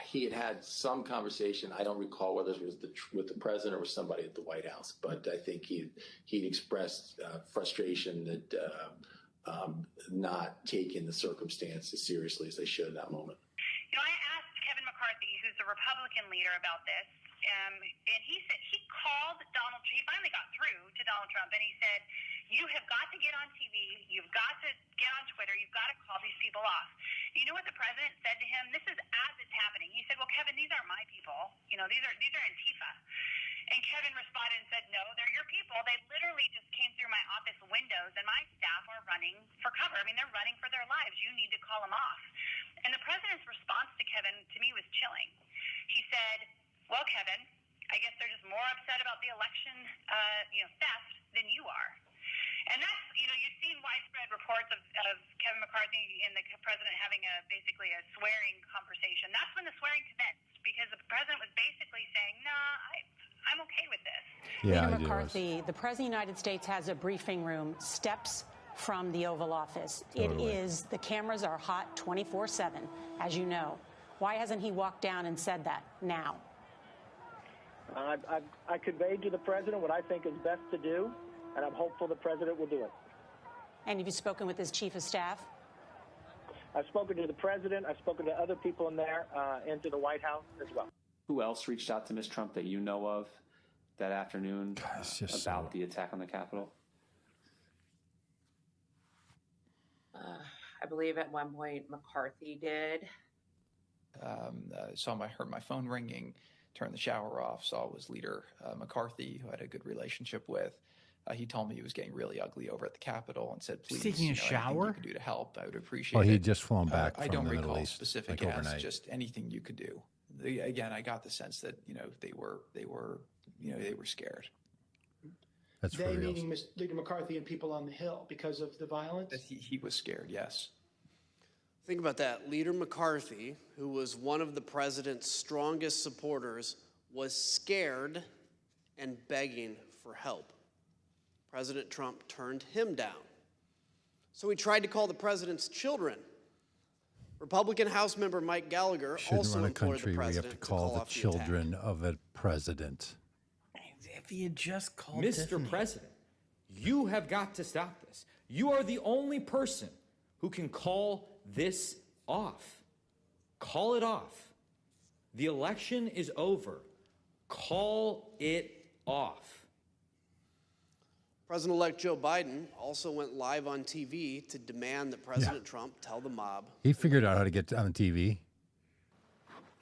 S10: he had had some conversation. I don't recall whether it was with the president or with somebody at the White House, but I think he'd expressed frustration that not taking the circumstances seriously as they should in that moment.
S24: You know, I asked Kevin McCarthy, who's the Republican leader, about this, and he said he called Donald Trump. He finally got through to Donald Trump, and he said, "You have got to get on TV. You've got to get on Twitter. You've got to call these people off." You know what the president said to him? This is as it's happening. He said, "Well, Kevin, these aren't my people. You know, these are Antifa." And Kevin responded and said, "No, they're your people. They literally just came through my office windows, and my staff are running for cover. I mean, they're running for their lives. You need to call them off." And the president's response to Kevin, to me, was chilling. He said, "Well, Kevin, I guess they're just more upset about the election, theft than you are." And that's, you've seen widespread reports of Kevin McCarthy and the president having basically a swearing conversation. That's when the swearing commenced, because the president was basically saying, I'm okay with this.
S1: Yeah,
S26: Leader McCarthy, the President of the United States has a briefing room steps from the Oval Office.
S1: Totally.
S26: The cameras are hot 24/7, as you know. Why hasn't he walked down and said that now?
S8: I conveyed to the president what I think is best to do, and I'm hopeful the president will do it.
S26: And have you spoken with his chief of staff?
S8: I've spoken to the president. I've spoken to other people in there and to the White House as well.
S13: Who else reached out to Ms. Trump that you know of that afternoon about the attack on the Capitol?
S28: I believe at one point McCarthy did.
S29: Heard my phone ringing, turned the shower off, saw it was Leader McCarthy, who I had a good relationship with. He told me he was getting really ugly over at the Capitol and said, "Please,
S2: taking a
S29: anything
S2: shower?
S29: you could do to help, I would appreciate
S1: Well,
S29: it."
S1: he'd just flown back
S29: I
S1: from
S29: don't
S1: the
S29: recall
S1: Middle East,
S29: specific
S1: like
S29: asks,
S1: overnight.
S29: just anything you could do. Again, I got the sense that they were scared.
S1: That's for
S17: They
S1: real.
S17: meaning Leader McCarthy and people on the Hill because of the violence?
S29: That he was scared. Yes.
S11: Think about that. Leader McCarthy, who was one of the president's strongest supporters, was scared and begging for help. President Trump turned him down. So he tried to call the president's children. Republican House member Mike Gallagher
S1: Shouldn't
S11: also
S1: run a
S11: implored the
S1: country where you have to
S11: president
S1: call the
S11: off the attack.
S1: children of a president.
S2: If he had just called
S30: Mr.
S2: Tiffany.
S30: President, you have got to stop this. You are the only person who can call this off. Call it off. The election is over. Call it off.
S11: President-elect Joe Biden also went live on TV to demand that President Trump tell the mob.
S1: He figured out how to get on TV.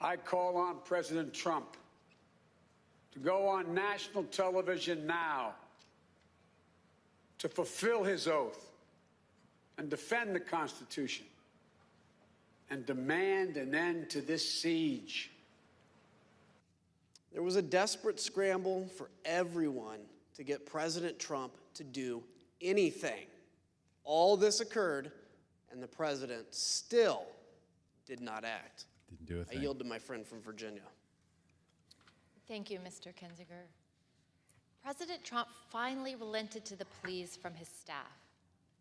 S31: I call on President Trump to go on national television now to fulfill his oath and defend the Constitution and demand an end to this siege.
S11: There was a desperate scramble for everyone to get President Trump to do anything. All this occurred, and the president still did not act.
S1: Didn't do a
S11: I
S1: thing.
S11: yield to my friend from Virginia.
S6: Thank you, Mr. Kinzinger. President Trump finally relented to the pleas from his staff,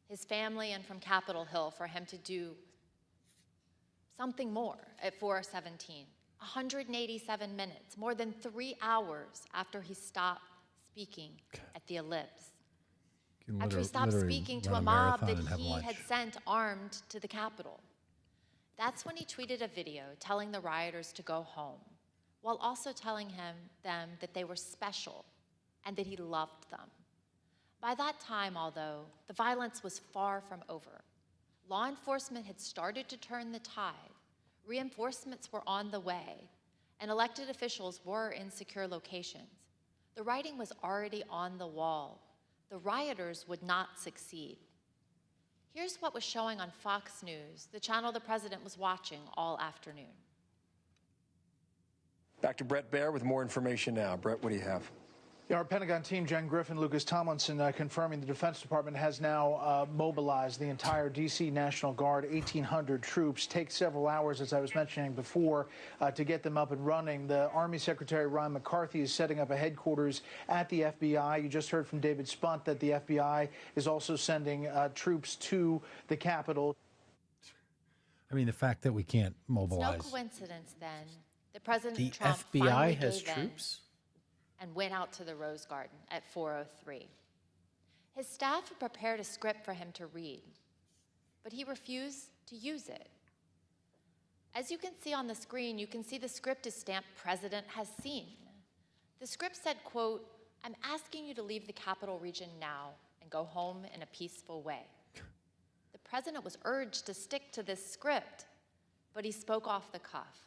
S6: his family, and from Capitol Hill for him to do something more at 4:17. 187 minutes, more than 3 hours after he stopped speaking at the ellipse. After he stopped speaking to a mob that he had sent armed to the Capitol. That's when he tweeted a video telling the rioters to go home, while also telling them that they were special and that he loved them. By that time, although, the violence was far from over. Law enforcement had started to turn the tide. Reinforcements were on the way, and elected officials were in secure locations. The writing was already on the wall. The rioters would not succeed. Here's what was showing on Fox News, the channel the president was watching all afternoon.
S7: Back to Brett Baer with more information now. Brett, what do you have?
S17: Yeah, our Pentagon team, Jen Griffin, Lucas Tomlinson, confirming the Defense Department has now mobilized the entire D.C. National Guard, 1,800 troops. Take several hours, as I was mentioning before, to get them up and running. The Army Secretary Ryan McCarthy is setting up a headquarters at the FBI. You just heard from David Spunt that the FBI is also sending troops to the Capitol.
S1: I mean, the fact that we can't mobilize.
S6: It's no coincidence, then, that President
S2: The
S6: Trump
S2: FBI
S6: finally
S2: has
S6: gave in
S2: troops?
S6: and went out to the Rose Garden at 4:03. His staff had prepared a script for him to read, but he refused to use it. As you can see on the screen, you can see the script is stamped "President has seen." The script said, quote, "I'm asking you to leave the capital region now and go home in a peaceful way." The president was urged to stick to this script, but he spoke off the cuff.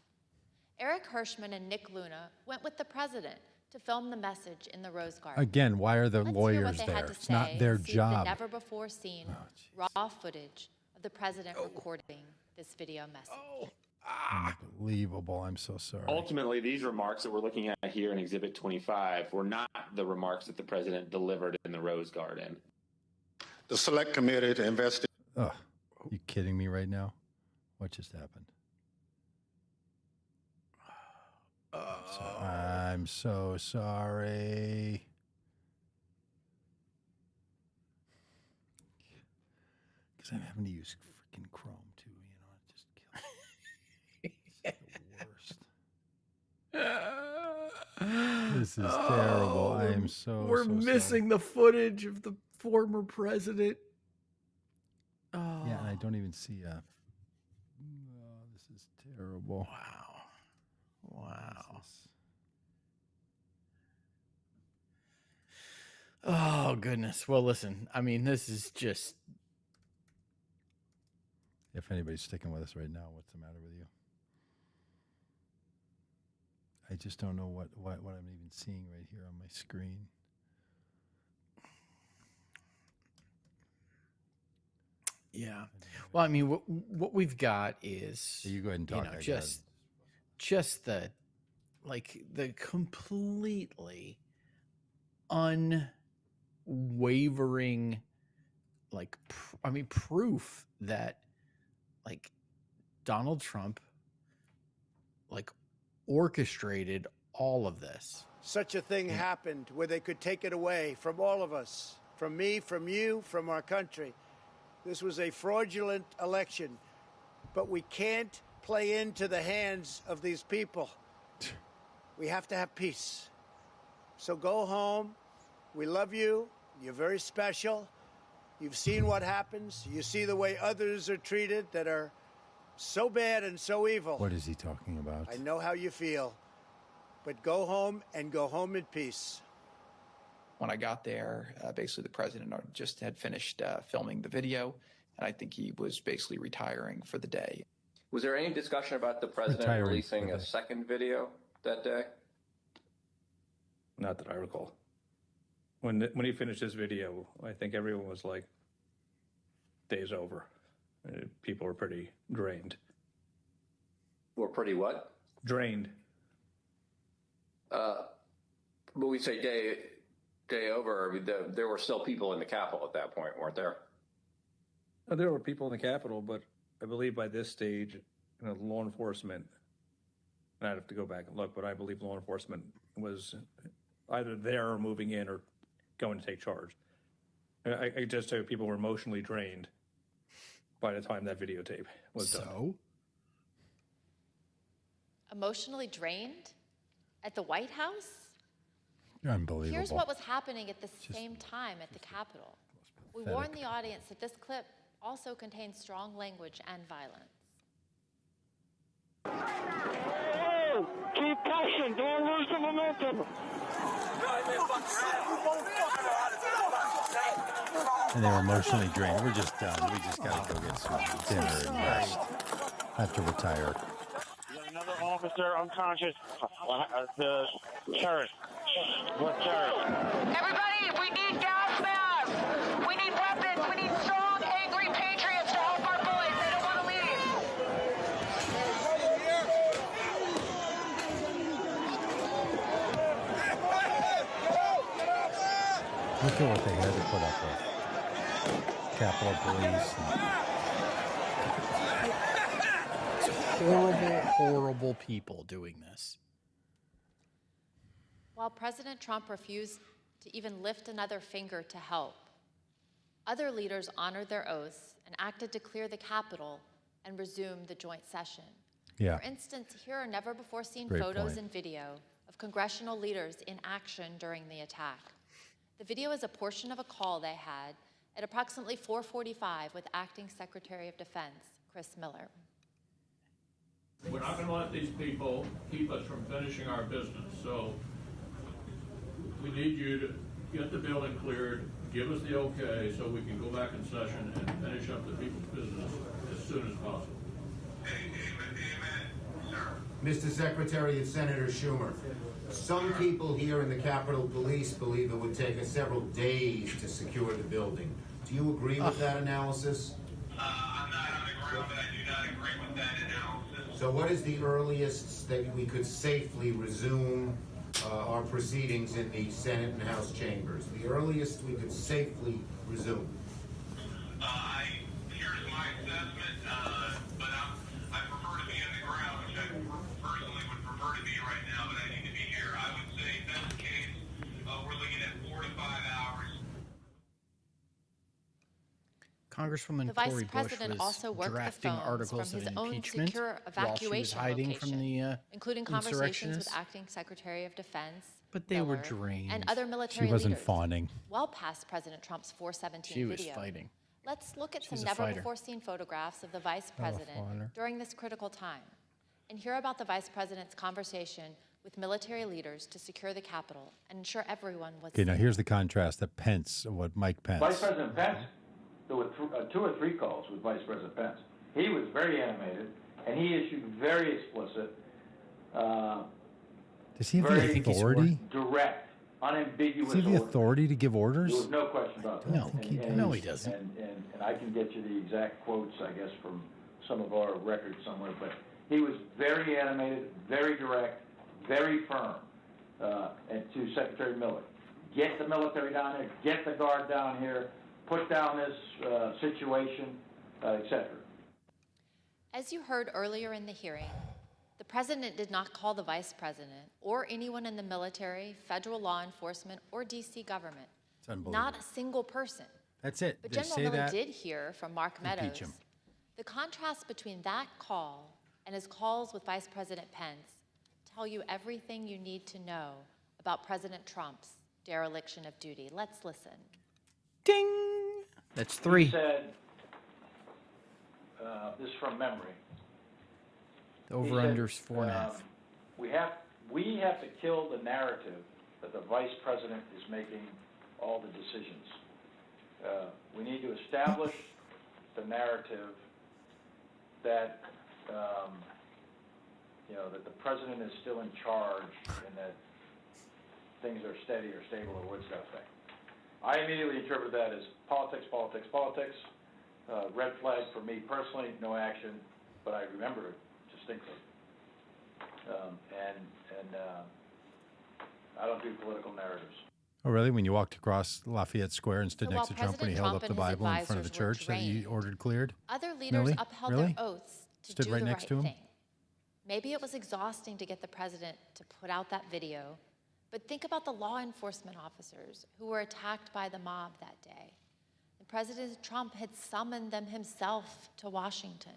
S6: Eric Hirschman and Nick Luna went with the president to film the message in the Rose Garden.
S1: Again, why are the
S6: Let's hear
S1: lawyers
S6: what they
S1: there?
S6: had to
S1: It's not
S6: say
S1: their
S6: and see
S1: job.
S6: the never-before-seen raw footage of the president recording this video message.
S1: Unbelievable. I'm so sorry.
S4: Ultimately, these remarks that we're looking at here in Exhibit 25 were not the remarks that the president delivered in the Rose Garden.
S9: The Select Committee to investigate.
S1: Ugh, you kidding me right now? What just happened? I'm so sorry. Because I'm having to use freaking Chrome too. You know, it just kills me. It's the worst. This is terrible. I am so.
S2: We're missing the footage of the former president. Oh.
S1: Yeah, and I don't even see a. Oh, this is terrible.
S2: Wow. Oh, goodness. Well, listen, I mean, this is just.
S1: If anybody's sticking with us right now, what's the matter with you? I just don't know what I'm even seeing right here on my screen.
S2: Yeah. Well, I mean, what we've got is.
S1: You go ahead and talk.
S2: Just the completely unwavering, proof that, Donald Trump, orchestrated all of this.
S22: Such a thing happened where they could take it away from all of us, from me, from you, from our country. This was a fraudulent election, but we can't play into the hands of these people. We have to have peace. So go home. We love you. You're very special. You've seen what happens. You see the way others are treated that are so bad and so evil.
S1: What is he talking about?
S22: I know how you feel. But go home and go home in peace.
S29: When I got there, basically the president just had finished filming the video, and I think he was basically retiring for the day.
S4: Was there any discussion about the president releasing a second video that day?
S14: Not that I recall. When he finished his video, I think everyone was like, day's over. People were pretty drained.
S4: Were pretty what?
S14: Drained.
S4: But we say day over. I mean, there were still people in the Capitol at that point, weren't there?
S14: There were people in the Capitol, but I believe by this stage, law enforcement, and I'd have to go back and look, but I believe law enforcement was either there or moving in or going to take charge. I just say people were emotionally drained by the time that videotape was done.
S6: Emotionally drained at the White House?
S1: Unbelievable.
S6: Here's what was happening at the same time at the Capitol. We warned the audience that this clip also contains strong language and violence.
S15: Hey, keep pushing. Don't lose the momentum.
S1: And they were emotionally drained. We're just done. We just got to go get some dinner and rest. I have to retire.
S15: Another officer unconscious. The sheriff. What sheriff?
S3: Everybody, we need gas masks. We need weapons. We need strong, angry patriots to help our boys. They don't want to leave.
S1: Look at what they had to put up with. Capitol Police.
S2: Horrible, horrible people doing this.
S6: While President Trump refused to even lift another finger to help, other leaders honored their oaths and acted to clear the Capitol and resume the joint session.
S1: Yeah.
S6: For instance, here are never-before-seen
S1: Great
S6: photos
S1: point.
S6: and video of congressional leaders in action during the attack. The video is a portion of a call they had at approximately 4:45 with Acting Secretary of Defense, Chris Miller.
S5: We're not going to let these people keep us from finishing our business. So we need you to get the building cleared, give us the okay so we can go back in session and finish up the people's business as soon as possible.
S12: Mr. Secretary, it's Senator Schumer. Some people here in the Capitol Police believe it would take us several days to secure the building. Do you agree with that analysis?
S16: I'm not on the ground, but I do not agree with that analysis.
S12: So what is the earliest that we could safely resume our proceedings in the Senate and House chambers? The earliest we could safely resume?
S16: Here's my assessment, but I prefer to be on the ground, which I personally would prefer to be right now, but I need to be here. I would say, best case, we're looking at 4 to 5 hours.
S2: Congresswoman
S6: The Vice
S2: Cori Bush
S6: President
S2: was
S6: also worked the
S2: drafting
S6: phones
S2: articles
S6: from his
S2: of
S6: own
S2: impeachment
S6: secure
S2: while she was
S6: evacuation
S2: hiding
S6: location,
S2: from the
S6: including conversations with
S2: insurrectionists.
S6: Acting Secretary of Defense,
S2: But they were
S6: Miller,
S2: drained.
S6: and other military
S1: She wasn't
S6: leaders,
S1: fawning.
S6: well past President Trump's 417
S2: She was
S6: video.
S2: fighting.
S6: Let's look at
S2: She's
S6: some
S2: a fighter.
S6: never-before-seen photographs of the Vice
S2: Not a
S6: President
S2: fawner.
S6: during this critical time, and hear about the Vice President's conversation with military leaders to secure the Capitol and ensure everyone was
S1: Okay, now
S6: safe.
S1: here's the contrast of Pence, what Mike Pence.
S18: Vice President Pence, there were 2 or 3 calls with Vice President Pence. He was very animated, and he issued very explicit,
S1: Does he have
S18: very
S1: the authority?
S18: direct, unambiguous
S1: Does he have the
S18: orders.
S1: authority to give
S18: There
S1: orders?
S18: was no question about that.
S1: I don't think he does.
S2: No, he doesn't.
S18: And I can get you the exact quotes, I guess, from some of our records somewhere, but he was very animated, very direct, very firm, and to Secretary Miller. Get the military down here, get the Guard down here, put down this situation, etc.
S6: As you heard earlier in the hearing, the President did not call the Vice President or anyone in the military, federal law enforcement, or D.C. government.
S1: It's unbelievable.
S6: Not a single person.
S1: That's it.
S6: But
S1: They
S6: General
S1: say
S6: Miller
S1: that.
S6: did hear from Mark
S1: Impeach
S6: Meadows.
S1: him.
S6: The contrast between that call and his calls with Vice President Pence tell you everything you need to know about President Trump's dereliction of duty. Let's listen.
S2: Ding! That's 3.
S18: He said, this is from memory.
S2: The over-under's 4.5.
S18: We have to kill the narrative that the Vice President is making all the decisions. We need to establish the narrative that that the President is still in charge and that things are steady or stable or what's that thing. I immediately interpret that as politics, politics, politics. Red flag for me personally, no action, but I remember it distinctly. I don't do political narratives.
S1: Oh, really? When you walked across Lafayette Square and stood
S6: So
S1: next to
S6: while
S1: Trump when he
S6: President
S1: held up
S6: Trump
S1: the
S6: and his
S1: Bible in front of the
S6: advisors were
S1: church that you
S6: drained,
S1: ordered cleared?
S6: Other leaders
S1: Really?
S6: upheld
S1: Really?
S6: their oaths to
S1: Stood
S6: do
S1: right
S6: the
S1: next
S6: right
S1: to him?
S6: thing. Maybe it was exhausting to get the president to put out that video, but think about the law enforcement officers who were attacked by the mob that day. And President Trump had summoned them himself to Washington.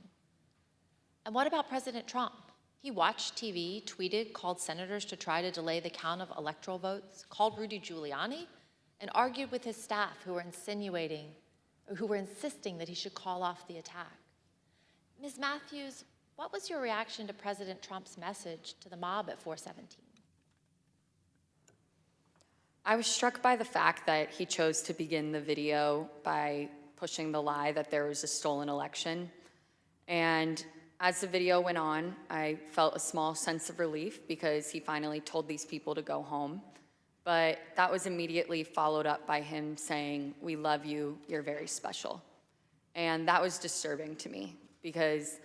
S6: And what about President Trump? He watched TV, tweeted, called senators to try to delay the count of electoral votes, called Rudy Giuliani, and argued with his staff who were insisting that he should call off the attack. Ms. Matthews, what was your reaction to President Trump's message to the mob at 417?
S8: I was struck by the fact that he chose to begin the video by pushing the lie that there was a stolen election. And as the video went on, I felt a small sense of relief because he finally told these people to go home. But that was immediately followed up by him saying, "We love you, you're very special." And that was disturbing to me because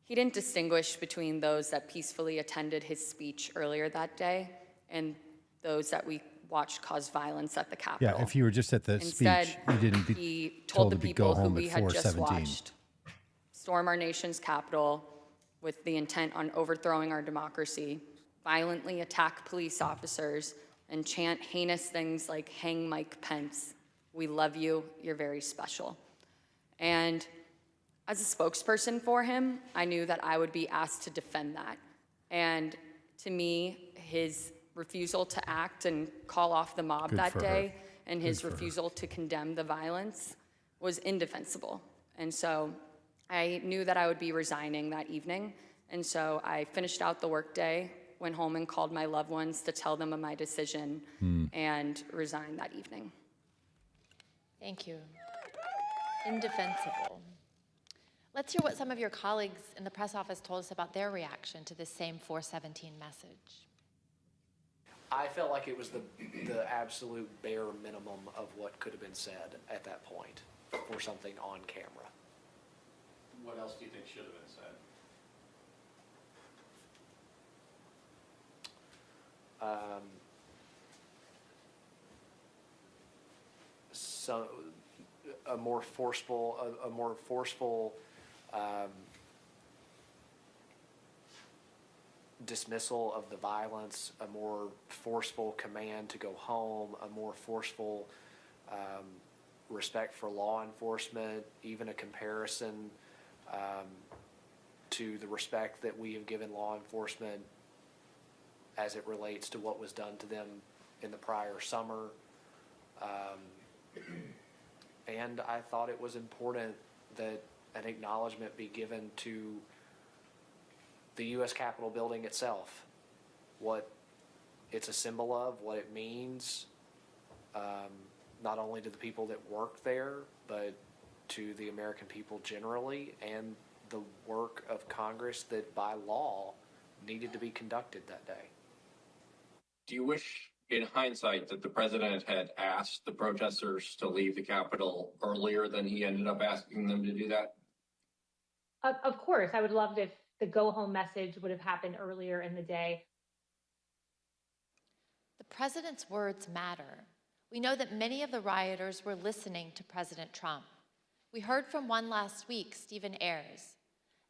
S8: he didn't distinguish between those that peacefully attended his speech earlier that day and those that we watched cause violence at the Capitol.
S1: Yeah, if you were just at the
S8: Instead,
S1: speech, you didn't be
S8: he told the
S1: to
S8: people
S1: go
S8: who
S1: home
S8: we
S1: at
S8: had just
S1: 4:17.
S8: watched storm our nation's Capitol with the intent on overthrowing our democracy, violently attack police officers, and chant heinous things like "Hang Mike Pence, we love you, you're very special." And as a spokesperson for him, I knew that I would be asked to defend that. And to me, his refusal to act and call off the mob
S1: Good
S8: that
S1: for her.
S8: day and his
S1: Good for her.
S8: refusal to condemn the violence was indefensible. And so I knew that I would be resigning that evening. And so I finished out the workday, went home and called my loved ones to tell them of my decision and resigned that evening.
S6: Thank you. Indefensible. Let's hear what some of your colleagues in the press office told us about their reaction to this same 417 message.
S10: I felt like it was the absolute bare minimum of what could have been said at that point for something on camera.
S4: What else do you think should have been said?
S10: So a more forceful dismissal of the violence, a more forceful command to go home, a more forceful respect for law enforcement, even a comparison to the respect that we have given law enforcement as it relates to what was done to them in the prior summer. And I thought it was important that an acknowledgement be given to the U.S. Capitol building itself, what it's a symbol of, what it means, not only to the people that work there, but to the American people generally, and the work of Congress that by law needed to be conducted that day.
S13: Do you wish, in hindsight, that the president had asked the protesters to leave the Capitol earlier than he ended up asking them to do that?
S19: Of course, I would love if the go-home message would have happened earlier in the day.
S6: The president's words matter. We know that many of the rioters were listening to President Trump. We heard from one last week, Stephen Ayers.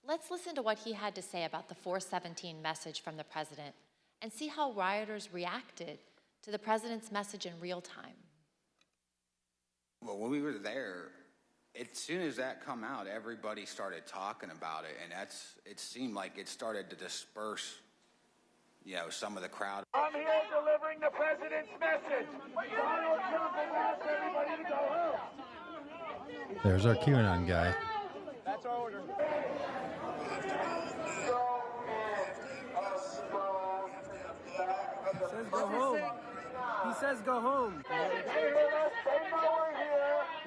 S6: Let's listen to what he had to say about the 417 message from the president and see how rioters reacted to the president's message in real time.
S20: Well, when we were there, as soon as that come out, everybody started talking about it, and it seemed like it started to disperse, some of the crowd.
S16: I'm here delivering the president's message. Donald Trump has asked everybody to go home.
S1: There's our QAnon guy.
S16: That's our order.
S21: He says go home. He says go home.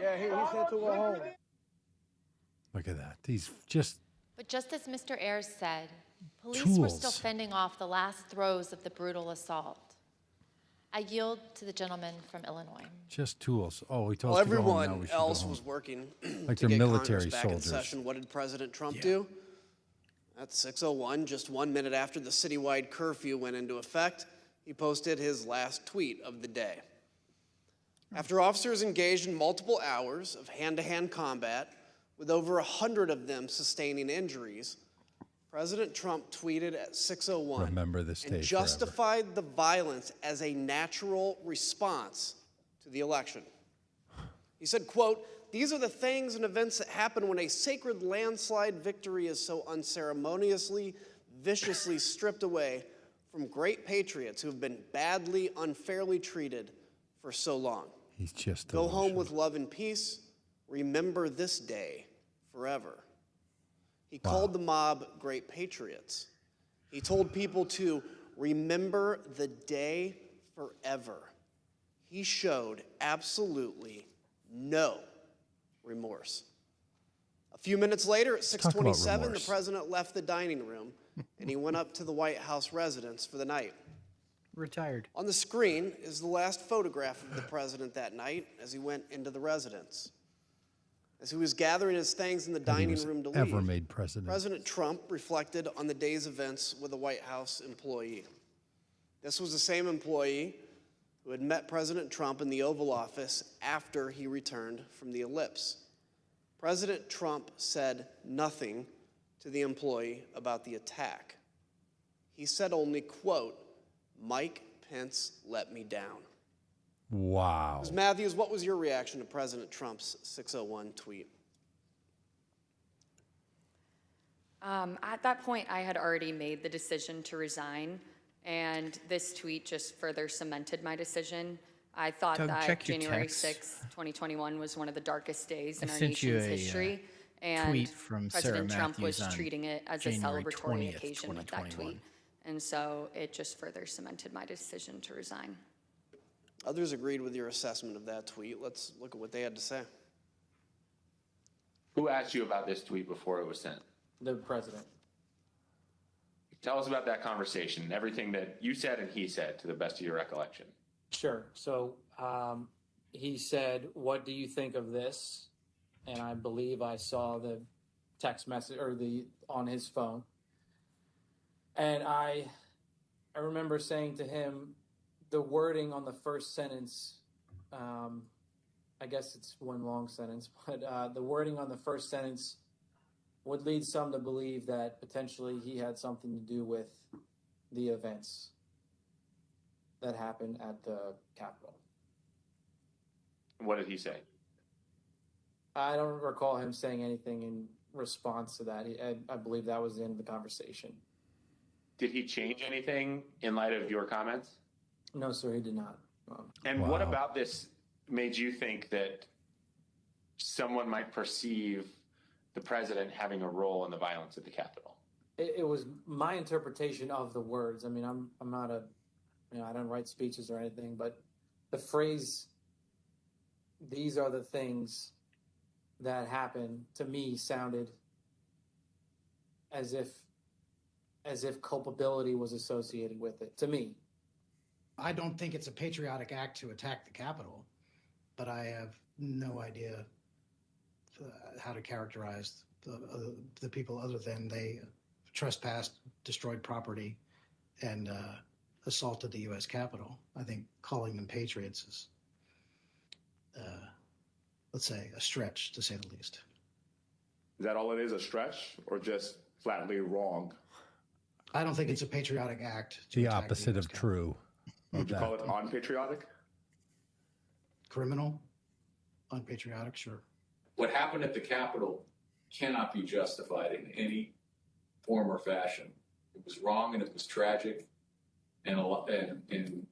S22: Yeah, he said to go home.
S1: Look at that. He's just
S6: But just as Mr. Ayers said, police were still
S1: Tools.
S6: fending off the last throes of the brutal assault. I yield to the gentleman from Illinois.
S1: just tools. Oh, he told
S11: Well,
S1: us to go home. Now
S11: everyone
S1: we should go
S11: else
S1: home.
S11: was working
S1: Like
S11: to
S1: they're
S11: get
S1: military
S11: Congress back in
S1: soldiers.
S11: session. What did President Trump do? At 6:01, just 1 minute after the citywide curfew went into effect, he posted his last tweet of the day. After officers engaged in multiple hours of hand-to-hand combat, with over 100 of them sustaining injuries, President Trump tweeted at 6:01
S1: Remember this day
S11: and justified the violence as a natural response to the election. He said, quote, "These are the things and events that happen when a sacred landslide victory is so unceremoniously, viciously stripped away from great patriots who have been badly, unfairly treated for so long.
S1: He's just
S11: Go home with love and peace. Remember this day forever." He called the mob great patriots. He told people to remember the day forever. he showed absolutely no remorse. A few minutes later, at
S1: talk about
S11: 6:27, the
S1: remorse.
S11: president left the dining room and he went up to the White House residence for the night.
S2: Retired.
S11: On the screen is the last photograph of the president that night as he went into the residence. As he was gathering his things in the
S1: That he
S11: dining
S1: was
S11: room to
S1: ever
S11: leave,
S1: made president.
S11: President Trump reflected on the day's events with a White House employee. This was the same employee who had met President Trump in the Oval Office after he returned from the ellipse. President Trump said nothing to the employee about the attack. He said only, quote, "Mike Pence let me down."
S1: Wow.
S11: Ms. Matthews, what was your reaction to President Trump's 601 tweet?
S8: At that point, I had already made the decision to resign, and this tweet just further cemented my decision. I thought
S2: Doug,
S8: that
S2: check your
S8: January
S2: text.
S8: 6th, 2021 was one of the darkest days in
S2: I
S8: our
S2: sent you
S8: nation's
S2: a,
S8: history, and
S2: tweet from
S8: President
S2: Sarah
S8: Trump was
S2: Matthews on
S8: treating it as a
S2: January
S8: celebratory
S2: 20th,
S8: occasion with that
S2: 2021.
S8: tweet. And so it just further cemented my decision to resign.
S11: Others agreed with your assessment of that tweet. Let's look at what they had to say.
S4: Who asked you about this tweet before it was sent?
S29: The president.
S4: Tell us about that conversation, everything that you said and he said, to the best of your recollection.
S29: Sure. So he said, "What do you think of this?" And I believe I saw the text message or on his phone. And I remember saying to him, the wording on the first sentence, I guess it's one long sentence, but the wording on the first sentence would lead some to believe that potentially he had something to do with the events that happened at the Capitol.
S4: What did he say?
S29: I don't recall him saying anything in response to that. I believe that was the end of the conversation.
S4: Did he change anything in light of your comments?
S29: No, sir, he did not.
S4: And what about this made you think that someone might perceive the president having a role in the violence at the Capitol?
S29: It was my interpretation of the words. I mean, I'm not I don't write speeches or anything, but the phrase, "These are the things that happened," to me sounded as if culpability was associated with it, to me.
S7: I don't think it's a patriotic act to attack the Capitol, but I have no idea how to characterize the people other than they trespassed, destroyed property, and assaulted the U.S. Capitol. I think calling them patriots is, let's say, a stretch, to say the least.
S9: Is that all it is, a stretch, or just flatly wrong?
S7: I don't think it's a patriotic act.
S1: The opposite of true.
S9: Would you call it unpatriotic?
S7: Criminal, unpatriotic, sure.
S17: What happened at the Capitol cannot be justified in any form or fashion. It was wrong and it was tragic, and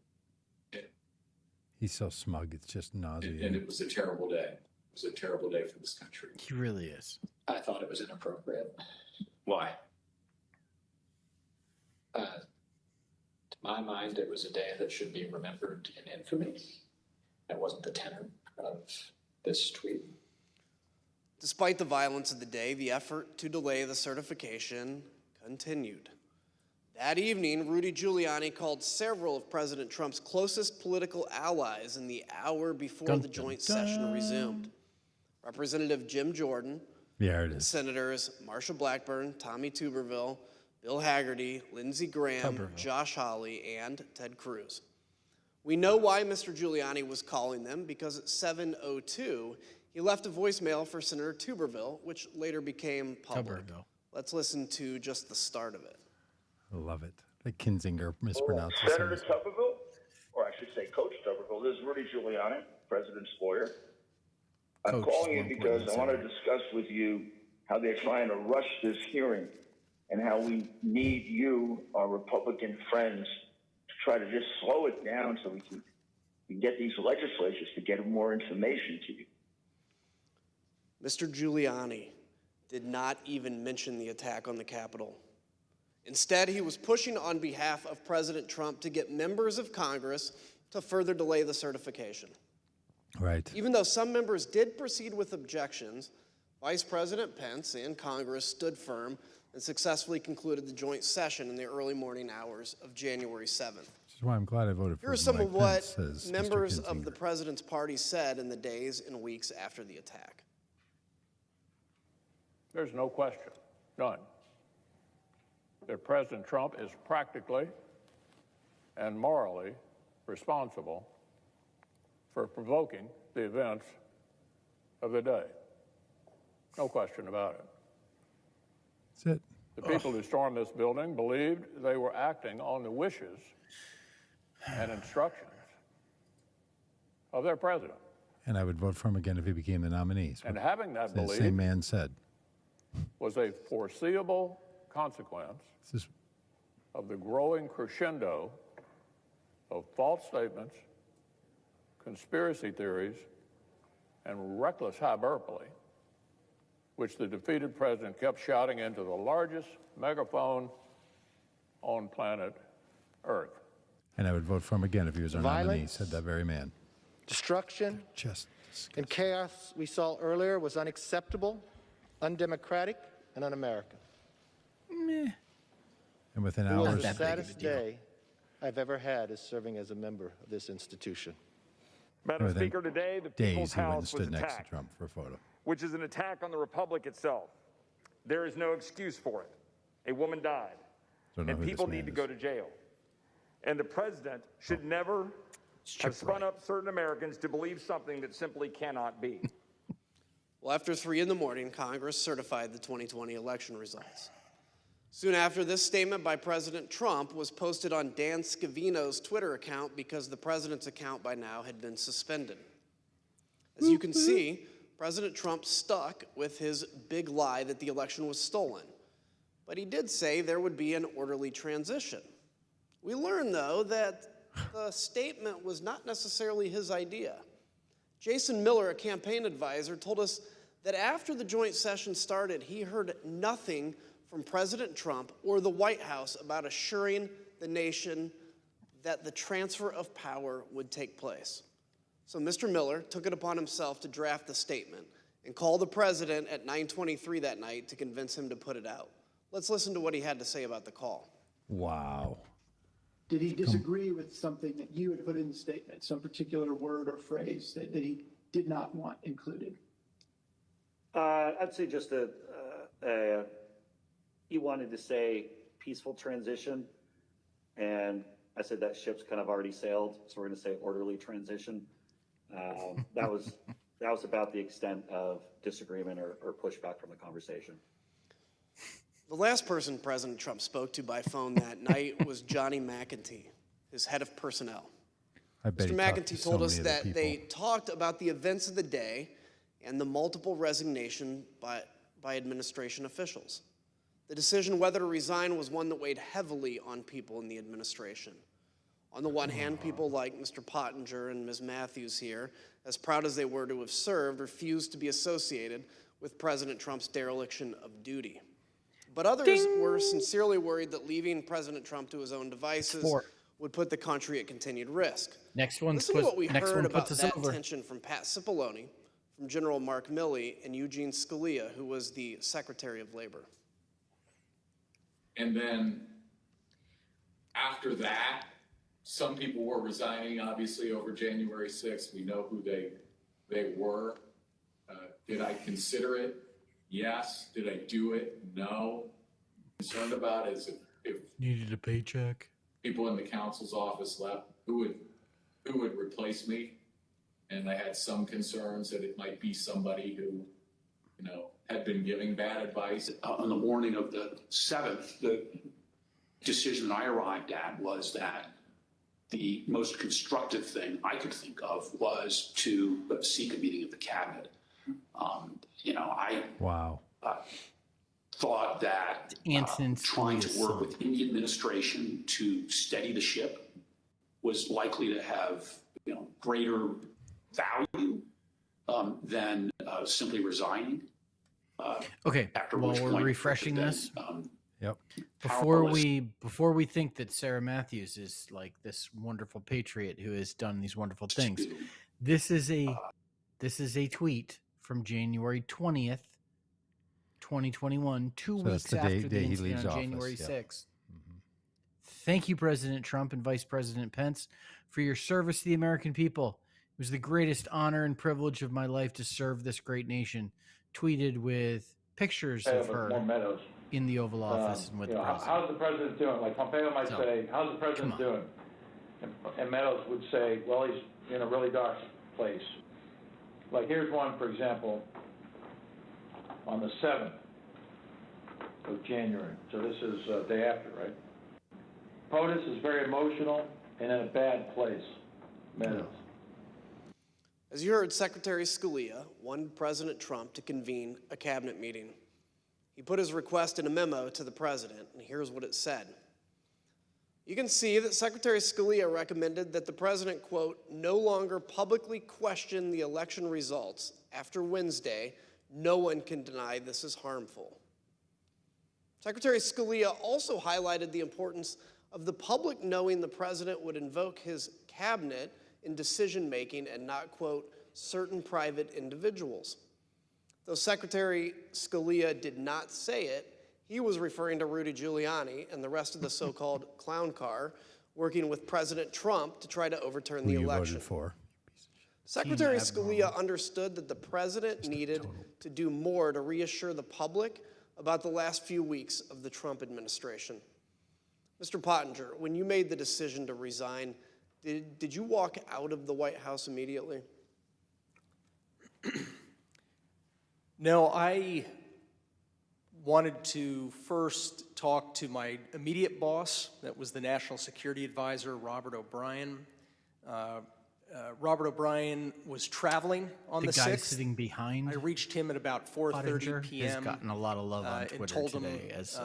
S1: He's so smug, it's just nauseating.
S17: and it was a terrible day. It was a terrible day for this country.
S2: He really is.
S17: I thought it was inappropriate.
S4: Why?
S17: To my mind, it was a day that should be remembered in infamy. That wasn't the tenor of this tweet.
S11: Despite the violence of the day, the effort to delay the certification continued. That evening, Rudy Giuliani called several of President Trump's closest political allies in the hour before the joint session resumed. Representative Jim Jordan,
S1: Yeah, it is.
S11: Senators Marsha Blackburn, Tommy Tuberville, Bill Hagerty, Lindsey Graham, Josh Hawley, and Ted Cruz. We know why Mr. Giuliani was calling them, because at 7:02, he left a voicemail for Senator Tuberville, which later became public. Let's listen to just the start of it.
S1: I love it. The Kinzinger mispronounces
S23: Senator
S1: it.
S23: Tuberville, or I should say Coach Tuberville, this is Rudy Giuliani, President's lawyer. I'm calling you because I want to discuss with you how they're trying to rush this hearing and how we need you, our Republican friends, to try to just slow it down so we can get these legislatures to get more information to you.
S11: Mr. Giuliani did not even mention the attack on the Capitol. Instead, he was pushing on behalf of President Trump to get members of Congress to further delay the certification.
S1: Right.
S11: Even though some members did proceed with objections, Vice President Pence and Congress stood firm and successfully concluded the joint session in the early morning hours of January 7th.
S1: Which is why I'm glad I voted for
S11: Here are some
S1: Mike
S11: of what
S1: Pence, says Mr.
S11: members of
S1: Kinzinger.
S11: the president's party said in the days and weeks after the attack.
S3: There's no question, none, that President Trump is practically and morally responsible for provoking the events of the day. No question about it.
S1: That's it.
S3: The people who stormed this building believed they were acting on the wishes and instructions of their president.
S1: And I would vote for him again if he became the nominee.
S3: And having that
S1: The
S3: belief
S1: same man said.
S3: was a foreseeable consequence of the growing crescendo of false statements, conspiracy theories, and reckless hyperbole, which the defeated president kept shouting into the largest megaphone on planet Earth.
S1: And I would vote for him again if he was our nominee,
S5: Violence,
S1: said that very man.
S5: destruction,
S1: Just
S5: and chaos we saw earlier was unacceptable, undemocratic, and un-American.
S1: And within
S5: It was
S1: hours,
S5: the saddest day I've ever had as serving as a member of this institution.
S14: Madam
S1: within
S14: Speaker, today the
S1: days
S14: People's
S1: he went and
S14: House was
S1: stood next to
S14: attacked,
S1: Trump for a photo.
S14: which is an attack on the Republic itself. There is no excuse for it. A woman died,
S1: Don't know
S14: and
S1: who this
S14: people
S1: man
S14: need to
S1: is.
S14: go to jail. And the president should never have spun up certain Americans to believe something that simply cannot be.
S11: Well, after 3 in the morning, Congress certified the 2020 election results. Soon after, this statement by President Trump was posted on Dan Scavino's Twitter account because the president's account by now had been suspended. As you can see, President Trump stuck with his big lie that the election was stolen. But he did say there would be an orderly transition. We learned, though, that the statement was not necessarily his idea. Jason Miller, a campaign advisor, told us that after the joint session started, he heard nothing from President Trump or the White House about assuring the nation that the transfer of power would take place. So Mr. Miller took it upon himself to draft the statement and call the president at 9:23 that night to convince him to put it out. Let's listen to what he had to say about the call.
S1: Wow.
S15: Did he disagree with something that you had put in the statement, some particular word or phrase that he did not want included?
S24: I'd say just he wanted to say peaceful transition, and I said that ship's kind of already sailed, so we're going to say orderly transition. That was about the extent of disagreement or pushback from the conversation.
S11: The last person President Trump spoke to by phone that night was Johnny McEntee, his head of personnel.
S1: I bet
S11: Mr.
S1: he talked to
S11: McEntee
S1: so
S11: told us
S1: many other
S11: that
S1: people.
S11: they talked about the events of the day and the multiple resignation by administration officials. The decision whether to resign was one that weighed heavily on people in the administration. On the one hand, people like Mr. Pottinger and Ms. Matthews here, as proud as they were to have served, refused to be associated with President Trump's dereliction of duty. But others were sincerely worried that leaving President Trump to his own devices would put the country at continued risk.
S2: Next one
S11: Listen to what we
S2: next
S11: heard
S2: one
S11: about
S2: puts us
S11: that
S2: over.
S11: tension from Pat Cipollone, from General Mark Milley, and Eugene Scalia, who was the Secretary of Labor.
S17: And then after that, some people were resigning, obviously, over January 6th. We know who they were. Did I consider it? Yes. Did I do it? No. Concerned about is if
S1: Needed a paycheck.
S17: people in the counsel's office left, who would replace me? And I had some concerns that it might be somebody who, had been giving bad advice.
S25: On the morning of the 7th, the decision I arrived at was that the most constructive thing I could think of was to seek a meeting of the cabinet. I thought that trying to work within the administration to steady the ship was likely to have greater value than simply resigning.
S2: Okay,
S25: After
S2: while
S25: which
S2: we're
S25: point
S2: refreshing
S25: then,
S2: this,
S1: Yep.
S2: Before we think that Sarah Matthews is like this wonderful patriot who has done these wonderful things, this is a tweet from January 20th, 2021, 2
S1: So that's
S2: weeks
S1: the
S2: after
S1: day
S2: the
S1: he
S2: incident
S1: leaves
S2: on
S1: office,
S2: January
S1: yeah.
S2: 6th. Thank you, President Trump and Vice President Pence, for your service to the American people. It was the greatest honor and privilege of my life to serve this great nation. Tweeted with pictures of her in the Oval Office and with the president.
S14: How's the president doing? Like Pompeo might say, how's the president doing? And Meadows would say, well, he's in a really dark place. Like here's one, for example, on the 7th of January. So this is day after, right? POTUS is very emotional and in a bad place. Meadows.
S11: As you heard, Secretary Scalia wanted President Trump to convene a cabinet meeting. He put his request in a memo to the president, and here's what it said. You can see that Secretary Scalia recommended that the president, quote, no longer publicly question the election results after Wednesday. No one can deny this is harmful. Secretary Scalia also highlighted the importance of the public knowing the president would invoke his cabinet in decision-making and not, quote, certain private individuals. Though Secretary Scalia did not say it, he was referring to Rudy Giuliani and the rest of the so-called clown car working with President Trump to try to overturn the election.
S1: Voted for.
S11: Secretary Scalia understood that the president needed to do more to reassure the public about the last few weeks of the Trump administration. Mr. Pottinger, when you made the decision to resign, did you walk out of the White House immediately?
S10: No, I wanted to first talk to my immediate boss, that was the National Security Advisor, Robert O'Brien. Robert O'Brien was traveling on the 6th.
S2: The guy sitting behind
S10: I reached him at about 4:30 p.m.
S2: has gotten a lot of love on Twitter
S10: and told
S2: today
S10: him
S2: as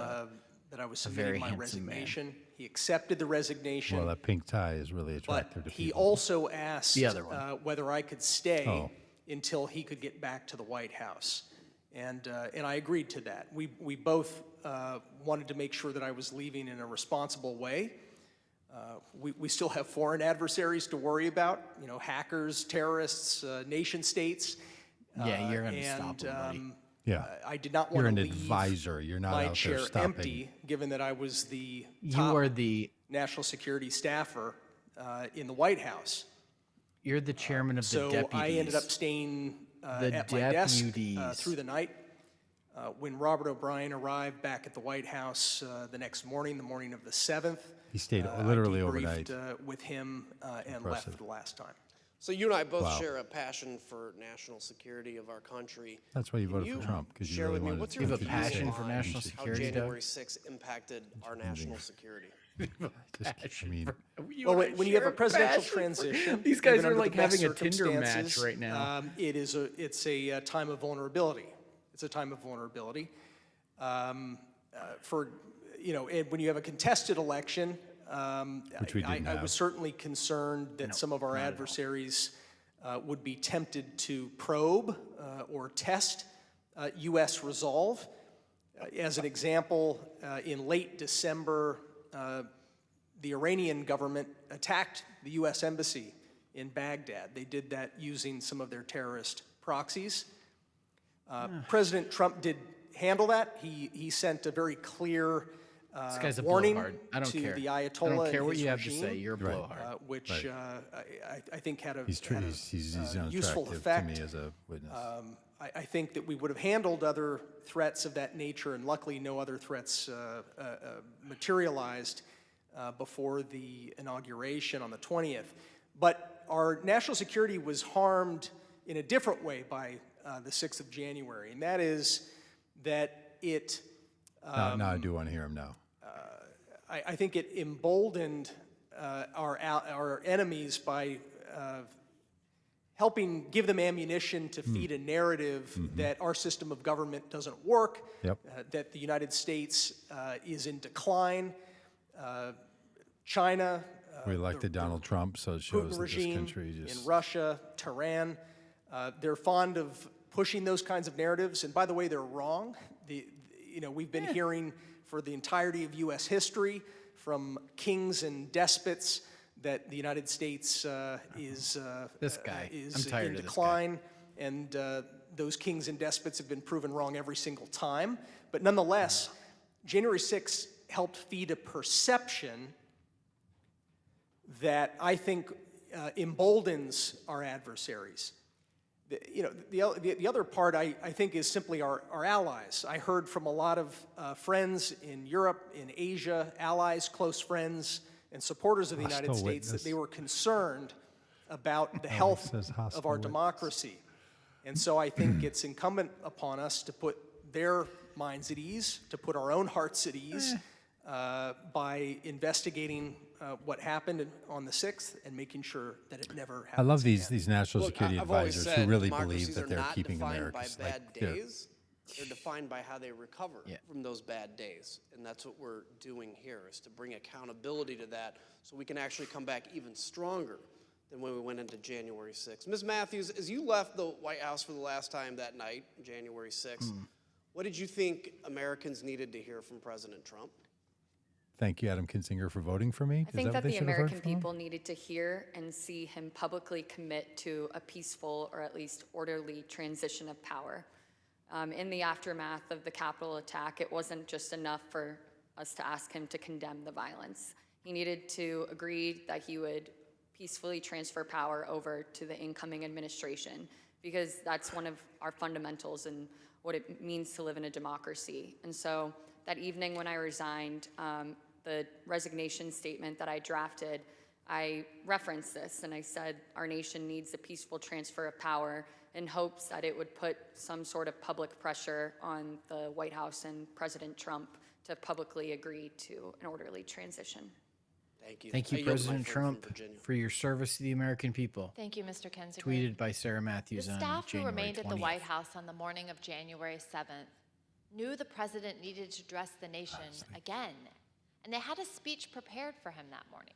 S10: that I was
S2: a very
S10: submitting my
S2: handsome man.
S10: resignation. He accepted the resignation.
S1: Well, that pink tie is really attractive
S10: But
S1: to
S10: he
S1: people.
S10: also asked
S2: The other one.
S10: whether I could stay
S1: Oh.
S10: until he could get back to the White House. And I agreed to that. We both wanted to make sure that I was leaving in a responsible way. We still have foreign adversaries to worry about, you know, hackers, terrorists, nation states.
S2: Yeah, you're going to stop them, buddy.
S1: Yeah.
S10: I did not
S1: You're
S10: want
S1: an
S10: to leave
S1: advisor. You're not
S10: my
S1: out there
S10: chair
S1: stopping.
S10: empty, given that I was the
S2: You
S10: top
S2: are the
S10: national security staffer in the White House.
S2: You're the chairman of the
S10: So
S2: deputies.
S10: I ended up staying
S2: The
S10: at my desk
S2: deputies.
S10: through the night. When Robert O'Brien arrived back at the White House the next morning, the morning of the 7th,
S1: He stayed literally
S10: I
S1: overnight.
S10: debriefed with him and
S1: Impressive.
S10: left the last time.
S11: So you and I both
S1: Wow.
S11: share a passion for national security of our country.
S1: That's why you
S11: Can
S1: voted for Trump, because you
S11: share
S1: really
S11: with me,
S1: wanted
S11: what's
S1: to
S11: your
S2: You have a
S1: keep
S2: passion
S1: safe.
S2: for national
S11: how
S2: security, Doug?
S11: January 6th impacted our national security?
S1: I mean,
S10: Well, when you have a presidential transition,
S2: These guys
S10: even
S2: are
S10: under
S2: like
S10: the best
S2: having a Tinder match
S10: circumstances,
S2: right now.
S10: It's a time of vulnerability. It's a time of vulnerability. For you know, and when you have a contested election,
S1: Which we didn't
S10: I
S1: have.
S10: was certainly concerned that some of our adversaries would be tempted to probe or test U.S. resolve. As an example, in late December, the Iranian government attacked the U.S. Embassy in Baghdad. They did that using some of their terrorist proxies. President Trump did handle that. He sent a very clear
S2: This guy's a
S10: warning
S2: blowhard. I don't
S10: to
S2: care.
S10: the
S2: I
S10: Ayatollah
S2: don't care
S10: and
S2: what
S10: his
S2: you have to
S10: regime,
S2: say. You're a blowhard.
S10: which I think had a,
S1: he's true.
S10: had a
S1: He's
S10: useful
S1: unattractive to
S10: effect.
S1: me as a witness.
S10: I think that we would have handled other threats of that nature, and luckily no other threats materialized before the inauguration on the 20th. But our national security was harmed in a different way by the 6th of January, and that is that it...
S1: now I do want to hear him now.
S10: I think it emboldened our enemies by helping give them ammunition to feed a narrative that our system of government doesn't work, that the United States is in decline, China,
S1: We elected Donald Trump, so it shows
S10: Putin
S1: that this
S10: regime
S1: country just...
S10: in Russia, Tehran, they're fond of pushing those kinds of narratives, and by the way, they're wrong. we've been hearing for the entirety of U.S. history from kings and despots that the United States is
S2: tired
S10: in
S2: of
S10: decline, and those kings and despots have been proven wrong every single time. But nonetheless, January 6th helped feed a perception that I think emboldens our adversaries. The other part I think is simply our allies. I heard from a lot of friends in Europe, in Asia, allies, close friends, and supporters of the United States that they were concerned about the health of our democracy. And so I think it's incumbent upon us to put their minds at ease, to put our own hearts at ease by investigating what happened on the 6th and making sure that it never happens.
S1: I love
S10: again.
S1: these national security advisors who really believe that they're keeping America's
S11: by bad days. They're defined by how they recover from those bad days. And that's what we're doing here, is to bring accountability to that so we can actually come back even stronger than when we went into January 6th. Ms. Matthews, as you left the White House for the last time that night, January 6th, what did you think Americans needed to hear from President Trump?
S1: Thank you, Adam Kinzinger, for voting for me.
S8: I think that the American people needed to hear and see him publicly commit to a peaceful or at least orderly transition of power. In the aftermath of the Capitol attack, it wasn't just enough for us to ask him to condemn the violence. He needed to agree that he would peacefully transfer power over to the incoming administration, because that's one of our fundamentals and what it means to live in a democracy. And so that evening when I resigned, the resignation statement that I drafted, I referenced this and I said our nation needs a peaceful transfer of power, in hopes that it would put some sort of public pressure on the White House and President Trump to publicly agree to an orderly transition.
S11: Thank you.
S2: Thank you, President Trump, for your service to the American people.
S6: Thank you, Mr. Kinzinger.
S2: Tweeted by Sarah Matthews
S6: The
S2: on
S6: staff who
S2: January
S6: remained
S2: 20th.
S6: at the White House on the morning of January 7th knew the president needed to address the nation again, and they had a speech prepared for him that morning,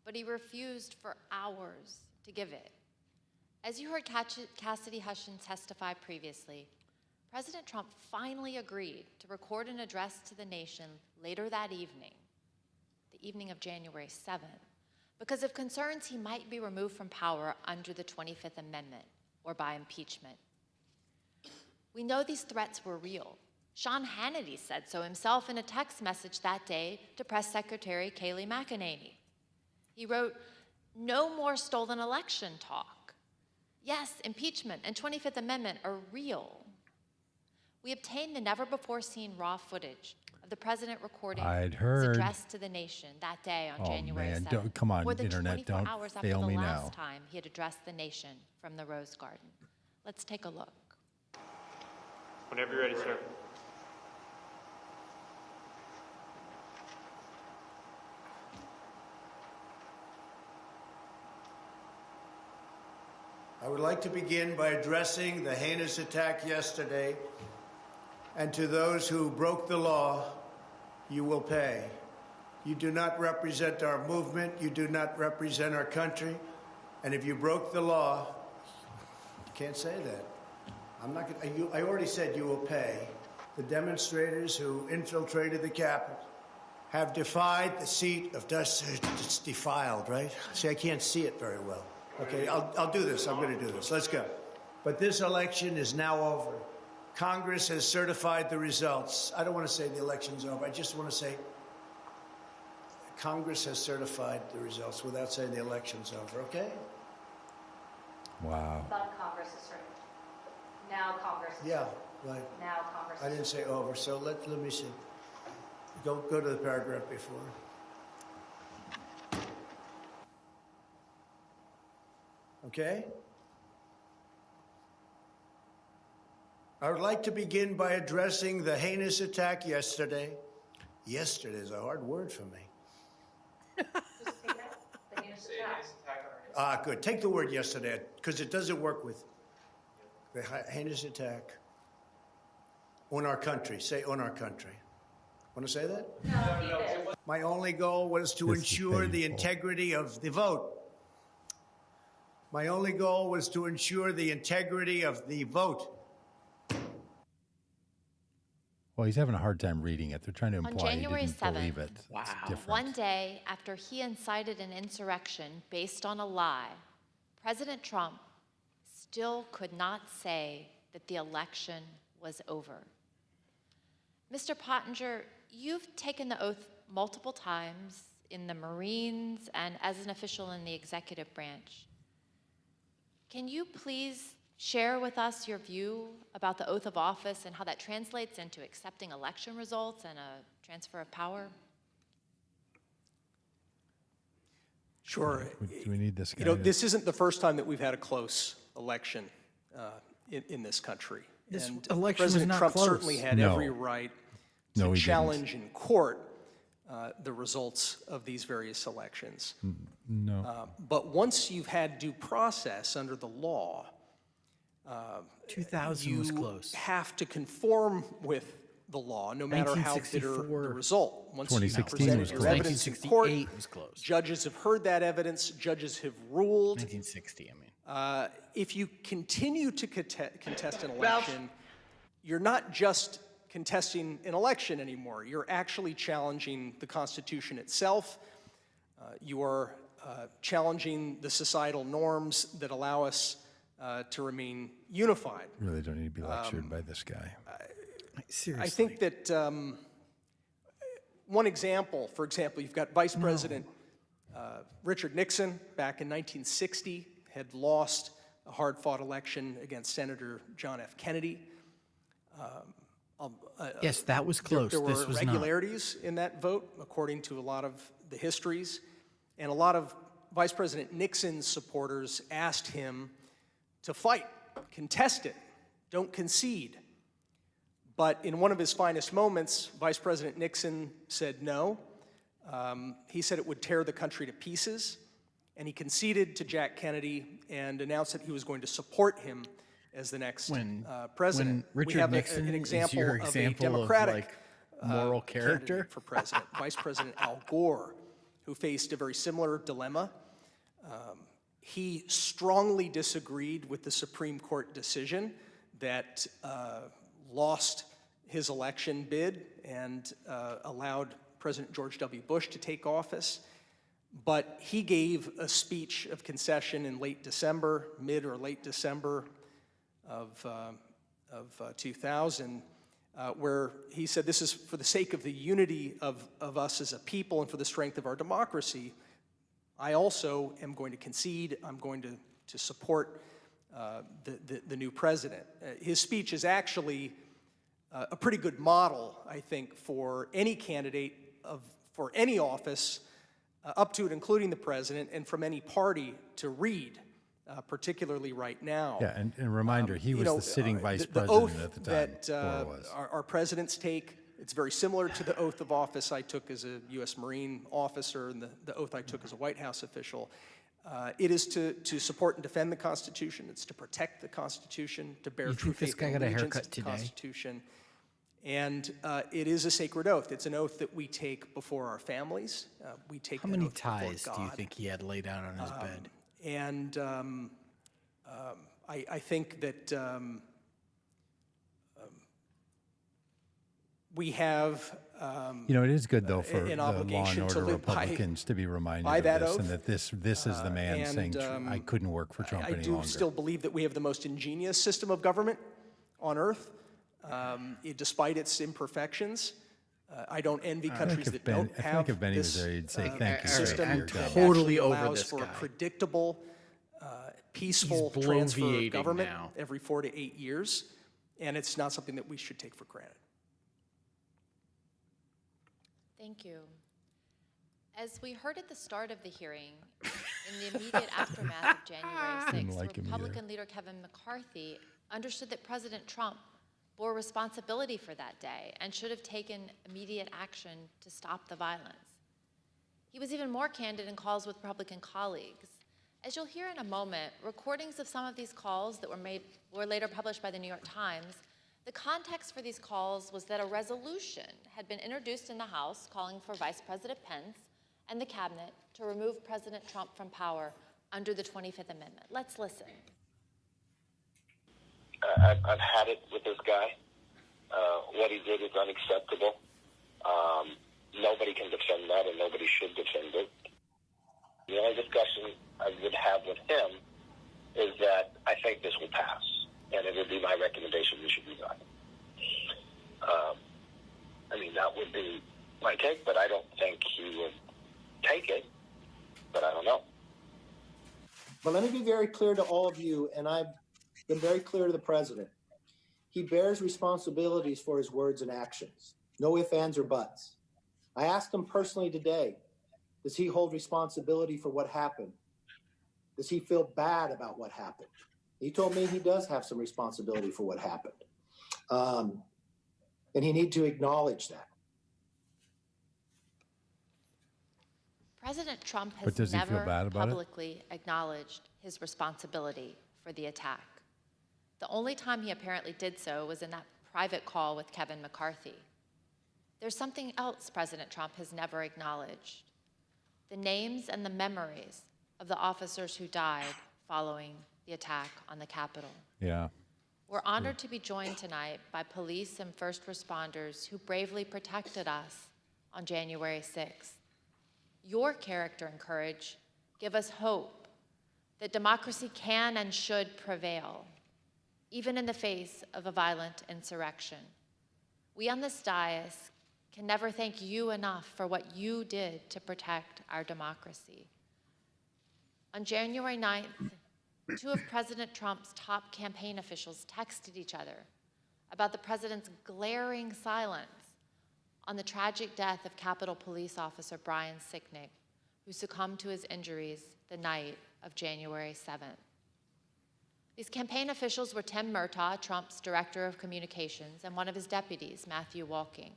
S6: but he refused for hours to give it. As you heard Cassidy Hutchins testify previously, President Trump finally agreed to record an address to the nation later that evening, the evening of January 7th, because of concerns he might be removed from power under the 25th Amendment or by impeachment. We know these threats were real. Sean Hannity said so himself in a text message that day to Press Secretary Kayleigh McEnany. He wrote, "No more stolen election talk. Yes, impeachment and 25th Amendment are real." We obtained the never-before-seen raw footage of the president recording
S1: I'd
S6: his
S1: heard.
S6: address to the nation that day on January 7th.
S1: Man, come on,
S6: more than
S1: Internet,
S6: 24
S1: don't
S6: hours after
S1: fail
S6: the
S1: me
S6: last
S1: now.
S6: time he had addressed the nation from the Rose Garden. Let's take a look.
S12: Whenever you're ready, sir.
S22: I would like to begin by addressing the heinous attack yesterday, and to those who broke the law, you will pay. You do not represent our movement, you do not represent our country, and if you broke the law, you can't say that. I'm not gonna, I already said you will pay. The demonstrators who infiltrated the Capitol have defied the seat of justice. It's defiled, right? See, I can't see it very well. Okay, I'll do this. I'm going to do this. Let's go. But this election is now over. Congress has certified the results. I don't want to say the election's over. I just want to say Congress has certified the results without saying the election's over, okay?
S1: Wow.
S6: Thought Congress is certain. Now Congress is
S22: Yeah, right.
S6: Now Congress
S22: I didn't say over, so let me see. Go to the paragraph before. Okay? I would like to begin by addressing the heinous attack yesterday. Yesterday is a hard word for me. Good. Take the word yesterday, because it doesn't work with the heinous attack on our country. Say on our country. Want to say that? No. My only goal was to ensure the integrity of the vote. My only goal was to ensure the integrity of the vote.
S1: Well, he's having a hard time reading it. They're trying to
S6: On
S1: imply he
S6: January
S1: didn't
S6: 7th,
S1: believe it. It's different.
S6: one day after he incited an insurrection based on a lie, President Trump still could not say that the election was over. Mr. Pottinger, you've taken the oath multiple times in the Marines and as an official in the executive branch. Can you please share with us your view about the oath of office and how that translates into accepting election results and a transfer of power?
S10: Sure.
S1: Do we need this guy?
S10: You know, this isn't the first time that we've had a close election in this country.
S2: This
S10: And
S2: election was
S10: President
S2: not
S10: Trump
S2: close.
S10: certainly had
S1: No.
S10: every right
S1: No,
S10: to
S1: he
S10: challenge in court the results of these various elections.
S1: No.
S10: But once you've had due process under the law,
S2: 2000 was
S10: you
S2: close.
S10: have to conform with the law, no matter how bitter the
S2: 1964.
S10: result. Once you
S1: 2016
S10: present
S1: was
S10: your
S1: close.
S10: evidence in court,
S2: 1968 was close.
S10: judges have heard that evidence, judges have ruled.
S2: 1960, I mean.
S10: If you continue to contest an election, you're not just contesting an election anymore. You're actually challenging the Constitution itself. You are challenging the societal norms that allow us to remain unified.
S1: Really don't need to be lectured by this guy.
S2: Seriously.
S10: I think that one example, for example, you've got Vice President Richard Nixon back in 1960 had lost a hard-fought election against Senator John F. Kennedy.
S2: Yes, that was close.
S10: There
S2: This
S10: were
S2: was
S10: irregularities in that vote, according to a lot of the histories. And a lot of Vice President Nixon's supporters asked him to fight, contest it, don't concede. But in one of his finest moments, Vice President Nixon said no. He said it would tear the country to pieces. And he conceded to Jack Kennedy and announced that he was going to support him as the next president.
S2: When Richard Nixon
S10: an example
S2: is your
S10: of a
S2: example
S10: Democratic
S2: of moral character
S10: candidate for president, Vice President Al Gore, who faced a very similar dilemma. He strongly disagreed with the Supreme Court decision that lost his election bid and allowed President George W. Bush to take office. But he gave a speech of concession in late December, mid or late December of 2000, where he said, this is for the sake of the unity of us as a people and for the strength of our democracy. I also am going to concede. I'm going to support the new president. His speech is actually a pretty good model, I think, for any candidate for any office, up to and including the president, and from any party to read, particularly right now.
S1: Yeah, and a reminder, he was the sitting vice
S10: the
S1: president
S10: oath
S1: at the time.
S10: that
S1: Gore was.
S10: our presidents take, it's very similar to the oath of office I took as a U.S. Marine officer and the oath I took as a White House official. It is to support and defend the Constitution. It's to protect the Constitution, to bear
S2: You
S10: true
S2: think this
S10: faith
S2: guy
S10: and
S2: got a
S10: allegiance
S2: haircut
S10: to the
S2: today?
S10: Constitution. And it is a sacred oath. It's an oath that we take before our families. We take
S2: How
S10: that
S2: many
S10: oath before
S2: ties do you
S10: God.
S2: think he had laid out on his bed?
S10: And I think that we have
S1: It is good, though, for
S10: an
S1: the Law and
S10: obligation to
S1: Order
S10: live
S1: Republicans to be reminded
S10: by
S1: of
S10: that
S1: this,
S10: oath.
S1: and that this is the man saying, I couldn't work for Trump
S10: I
S1: any
S10: do
S1: longer.
S10: still believe that we have the most ingenious system of government on earth, despite its imperfections. I don't envy countries that don't
S1: I feel
S10: have
S1: like if Benny was
S10: this
S1: there, he'd say, thank you,
S10: system.
S1: sir, you're
S10: that
S1: done.
S2: totally
S10: actually
S2: over
S10: allows
S2: this
S10: for
S2: guy.
S10: a predictable, peaceful
S2: He's
S10: transfer
S2: bloviating
S10: of government
S2: now.
S10: every 4 to 8 years, and it's not something that we should take for granted.
S6: Thank you. As we heard at the start of the hearing, in the immediate aftermath of January
S1: Didn't
S6: 6th,
S1: like him either.
S6: Republican leader Kevin McCarthy understood that President Trump bore responsibility for that day and should have taken immediate action to stop the violence. He was even more candid in calls with Republican colleagues. As you'll hear in a moment, recordings of some of these calls that were later published by the New York Times. The context for these calls was that a resolution had been introduced in the House calling for Vice President Pence and the cabinet to remove President Trump from power under the 25th Amendment. Let's listen.
S13: I've had it with this guy. What he did is unacceptable. Nobody can defend that, and nobody should defend it. The only discussion I would have with him is that I think this will pass, and it would be my recommendation we should resign. I mean, that would be my take, but I don't think he would take it, but I don't know.
S16: But let me be very clear to all of you, and I've been very clear to the president. He bears responsibilities for his words and actions. No ifs, ands, or buts. I asked him personally today, does he hold responsibility for what happened? Does he feel bad about what happened? He told me he does have some responsibility for what happened. And he needs to acknowledge that.
S6: President Trump
S1: But
S6: has
S1: does he feel
S6: never
S1: bad about it?
S6: publicly acknowledged his responsibility for the attack. The only time he apparently did so was in that private call with Kevin McCarthy. There's something else President Trump has never acknowledged: the names and the memories of the officers who died following the attack on the Capitol.
S1: Yeah.
S6: We're honored to be joined tonight by police and first responders who bravely protected us on January 6th. Your character and courage give us hope that democracy can and should prevail, even in the face of a violent insurrection. We on this dais can never thank you enough for what you did to protect our democracy. On January 9th, two of President Trump's top campaign officials texted each other about the president's glaring silence on the tragic death of Capitol Police Officer Brian Sicknick, who succumbed to his injuries the night of January 7th. These campaign officials were Tim Murtaugh, Trump's director of communications, and one of his deputies, Matthew Walking.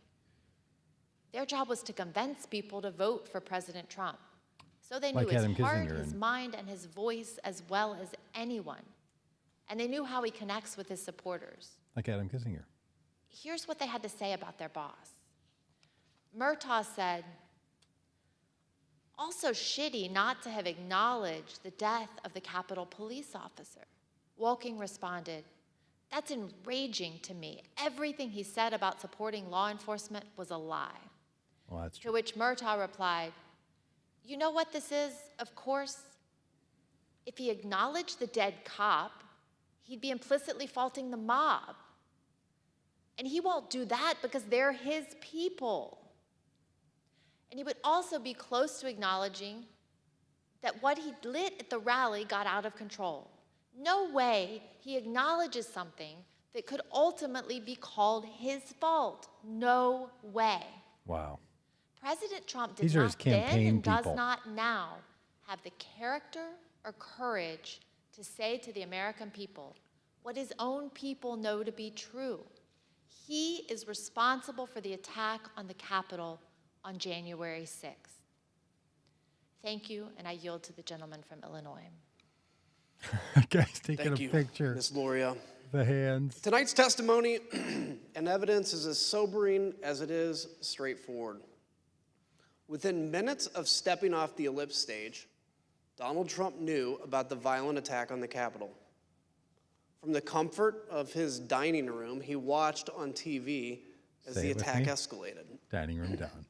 S6: Their job was to convince people to vote for President Trump. So they knew
S1: Like
S6: his
S1: Adam
S6: heart,
S1: Kinzinger
S6: his
S1: and-
S6: mind, and his voice as well as anyone. And they knew how he connects with his supporters.
S1: Like Adam Kinzinger.
S6: Here's what they had to say about their boss. Murtaugh said, "Also shitty not to have acknowledged the death of the Capitol police officer." Walking responded, "That's enraging to me. Everything he said about supporting law enforcement was a lie."
S1: Well, that's
S6: To which Murtaugh replied, "You know what this is? Of course, if he acknowledged the dead cop, he'd be implicitly faulting the mob. And he won't do that because they're his people. And he would also be close to acknowledging that what he lit at the rally got out of control. No way he acknowledges something that could ultimately be called his fault. No way."
S1: Wow.
S6: President Trump did
S1: These are his
S6: not then
S1: campaign
S6: and does
S1: people.
S6: not now have the character or courage to say to the American people what his own people know to be true. He is responsible for the attack on the Capitol on January 6th. Thank you, and I yield to the gentleman from Illinois.
S1: Guy's taking
S11: Thank
S1: a
S11: you,
S1: picture.
S11: Ms. Loria.
S1: The hands.
S11: Tonight's testimony and evidence is as sobering as it is straightforward. Within minutes of stepping off the ellipse stage, Donald Trump knew about the violent attack on the Capitol. From the comfort of his dining room, he watched on TV as
S1: Say
S11: the
S1: it with
S11: attack
S1: me.
S11: escalated.
S1: Dining room down.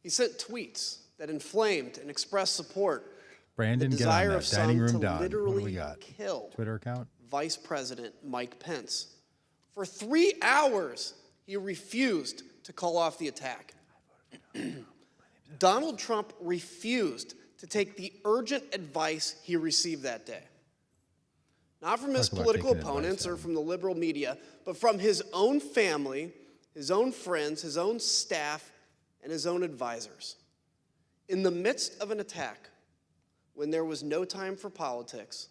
S11: He sent tweets that inflamed and expressed support.
S1: Brandon,
S11: the
S1: get on
S11: desire
S1: that.
S11: of some
S1: Dining room
S11: to
S1: down. What do
S11: literally
S1: we got?
S11: kill
S1: Twitter account?
S11: Vice President Mike Pence. For 3 hours, he refused to call off the attack. Donald Trump refused to take the urgent advice he received that day. Not from his
S1: Talk about
S11: political
S1: taking
S11: opponents
S1: advice,
S11: or from the liberal media, but from his own family, his own friends, his own staff, and his own advisors. In the midst of an attack, when there was no time for politics,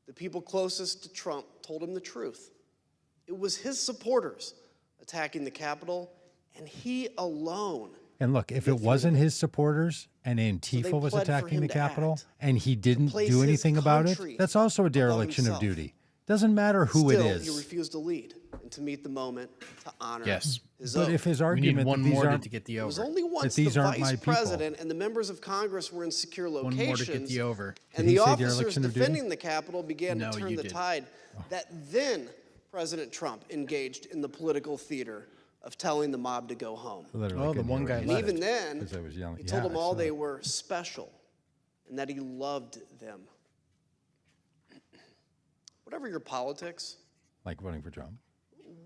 S11: the people closest to Trump told him the truth. It was his supporters attacking the Capitol, and he alone.
S1: And look, if it wasn't his supporters and Antifa was
S11: pled for
S1: attacking
S11: him
S1: the
S11: to
S1: Capitol
S11: act,
S1: and he didn't
S11: place
S1: do
S11: his
S1: anything about it,
S11: country
S1: that's also a dereliction of
S11: himself.
S1: duty. Doesn't matter who
S11: Still,
S1: it
S11: he
S1: is.
S11: refused to lead and to meet the moment to honor
S2: Yes.
S11: his
S1: But
S11: oath.
S1: if his argument
S2: one
S1: that these
S2: more
S1: aren't,
S2: to get the
S11: It was
S2: over.
S11: only once the
S1: these aren't my
S11: vice
S1: people.
S11: president and the members of Congress were in secure
S2: One
S11: locations,
S2: more to get the over.
S11: and
S1: Did he
S11: the
S1: say
S11: officers
S1: dereliction of duty?
S11: defending the Capitol began
S2: No,
S11: to turn
S2: you
S11: the
S2: did.
S11: tide, that then President Trump engaged in the political theater of telling the mob to go home.
S1: Literally
S2: Oh, the
S1: couldn't
S2: one
S1: hear
S2: guy
S1: what he
S11: And
S2: left.
S11: even
S1: said
S11: then,
S1: 'cause I was yelling.
S11: he told
S1: Yeah,
S11: them
S1: I
S11: all
S1: saw
S11: they
S1: it.
S11: were special and that he loved them. Whatever your politics,
S1: Like voting for Trump.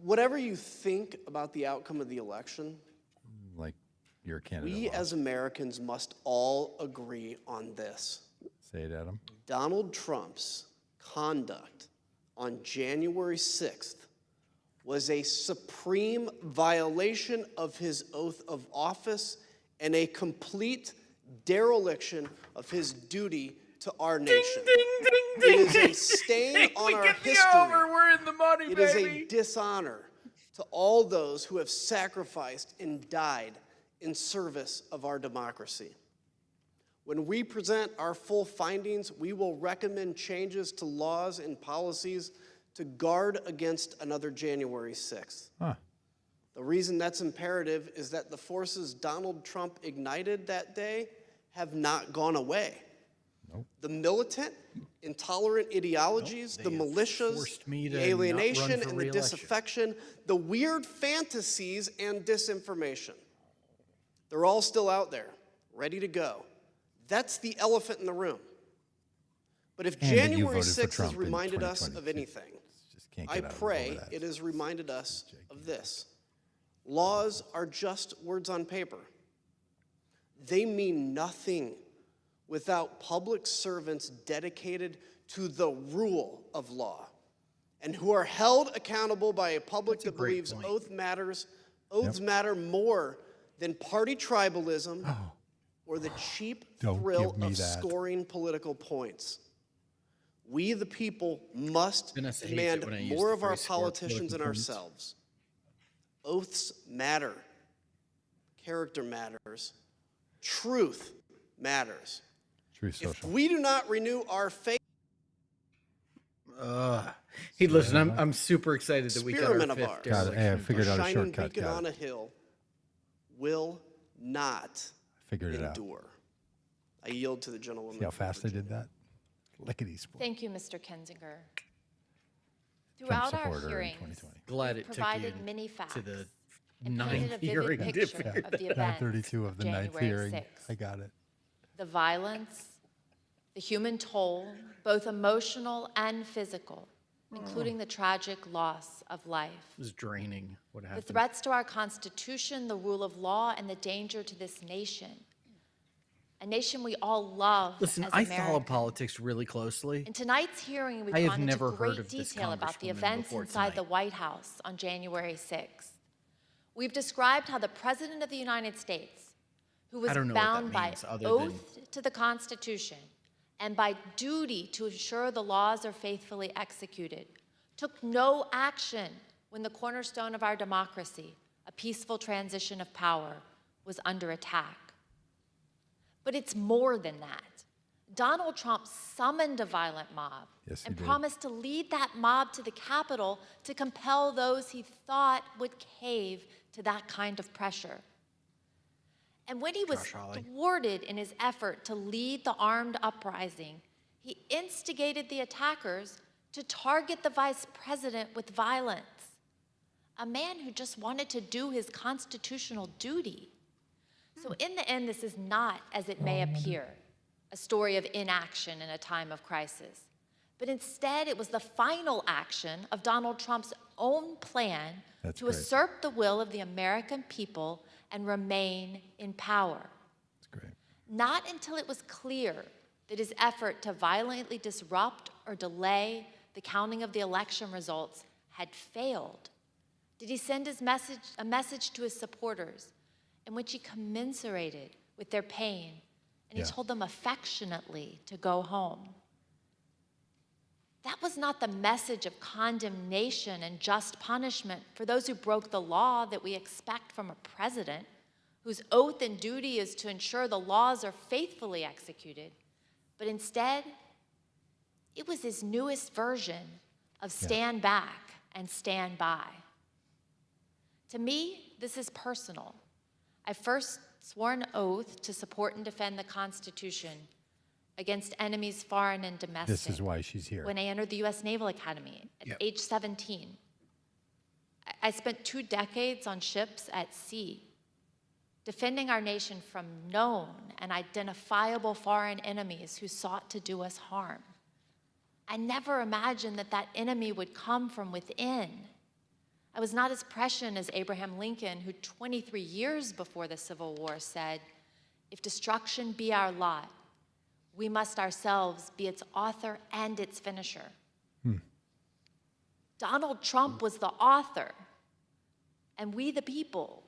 S11: whatever you think about the outcome of the election,
S1: Like your candidate.
S11: we as Americans must all agree on this.
S1: Say it, Adam.
S11: Donald Trump's conduct on January 6th was a supreme violation of his oath of office and a complete dereliction of his duty to our nation. It is a stain on our history.
S2: We're in the money,
S11: It is a dishonor to all those who have sacrificed and died in service of our democracy. When we present our full findings, we will recommend changes to laws and policies to guard against another January 6th.
S1: Huh.
S11: The reason that's imperative is that the forces Donald Trump ignited that day have not gone away.
S1: Nope.
S11: The militant, intolerant ideologies, the militias,
S2: forced me
S11: the
S2: to not run
S11: alienation
S2: for
S11: and the
S2: re-election.
S11: disaffection, the weird fantasies and disinformation. They're all still out there, ready to go. That's the elephant in the room. But if
S1: And that you
S11: January
S1: voted for
S11: 6th has
S1: Trump in
S11: reminded us
S1: 2022.
S11: of anything,
S1: Just can't
S11: I
S1: get out of
S11: pray
S1: over that.
S11: it has reminded us of this. Laws are just words on paper. They mean nothing without public servants dedicated to the rule of law and who are held accountable by a public that believes oaths matter more than party tribalism or the cheap
S1: Don't
S11: thrill
S1: give me
S11: of
S1: that.
S11: scoring political points. We, the people, must
S2: Vanessa hates it
S11: demand
S2: when I use
S11: more
S2: the
S11: of our
S2: phrase score
S11: politicians and
S2: political points.
S11: ourselves. Oaths matter. Character matters. Truth matters.
S1: True
S11: If
S1: social.
S11: we do not renew our faith,
S2: Hey, listen, I'm super excited that we got our
S11: experiment of
S2: fifth
S11: ours,
S1: Got it. Hey, I
S2: dereliction.
S1: figured out a
S11: shining
S1: shortcut.
S11: beacon
S1: Got
S11: on
S1: it.
S11: a hill will not
S1: Figured it out.
S11: endure. I yield to the gentlewoman.
S1: See how
S11: from
S1: fast I did
S11: Virginia.
S1: that? Lickety split.
S6: Thank you, Mr. Kensinger.
S1: Trump
S6: Throughout our
S1: supporter in
S6: hearings,
S1: 2020.
S2: Glad
S6: we
S2: it took you
S6: provided many facts
S2: to the
S6: and
S2: ninth
S6: painted a
S2: hearing
S6: vivid
S2: to
S6: picture
S2: figure
S6: of the events
S1: 932 of the ninth
S6: January
S1: hearing.
S6: 6th.
S1: I got it.
S6: The violence, the human toll, both emotional and physical, including the tragic loss of life.
S2: It was draining what
S6: The
S2: happened.
S6: threats to our Constitution, the rule of law, and the danger to this nation. A nation we all love
S2: Listen,
S6: as
S2: I
S6: Americans.
S2: follow politics really closely.
S6: In tonight's hearing, we've
S2: I have
S6: gone into
S2: never heard
S6: great
S2: of this
S6: detail about the
S2: congresswoman
S6: events
S2: before
S6: inside the
S2: tonight.
S6: White House on January 6th. We've described how the President of the United States, who was
S2: I don't know what that
S6: bound by
S2: means other
S6: oath to the Constitution and by duty to ensure the laws are faithfully executed, took no action when the cornerstone of our democracy, a peaceful transition of power, was under attack. But it's more than that. Donald Trump summoned a violent mob
S1: Yes, he
S6: and
S1: did.
S6: promised to lead that mob to the Capitol to compel those he thought would cave to that kind of pressure. And when he was
S2: Josh Hawley.
S6: thwarted in his effort to lead the armed uprising, he instigated the attackers to target the vice president with violence, a man who just wanted to do his constitutional duty. So in the end, this is not, as it may appear, a story of inaction in a time of crisis. But instead, it was the final action of Donald Trump's own plan
S1: That's
S6: to
S1: great.
S6: assert the will of the American people and remain in power.
S1: That's great.
S6: Not until it was clear that his effort to violently disrupt or delay the counting of the election results had failed did he send a message to his supporters in which he commiserated with their pain, and he told them affectionately to go home. That was not the message of condemnation and just punishment for those who broke the law that we expect from a president whose oath and duty is to ensure the laws are faithfully executed. But instead, it was his newest version of stand back and stand by. To me, this is personal. I first swore an oath to support and defend the Constitution against enemies foreign and domestic.
S1: This is why she's here.
S6: When I entered the U.S. Naval Academy at age 17. I spent 2 decades on ships at sea, defending our nation from known and identifiable foreign enemies who sought to do us harm. I never imagined that that enemy would come from within. I was not as prescient as Abraham Lincoln, who 23 years before the Civil War said, "If destruction be our lot, we must ourselves be its author and its finisher." Donald Trump was the author, and we the people,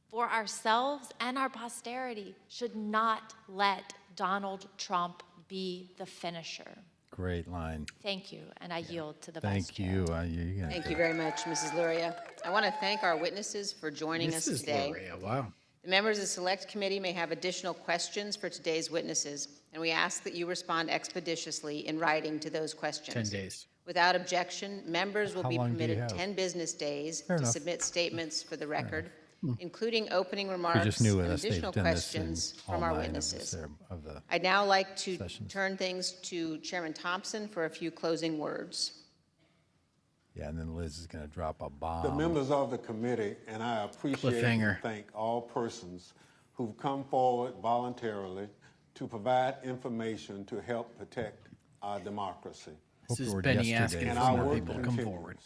S6: for ourselves and our posterity, should not let Donald Trump be the finisher.
S1: Great line.
S6: Thank you, and I yield to the Vice
S1: Thank
S6: Chair.
S1: you.
S9: Thank you very much, Mrs. Luria. I want to thank our witnesses for joining us today.
S2: Luria, wow.
S9: The members of the Select Committee may have additional questions for today's witnesses, and we ask that you respond expeditiously in writing to those questions.
S2: 10 days.
S9: Without objection, members will
S1: How
S9: be
S1: long do you
S9: permitted
S1: have?
S9: 10 business days
S1: Fair
S9: to
S1: enough.
S9: submit statements for the record, including opening
S1: We
S9: remarks
S1: just knew
S9: and
S1: us. They've
S9: additional
S1: done this in
S9: questions
S1: all
S9: from our
S1: 9
S9: witnesses.
S1: of the
S9: I'd now like to
S1: sessions.
S9: turn things to Chairman Thompson for a few closing words.
S1: Yeah, and then Liz is going to drop a bomb.
S18: The members of the committee, and I appreciate
S2: Cliffhanger.
S18: and thank all persons who've come forward voluntarily to provide information to help protect our democracy.
S2: This is
S1: Hope
S2: Benny
S1: yesterday
S2: asking
S18: And
S2: for
S18: our
S2: more
S18: work
S2: people to come
S18: continues.
S2: forward.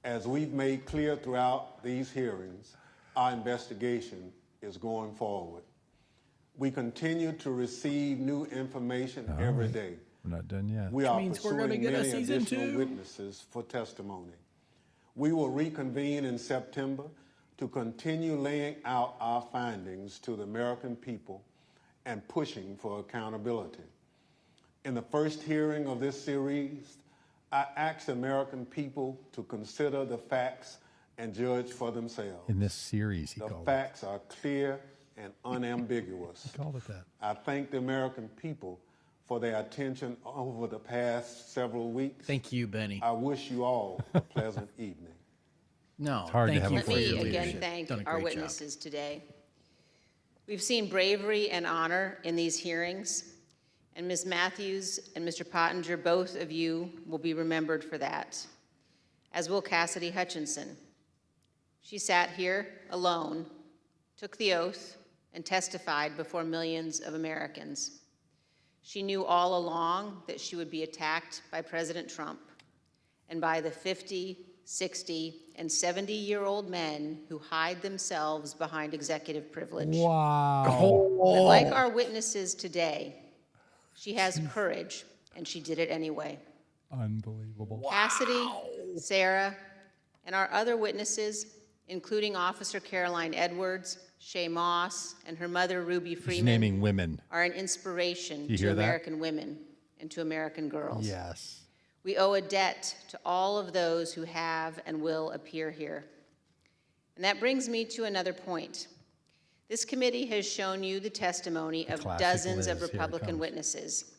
S18: As we've made clear throughout these hearings, our investigation is going forward. We continue to receive new information every day.
S1: We're not done yet.
S18: We are
S2: means we're gonna
S18: pursuing
S2: get a
S18: many
S2: season
S18: additional
S2: 2.
S18: witnesses for testimony. We will reconvene in September to continue laying out our findings to the American people and pushing for accountability. In the first hearing of this series, I asked the American people to consider the facts and judge for themselves.
S1: In this series, he
S18: The
S1: called
S18: facts are clear and unambiguous.
S1: it. He called it that.
S18: I thank the American people for their attention over the past several weeks.
S2: Thank you, Benny.
S18: I wish you all a pleasant evening.
S2: No,
S1: It's hard to
S2: thank
S1: have
S2: you
S1: a
S9: Let
S2: for
S1: voice
S2: your
S9: me
S1: of
S9: again
S2: leadership.
S9: thank
S2: Done a
S9: our
S2: great job.
S9: witnesses today. We've seen bravery and honor in these hearings, and Ms. Matthews and Mr. Pottinger, both of you will be remembered for that, as will Cassidy Hutchinson. She sat here alone, took the oath, and testified before millions of Americans. She knew all along that she would be attacked by President Trump and by the 50, 60, and 70-year-old men who hide themselves behind executive privilege.
S1: Wow.
S9: But like our witnesses today, she has courage, and she did it anyway.
S1: Unbelievable.
S9: Cassidy, Sarah, and our other witnesses, including Officer Caroline Edwards, Shay Moss, and her mother, Ruby
S1: He's
S9: Freeman,
S1: naming women.
S9: are an inspiration
S1: You
S9: to
S1: hear that?
S9: American women and to American girls.
S1: Yes.
S9: We owe a debt to all of those who have and will appear here. And that brings me to another point. This committee has shown you the testimony of
S1: classic
S9: dozens of
S1: Liz. Here it
S9: Republican
S1: comes.
S9: witnesses,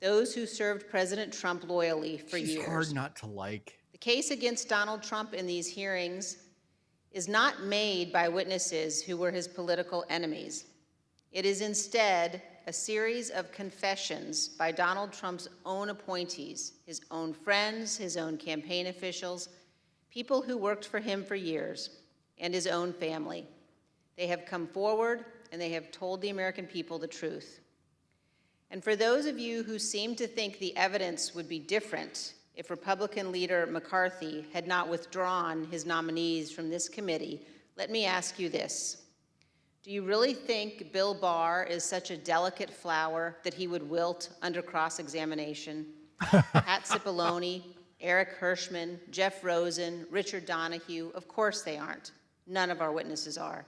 S9: those who served President Trump loyally for
S2: She's
S9: years.
S2: hard not to like.
S9: The case against Donald Trump in these hearings is not made by witnesses who were his political enemies. It is instead a series of confessions by Donald Trump's own appointees, his own friends, his own campaign officials, people who worked for him for years, and his own family. They have come forward and they have told the American people the truth. And for those of you who seem to think the evidence would be different if Republican leader McCarthy had not withdrawn his nominees from this committee, let me ask you this. Do you really think Bill Barr is such a delicate flower that he would wilt under cross-examination? Pat Cipollone, Eric Hirschman, Jeff Rosen, Richard Donahue, of course they aren't. None of our witnesses are.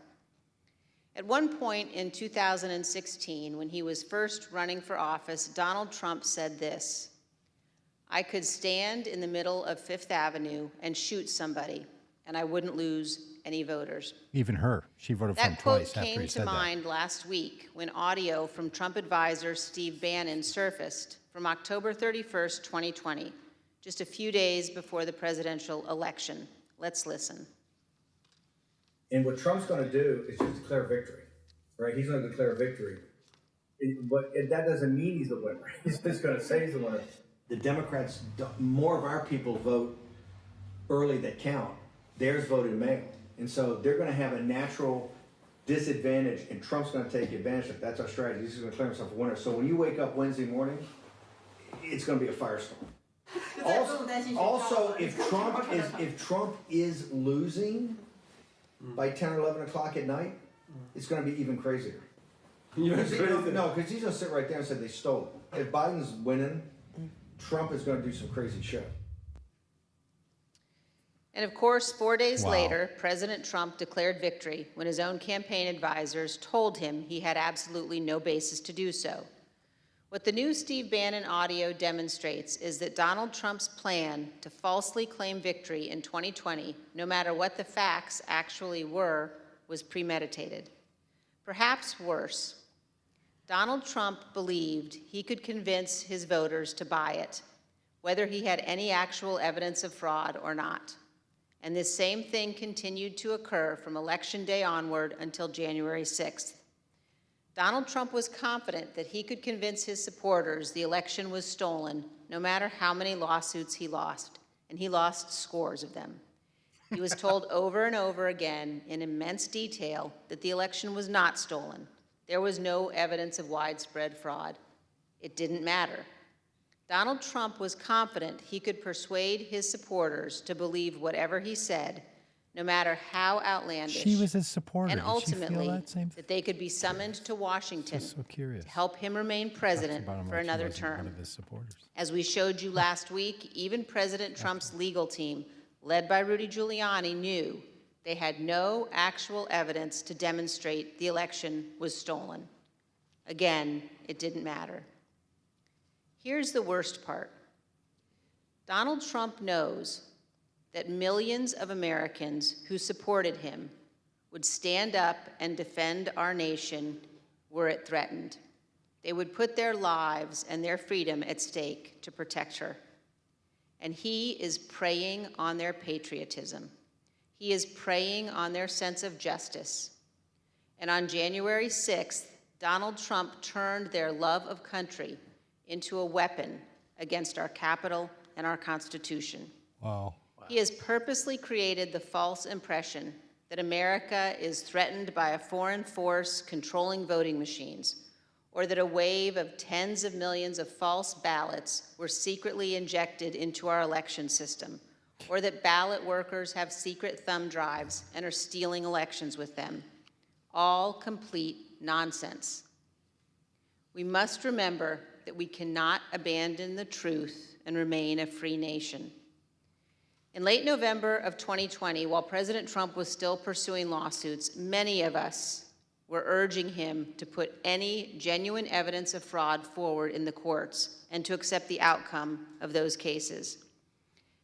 S9: At one point in 2016, when he was first running for office, Donald Trump said this: "I could stand in the middle of Fifth Avenue and shoot somebody, and I wouldn't lose any voters."
S1: Even her. She voted for him
S9: That quote
S1: twice after
S9: came
S1: he
S9: to
S1: said that.
S9: mind last week when audio from Trump advisor Steve Bannon surfaced from October 31st, 2020, just a few days before the presidential election. Let's listen.
S19: And what Trump's going to do is just declare victory, right? He's going to declare victory. But that doesn't mean he's the winner. He's just going to say he's the winner.
S16: The Democrats, more of our people vote early that count
S19: theirs voted mail. And so they're going to have a natural disadvantage, and Trump's going to take advantage of it. That's our strategy. He's going to declare himself a winner. So when you wake up Wednesday morning, it's going to be a firestorm. Also, if Trump is losing by 10 or 11 o'clock at night, it's going to be even crazier. Because he's going to sit right there and say they stole it. If Biden's winning, Trump is going to do some crazy shit.
S9: And of course, 4 days later, President Trump declared victory when his own campaign advisors told him he had absolutely no basis to do so. What the new Steve Bannon audio demonstrates is that Donald Trump's plan to falsely claim victory in 2020, no matter what the facts actually were, was premeditated. Perhaps worse, Donald Trump believed he could convince his voters to buy it, whether he had any actual evidence of fraud or not. And this same thing continued to occur from Election Day onward until January 6th. Donald Trump was confident that he could convince his supporters the election was stolen, no matter how many lawsuits he lost, and he lost scores of them. He was told over and over again in immense detail that the election was not stolen. There was no evidence of widespread fraud. It didn't matter. Donald Trump was confident he could persuade his supporters to believe whatever he said, no matter how outlandish.
S1: She was his supporter.
S9: And
S1: Did she feel
S9: ultimately,
S1: that same
S9: that they could be summoned to Washington
S1: so curious.
S9: to help him remain president for another term.
S1: One of his supporters.
S9: As we showed you last week, even President Trump's legal team, led by Rudy Giuliani, knew they had no actual evidence to demonstrate the election was stolen. Again, it didn't matter. Here's the worst part. Donald Trump knows that millions of Americans who supported him would stand up and defend our nation were it threatened. They would put their lives and their freedom at stake to protect her. And he is preying on their patriotism. He is preying on their sense of justice. And on January 6th, Donald Trump turned their love of country into a weapon against our Capitol and our Constitution.
S1: Wow.
S9: He has purposely created the false impression that America is threatened by a foreign force controlling voting machines, or that a wave of tens of millions of false ballots were secretly injected into our election system, or that ballot workers have secret thumb drives and are stealing elections with them. All complete nonsense. We must remember that we cannot abandon the truth and remain a free nation. In late November of 2020, while President Trump was still pursuing lawsuits, many of us were urging him to put any genuine evidence of fraud forward in the courts and to accept the outcome of those cases.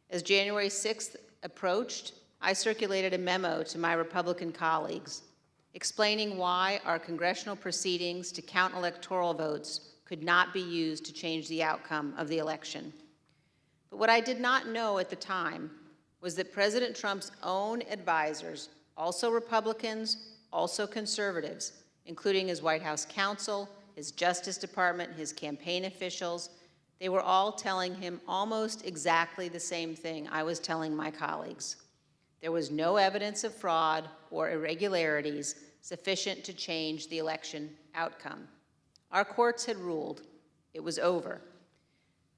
S9: As January 6th approached, I circulated a memo to my Republican colleagues explaining why our congressional proceedings to count electoral votes could not be used to change the outcome of the election. But what I did not know at the time was that President Trump's own advisors, also Republicans, also conservatives, including his White House counsel, his Justice Department, his campaign officials, they were all telling him almost exactly the same thing I was telling my colleagues. There was no evidence of fraud or irregularities sufficient to change the election outcome. Our courts had ruled. It was over.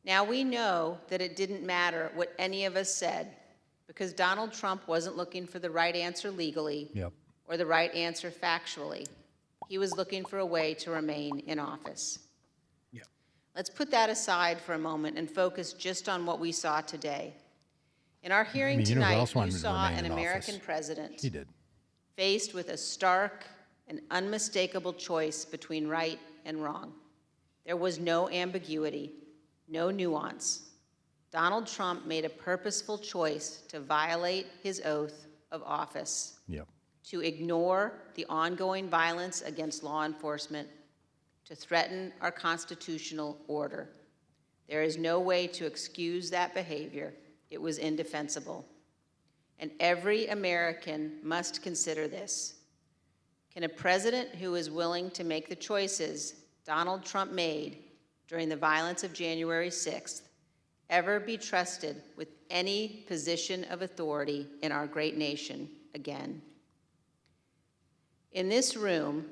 S9: Now we know that it didn't matter what any of us said because Donald Trump wasn't looking for the right answer legally or the right answer factually. He was looking for a way to remain in office. Let's put that aside for a moment and focus just on what we saw today. In our hearing tonight, you saw an American president faced with a stark and unmistakable choice between right and wrong. There was no ambiguity, no nuance. Donald Trump made a purposeful choice to violate his oath of office, to ignore the ongoing violence against law enforcement, to threaten our constitutional order. There is no way to excuse that behavior. It was indefensible. And every American must consider this. Can a president who is willing to make the choices Donald Trump made during the violence of January 6th ever be trusted with any position of authority in our great nation again. In this room,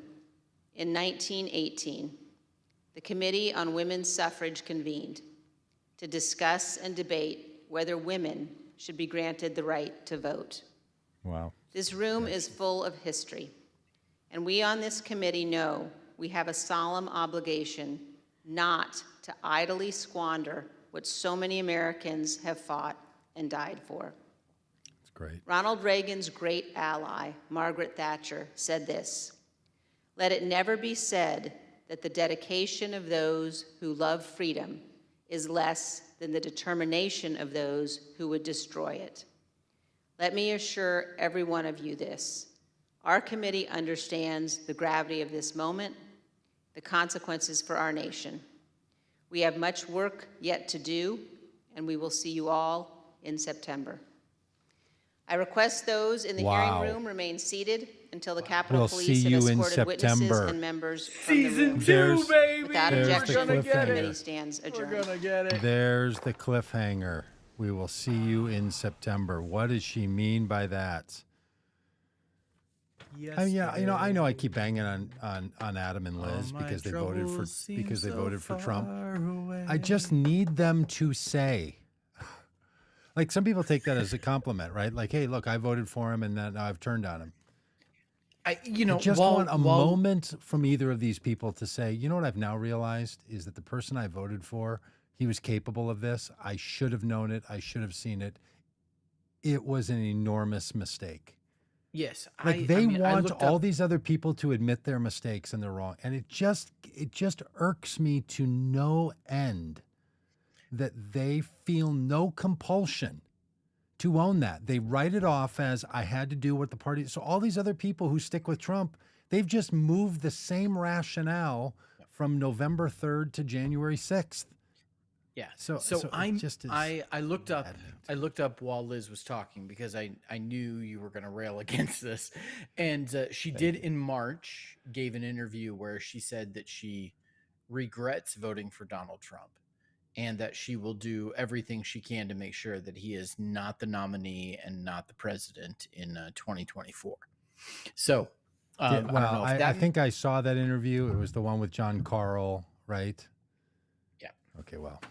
S9: in 1918, the Committee on Women's Suffrage convened to discuss and debate whether women should be granted the right to vote.
S1: Wow.
S9: This room is full of history, and we on this committee know we have a solemn obligation not to idly squander what so many Americans have fought and died for.
S1: That's great.
S9: Ronald Reagan's great ally, Margaret Thatcher, said this: "Let it never be said that the dedication of those who love freedom is less than the determination of those who would destroy it." Let me assure every one of you this: our committee understands the gravity of this moment, the consequences for our nation. We have much work yet to do, and we will see you all in September. I request those in the hearing room remain seated until the Capitol Police have escorted witnesses and members from the room.
S2: Season 2, baby!
S9: Without
S1: There's the
S9: objection, the
S1: cliffhanger.
S9: committee stands adjourned.
S2: We're gonna get it.
S1: There's the cliffhanger. We will see you in September. What does she mean by that?
S2: Yes.
S1: I know I keep banging on Adam and Liz because they voted for Trump. I just need them to say, like, some people take that as a compliment, right? Like, hey, look, I voted for him and then I've turned on him. I just want a moment from either of these people to say, you know what I've now realized is that the person I voted for, he was capable of this. I should have known it. I should have seen it. It was an enormous mistake.
S2: Yes.
S1: Like they want all these other people to admit their mistakes and they're wrong. And it just irks me to no end that they feel no compulsion to own that. They write it off as I had to do what the party. So all these other people who stick with Trump, they've just moved the same rationale from November 3rd to January 6th.
S2: Yeah.
S1: So
S2: I looked up while Liz was talking because I knew you were going to rail against this, and she did in March gave an interview where she said that she regrets voting for Donald Trump, and that she will do everything she can to make sure that he is not the nominee and not the president in 2024. So,
S1: I think I saw that interview. It was the one with John Carl, right?
S2: Yeah.
S1: Okay. Well.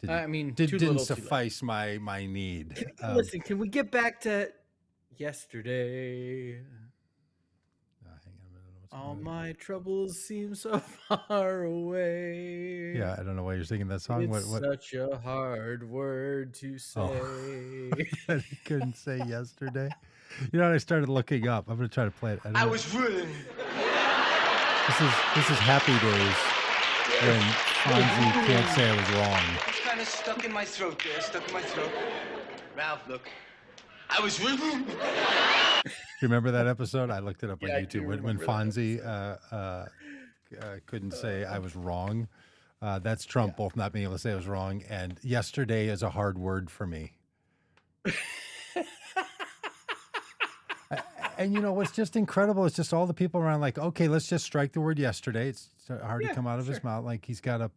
S2: I mean,
S1: didn't suffice my need.
S2: Listen, can we get back to yesterday?
S1: Hang on a minute.
S2: All my troubles seem so far away.
S1: Yeah, I don't know why you're singing that song.
S2: It's such a hard word to say.
S1: I couldn't say yesterday. You know what? I started looking up. I'm going to try to play it.
S4: I was really.
S1: This is Happy Days when Fonzie can't say I was wrong.
S4: It's kind of stuck in my throat there, stuck in my throat. Ralph, look. I was really.
S1: Do you remember that episode? I looked it up on YouTube when Fonzie couldn't say I was wrong. That's Trump both not being able to say I was wrong, and yesterday is a hard word for me. And you know what's just incredible? It's just all the people around like, okay, let's just strike the word yesterday. It's hard to come out of his mouth. Like he's got a,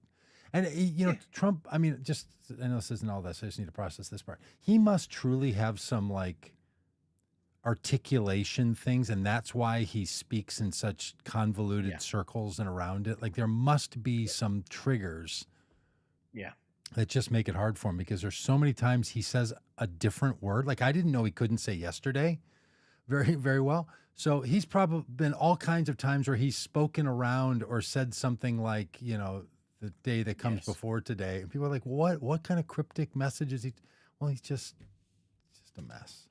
S1: and you know, Trump, I mean, just, I know this isn't all this. I just need to process this part. He must truly have some like articulation things. And that's why he speaks in such convoluted circles and around it. Like there must be some triggers.
S2: Yeah.
S1: That just make it hard for him because there's so many times he says a different word. Like I didn't know he couldn't say yesterday very, very well. So he's probably been all kinds of times where he's spoken around or said something like, you know, the day that comes before today. And people are like, what kind of cryptic message is he? Well, he's just a mess.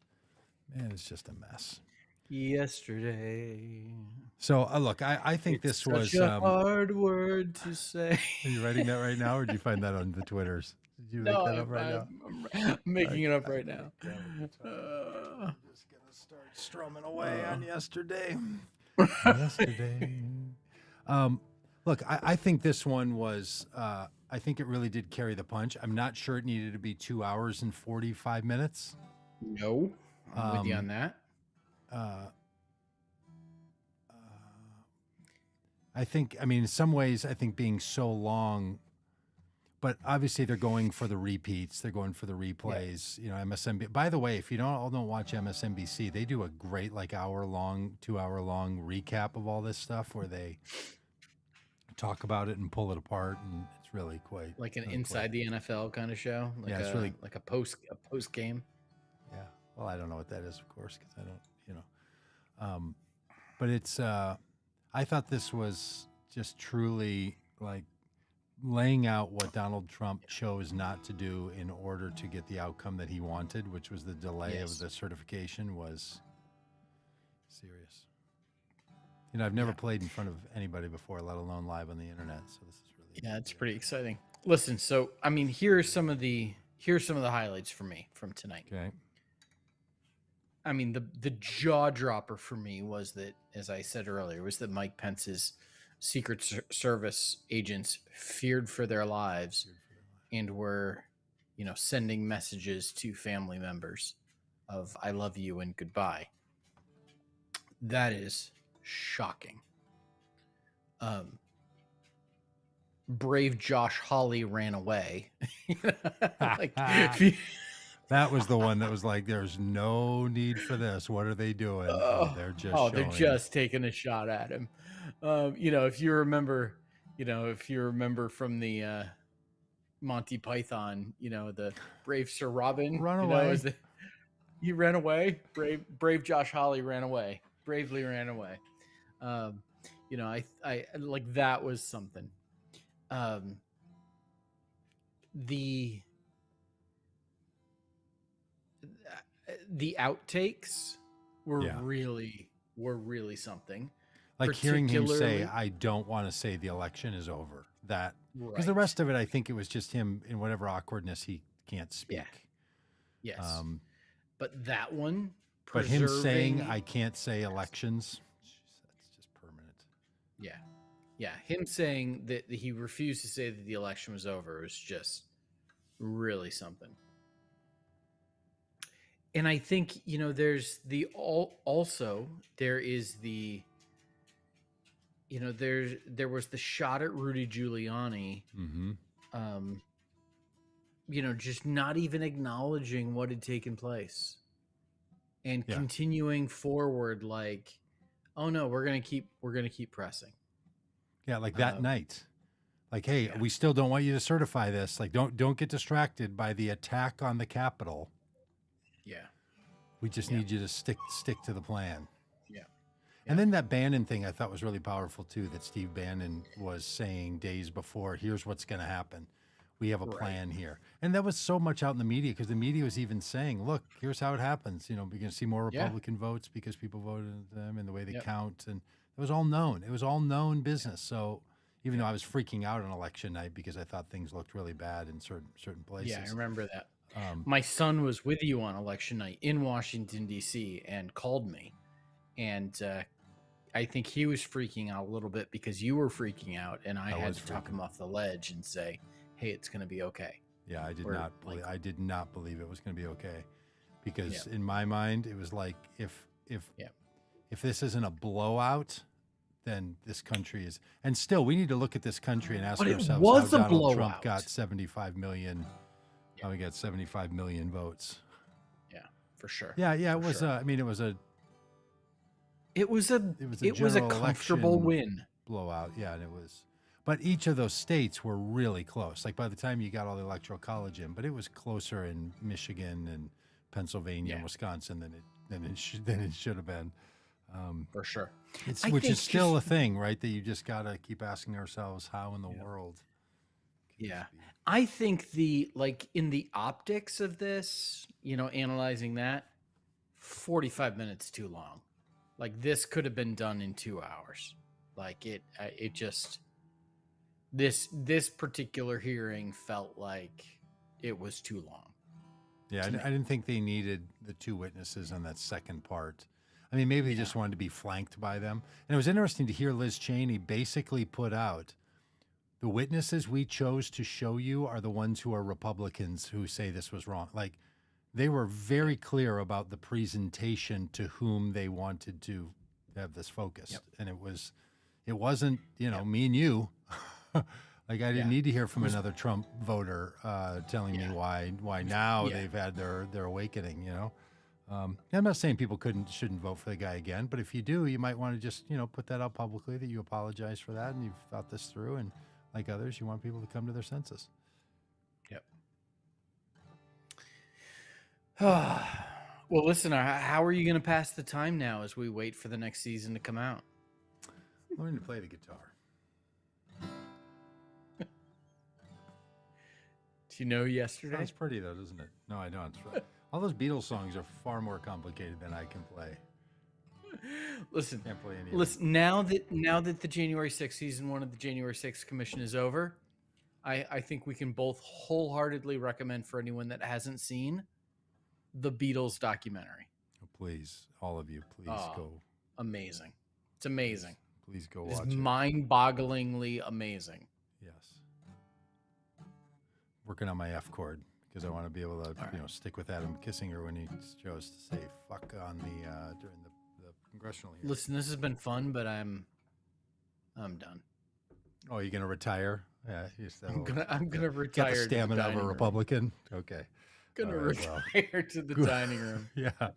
S1: Man, it's just a mess.
S2: Yesterday.
S1: So look, I think this was
S2: such a hard word to say.
S1: Are you writing that right now, or did you find that on the Twitters? Did you make that up right now?
S2: I'm making it up right now.
S1: I'm just gonna start strumming away on yesterday. Yesterday. Look, I think this one was. I think it really did carry the punch. I'm not sure it needed to be 2 hours and 45 minutes.
S2: No, I'm with you on that. I
S1: think, I mean, in some ways, I think being so long, but obviously they're going for the repeats. They're going for the replays. You know, MSNBC. By the way, if you don't watch MSNBC, they do a great 2-hour-long recap of all this stuff where they talk about it and pull it apart, and it's really quite
S2: like an
S1: really
S2: inside the NFL kind of show. Like
S1: Yeah, it's really
S2: like a post game.
S1: Yeah. Well, I don't know what that is, of course, because I don't, but it's, I thought this was just truly like laying out what Donald Trump chose not to do in order to get the outcome that he wanted, which was the delay of the certification, was serious. You know, I've never played in front of anybody before, let alone live on the internet. So this is really
S2: it's pretty exciting. Listen, so I mean, here's some of the highlights for me from tonight.
S1: Okay.
S2: I mean, the jaw dropper for me was that, as I said earlier, was that Mike Pence's Secret Service agents feared for their lives and were, sending messages to family members of "I love you" and "goodbye." That is shocking. Brave Josh Hawley ran away.
S1: That was the one that was like, there's no need for this. What are they doing? They're just
S2: they're just taking a shot at him. If you remember from the Monty Python, the Brave Sir Robin
S1: Run away.
S2: He ran away. Brave Josh Hawley ran away. Bravely ran away. I like that was something. The outtakes were really something.
S1: Like hearing him say,
S2: Particularly-
S1: I don't want to say the election is over. That because the
S2: Right.
S1: rest of it, I think it was just him in whatever awkwardness he can't speak.
S2: Yes. But that one,
S1: But him saying,
S2: preserving-
S1: I can't say elections, that's just permanent.
S2: Yeah. Him saying that he refused to say that the election was over was just really something. And I think, there's there is the, there was the shot at Rudy Giuliani,
S1: Mm-hmm.
S2: just not even acknowledging what had taken place and
S1: Yeah.
S2: continuing forward like, oh no, we're going to keep pressing.
S1: Yeah, like that night. Like, hey, we still don't want you to certify this. Like, don't get distracted by the attack on the Capitol.
S2: Yeah.
S1: We just need you to stick to the plan.
S2: Yeah.
S1: And then that Bannon thing I thought was really powerful too, that Steve Bannon was saying days before, here's what's going to happen. We have a plan here. And that was so much out in the media because the media was even saying, look, here's how it happens. We're going to see more Republican votes because people voted them and the way they count. And it was all known. It was all known business. So even though I was freaking out on election night because I thought things looked really bad in certain places.
S2: Yeah, I remember that. My son was with you on election night in Washington, D.C. and called me. And I think he was freaking out a little bit because you were freaking out. And I had to talk him off the ledge and say, hey, it's going to be okay.
S1: Yeah, I did not believe it was going to be okay. Because in my mind, it was like, if this isn't a blowout, then this country is. And still, we need to look at this country and ask
S2: But it
S1: ourselves
S2: was
S1: how
S2: a
S1: Donald Trump
S2: blowout.
S1: got 75 million. How we got 75 million votes.
S2: Yeah, for sure.
S1: Yeah, it
S2: For
S1: was.
S2: sure.
S1: I mean, it was a
S2: a comfortable
S1: election
S2: win.
S1: blowout. Yeah, and it was. But each of those states were really close. Like by the time you got all the electoral college in, but it was closer in Michigan and Pennsylvania and Wisconsin than it should have been.
S2: For sure.
S1: Which is still a thing, right? That you just got to keep asking ourselves, how in the world?
S2: Yeah. I think in the optics of this, analyzing that, 45 minutes too long. Like this could have been done in 2 hours. Like it just, this particular hearing felt like it was too long.
S1: Yeah, I didn't think they needed the two witnesses on that second part. I mean, maybe they just wanted to be flanked by them. And it was interesting to hear Liz Cheney basically put out, the witnesses we chose to show you are the ones who are Republicans who say this was wrong. Like, they were very clear about the presentation to whom they wanted to have this focused. And it wasn't, me and you. Like I didn't need to hear from another Trump voter telling me why now they've had their awakening. You know, I'm not saying people shouldn't vote for the guy again, but if you do, you might want to just put that out publicly that you apologize for that and you've thought this through, and like others, you want people to come to their senses.
S2: Yep. Well, listen, how are you going to pass the time now as we wait for the next season to come out?
S1: Learn to play the guitar.
S2: Do you know yesterday?
S1: Sounds pretty though, doesn't it? No, I don't. All those Beatles songs are far more complicated than I can play.
S2: Listen,
S1: can't play any
S2: listen. Now that the January 6th season 1 of the January 6th Commission is over, I think we can both wholeheartedly recommend for anyone that hasn't seen the Beatles documentary.
S1: Oh, please, all of you, please go.
S2: Amazing. It's amazing.
S1: Please go
S2: It's
S1: watch it.
S2: Mind-bogglingly amazing.
S1: Yes. Working on my F chord because I want to be able to, stick with Adam Kissinger when he chose to say "fuck" on the during the congressional hearing.
S2: Listen, this has been fun, but I'm done.
S1: Oh, you're gonna retire? Yeah,
S2: I'm gonna retire.
S1: Got the stamina of a Republican. Okay.
S2: Gonna retire to the dining room.
S1: Yeah. All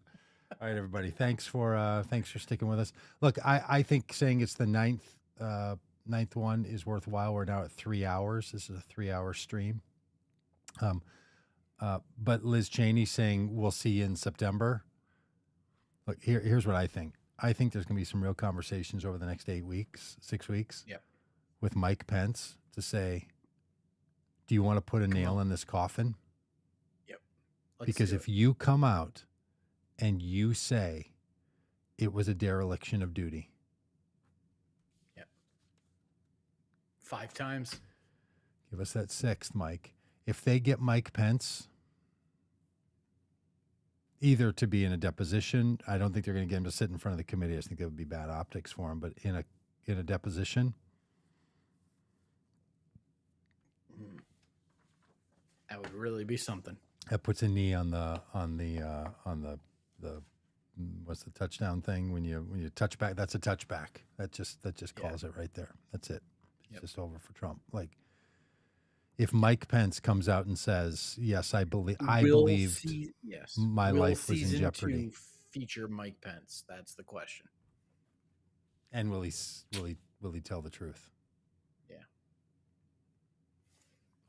S1: right, everybody. Thanks for sticking with us. Look, I think saying it's the ninth one is worthwhile. We're now at 3 hours. This is a 3-hour stream. But Liz Cheney saying we'll see you in September. Look, here's what I think. I think there's going to be some real conversations over the next 6 weeks.
S2: Yep.
S1: With Mike Pence to say, do you want to put a nail in this coffin?
S2: Yep.
S1: Because if you come out and you say it was a dereliction of duty.
S2: Yep. 5 times.
S1: Give us that 6th, Mike. If they get Mike Pence either to be in a deposition, I don't think they're going to get him to sit in front of the committee. I think that would be bad optics for him. But in a deposition,
S2: that would really be something.
S1: that puts a knee on the what's the touchdown thing when you touch back? That's a touchback. That just calls it right there. That's it. It's just over for Trump. Like, if Mike Pence comes out and says, "Yes, I believed my life was in jeopardy,"
S2: Season 2 feature Mike Pence? That's the question.
S1: And will he tell the truth?
S2: Yeah.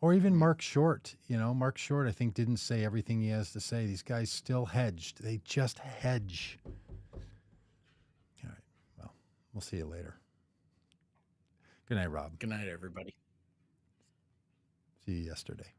S1: Or even Mark Short. Mark Short, I think, didn't say everything he has to say. These guys still hedged. They just hedge. All right. Well, we'll see you later. Good night, Rob.
S2: Good night, everybody.
S1: See you yesterday.